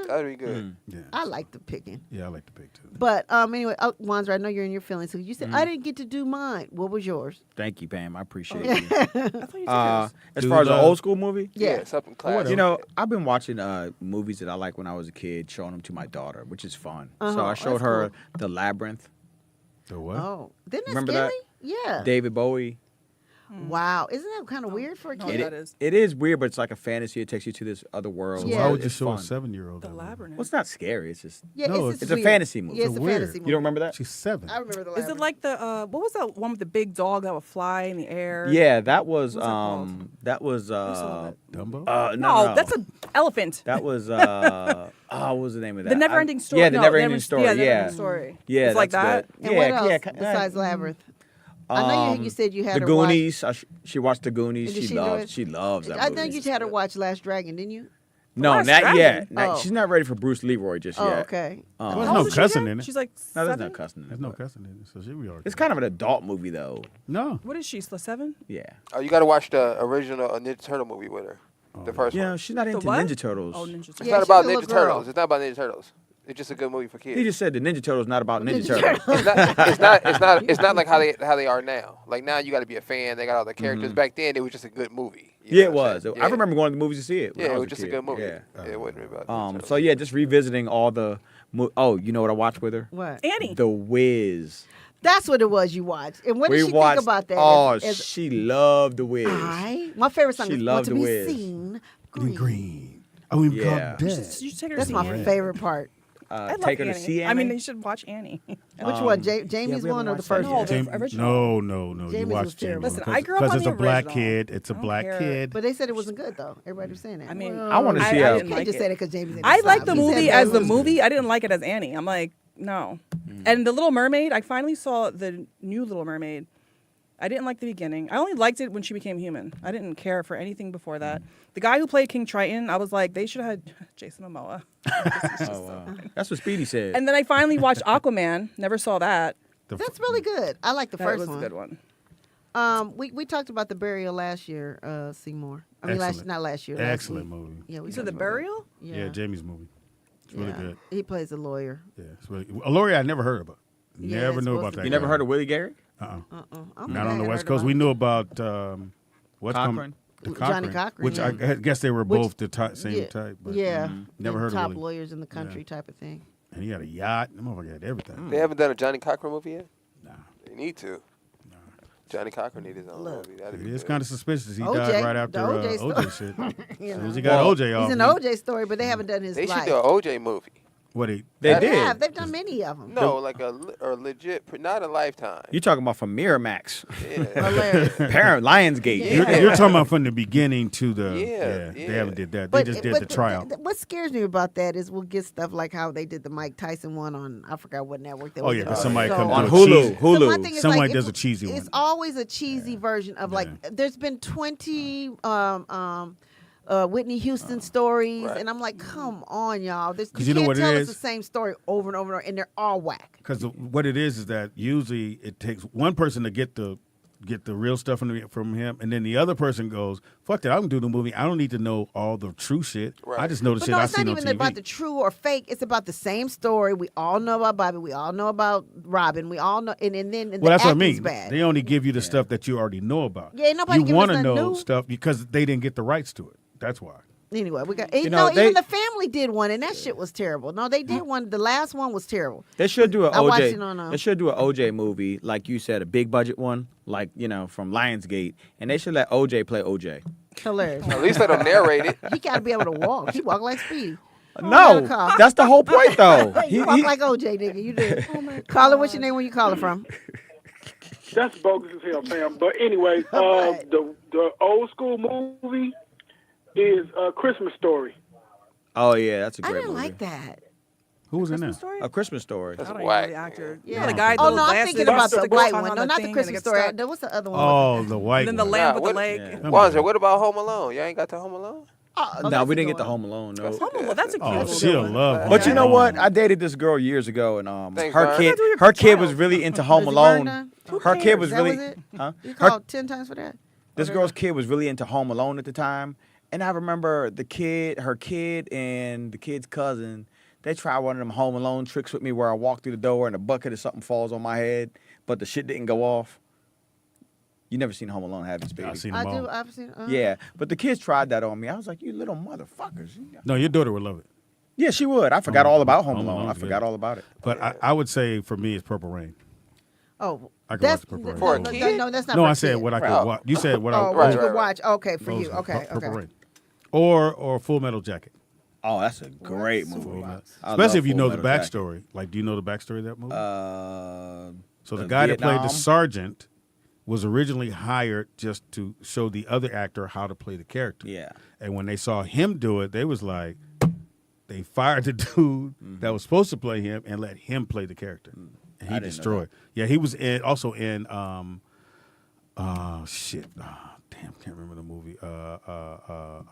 That'd be good. Yeah, I like the picking. yeah, I like the pick too. But anyway, Wanzer, I know you're in your feelings. So you said I didn't get to do mine. What was yours? Thank you, Pam. I appreciate I you. thought you took yours. As far as an old school movie, Yeah, something classic. you know, I've been watching movies that I like when I was a kid, showing them to my daughter, which is fun. So I showed that's her cool. The Labyrinth, The what? Oh, didn't that Remember scare that? me? Yeah. David Bowie. Wow, isn't that kind of weird for a No, kid? that is. It is weird, but it's like a fantasy. It takes you to this other world. Yeah. Why would you It's show a fun. 7-year-old? The that Labyrinth. Well, it's not scary. It's just Yeah, No, it's it's a weird. fantasy movie. Yeah, it's a weird. fantasy movie. you don't remember that? She's 7. I remember the. Is it like the what was that one with the big dog that would fly in the air? Yeah, that was What's that called? that was Dumbo. no, that's an elephant. that was what was the name of that? The Never-Ending Story. Yeah, the No, Never-Ending Story. Yeah, Yeah, the Never-Ending Story. Yeah, It's like that's that. good. And yeah, what else yeah. besides Labyrinth? I know you said you had the her Goonies. She watched the Goonies. And did she she enjoy loves. it? She loves that I movie. think you had her watch Last Dragon, didn't you? No, Last not Dragon? yet. Oh. She's not ready for Bruce Leroy just Oh, yet. okay. There's How no old is she cussing again? in it. She's like No, there's 7? no cussing. in it, There's no but- cussing in it, so she be alright. It's kind of an adult movie though. No. What is she? 7? Yeah. Oh, you got to watch the original Ninja Turtle movie with her. The first Yeah, one. she's not into what? Ninja Turtles. Oh, Ninja It's Turtles. Yeah, not about she's a Ninja little girl. Turtles. It's not about Ninja Turtles. It's just a good movie for kids. He just said the Ninja Turtles not about Ninja Turtles. It's not like how they are now. Like now you got to be a fan. They got all the characters. Back then it was just a good movie. You Yeah, know it what I'm was. saying? I remember going to the movies to see it. when Yeah, I it was was just kid. a good movie. Yeah. It wasn't about. Ninja Turtles. So yeah, just revisiting all the. Oh, you know what I watched with her? What? Annie. The Wiz. That's what it was you watched. And what did We she think watched- about that? Oh, she loved The Wiz. My favorite song She is Want loved to The Be Wiz. Seen. Green. Oh, we Yeah. called dead. You should take her to That's see my Annie. favorite part. I love Take her to Annie. see I mean, Annie? you should watch Annie. Which one? Jamie's we one haven't or the watched first that one? No, the Jamie- original. No. You Jamie's watch was Jamie. terrible. Listen, I grew up on it's the a black original. kid. It's a I don't black care. kid. But they said it wasn't good though. Everybody was saying that. I mean, I wanna see you how- can't just say that because Jamie's in I the like South. the He said movie that as it the was movie. good. I didn't like it as Annie. I'm like, no. And The Little Mermaid, I finally saw the new Little Mermaid. I didn't like the beginning. I only liked it when she became human. I didn't care for anything before that. The guy who played King Triton, I was like, they should have had Jason Momoa. Oh, wow. That's what Speedy said. And then I finally watched Aquaman. Never saw that. That's really good. I like the That first was one. a good one. We talked about The Burial last year, Seymour. I mean, Excellent. not last year. last Excellent week. movie. Yeah, we You said talked The about Burial? that. Yeah, Jamie's movie. It's really good. He plays a lawyer. Yeah, it's really. A lawyer I never heard about. Yeah, Never it's knew supposed about to that. be You never guy. heard of Willie Gary? Not I on the had West heard Coast. about We him. knew about what's Cochran? Johnny Cochran, which yeah. I guess they were Which- both the same yeah, type. But yeah, never the heard top of Willie. lawyers in the country type of thing. And he had a yacht. That motherfucker had everything. They haven't done a Johnny Cochran movie yet. Nah. They need to. Johnny Cochran need his own movie. That'd be It's good. kind of suspicious. He OJ, died right after the OJ OJ story. shit. You As soon know. as he got OJ off. He's an OJ story, but they haven't done his They life. should do an OJ movie. What he? They They did. have. They've done many of them. No, like a legit, not a Lifetime. You talking about from Miramax? Yeah. Hilarious. Parent Lionsgate. You're talking about from the beginning to the. Yeah, They yeah. haven't did that. They just did the trial. What scares me about that is we'll get stuff like how they did the Mike Tyson one on I forgot what network. That Oh was yeah, it because on. somebody So- comes On to Hulu. So my thing is Somebody like, does a it's- cheesy It's one. always a cheesy version of like. There's been 20 Whitney Houston stories, Right. and I'm like, come on, y'all. This, 'Cause you you know can't what it tell us is? the same story over and over, and they're all whack. Because what it is that usually it takes one person to get the get the real stuff from him, and then the other person goes, "Fuck that! I'm gonna do the movie. I don't need to know all the true shit. Right. I just know the But shit no, I it's seen not on even TV." about the true or fake. It's about the same story. We all know about Bobby. We all know about Robin. We all know, and then Well, the that's what I acting's mean. bad. They only give you the stuff that you already know about. Yeah, ain't nobody you giving us wanna nothing know new. stuff because they didn't get the rights to it. That's why. Anyway, we got You no. know, they- Even the family did one, and that shit was terrible. No, they did one. The last one was terrible. They should do an I watched OJ. it on, They should do an OJ movie, like you said, a big budget one, like from Lionsgate, and they should let OJ play OJ. Hilarious. At least let him narrate it. He got to be able to walk. He walk like Speedy. No, Oh, Carl. that's the whole point, though. You walk like OJ, nigga. You did. Caller, what's your name? Where you calling from? That's bogus as hell, fam. But anyway, the old school movie is Christmas Story. Oh yeah, that's a I great didn't movie. like that. Who was in there? A Christmas Story. I don't even whack. know the actor. Yeah. You know the guy. Oh the no, I'm glasses, thinking about the that goes white on one. the No, not the thing and Christmas it gets story. stuck. What's the other one? Oh, the white And then the one. Lamb with what, the leg. Wanzer, what about Home Alone? Y'all ain't got the Home Alone? No, we didn't get the Home Alone. No. Home Alone, that's a cute Oh, movie. she'll love. But you know Home what? Alone. I dated this girl years ago, and Thanks, her Vern. kid, What do you her kid child? was really into Home Is it Alone. Verna? Her kid was That really, was it? huh? You Her, called 10 times for that? this girl's kid was really into Home Alone at the time, and I remember her kid, and the kid's cousin. They tried one of them Home Alone tricks with me where I walk through the door and a bucket or something falls on my head, but the shit didn't go off. You never seen Home Alone, have you, Speedy? I've seen I them do. all. I've seen. Yeah, but the kids tried that on me. I was like, you little motherfuckers. No, your daughter would love it. Yeah, she would. I forgot all about Home Home Alone. I Alone's forgot good. all about it. But I would say for me, it's Purple Rain. Oh, I could that's watch Purple Rain. For a no, kid? no, that's not. No, for I a said kid. what I could Right. watch. You said what Oh, I. what you those- could watch. Okay, for those you. are Okay, Purple okay. Rain. Or Full Metal Jacket. Oh, that's a great Full movie. Metal. I Especially love if you Full know the Metal Jacket. backstory. Like, do you know the backstory of that movie? So the the guy that played Vietnam? the sergeant was originally hired just to show the other actor how to play the character. Yeah. And when they saw him do it, they was like, they fired the dude that was supposed to play him and let him play the character. And I he didn't know destroyed. Yeah, he was also in shit. Damn, can't remember the movie.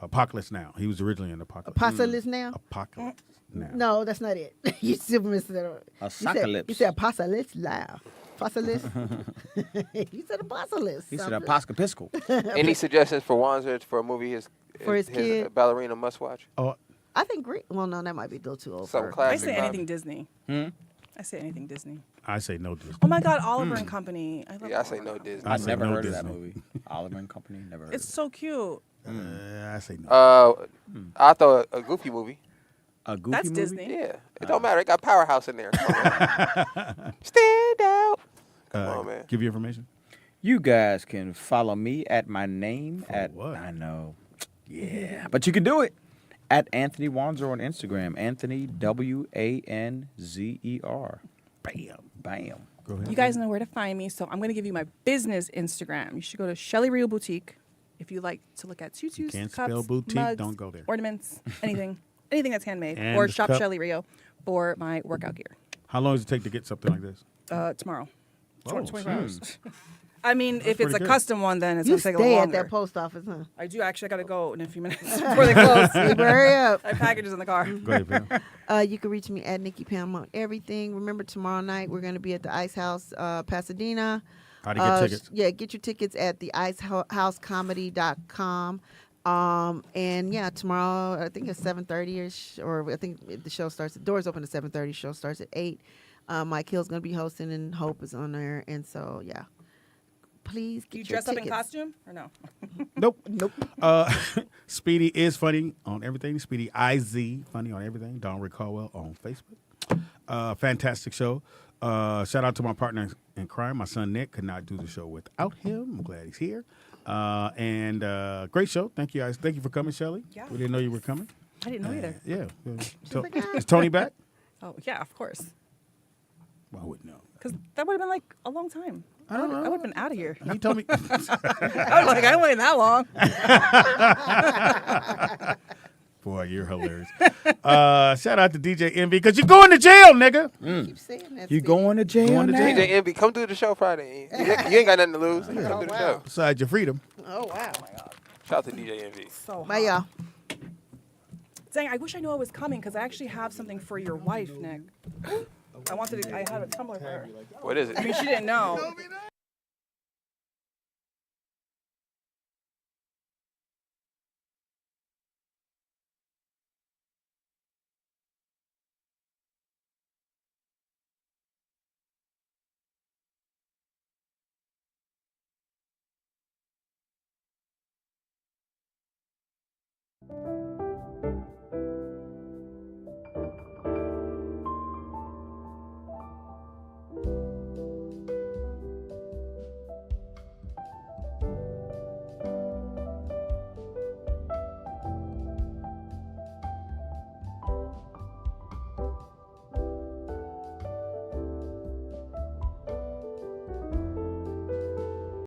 Apocalypse Now. He was originally in Apocalypse. Apocalypse Now? Apocalypse Now. No, that's not it. You still missed it. Apocalypse. You said Apocalypse Now. Apocalypse. You said Apocalypse. He said Episcopal. Any suggestions for Wanzer for a movie For his kid? ballerina must watch? Oh, I think Greek. Well, no, that might be a little too old. Something for her. I classic. say Bobby. anything Disney. I say anything Disney. I say no Disney. Oh my God, Oliver and Company. I love Yeah, I say Oliver no and Company. Disney. I I say never no heard of that Disney. movie. Oliver and Company. Never heard It's of it. so cute. I say no. I thought a Goofy movie. A Goofy That's movie? Disney. Yeah, it don't matter. It got Powerhouse in there. Come on. Stand out. Come on, man. Give you information. You guys can follow me at my name at what? I know. Yeah, but you can do it at Anthony Wanzer on Instagram. Anthony Wanzer. Bam. Go ahead. You guys know where to find me, so I'm going to give you my business Instagram. You should go to Shelly Rio Boutique if you like to look at tutus, can't cups, spell boutique, mugs, don't go there. ornaments, anything that's handmade, And or the shop cup. Shelly Rio for my workout gear. How long does it take to get something like this? Tomorrow. Oh, 24 hours. I mean, if it's pretty a good. custom one, then it's You going to take a stay little at longer. that post office, huh? I do actually. I got to go in a few minutes before they close. You better hurry up. My package is in the car. Go ahead, Pam. You can reach me at Nikki Pam on everything. Remember, tomorrow night we're going to be at the Ice House, Pasadena. How to get tickets? Yeah, get your tickets at the icehousecomedy.com. And yeah, tomorrow I think it's 7:30ish, or I think the show starts. The doors open at 7:30. Show starts at 8. Mike Hill's going to be hosting, and Hope is on there. And so yeah, please get You your dress up in tickets. costume or no? Nope. Speedy is funny on everything. Speedy IZ funny on everything. Don Rick Caldwell on Facebook. Fantastic show. Shout out to my partner in crime, my son Nick. Could not do the show without him. I'm glad he's here. And great show. Thank you guys. Thank you for coming, Shelley. Yeah. We didn't know you were coming. I didn't know either. Yeah. Is Tony back? Oh yeah, of course. Well, I wouldn't know. Because that would have been like a long time. I would have been out of here. He told me. I was like, I waited that long. Boy, you're hilarious. Shout out to DJ Envy because you're going to jail, nigga. Keep saying that. You going to jail Going to now? jail. DJ Envy, come do the show Friday. You ain't got nothing to lose. Come do the show. Besides your freedom. Oh wow. Shout out to DJ Envy. So Bye, y'all. Dang, I wish I knew I was coming because I actually have something for your wife, Nick. I had a Tumblr for her. What is it? I mean, she didn't know.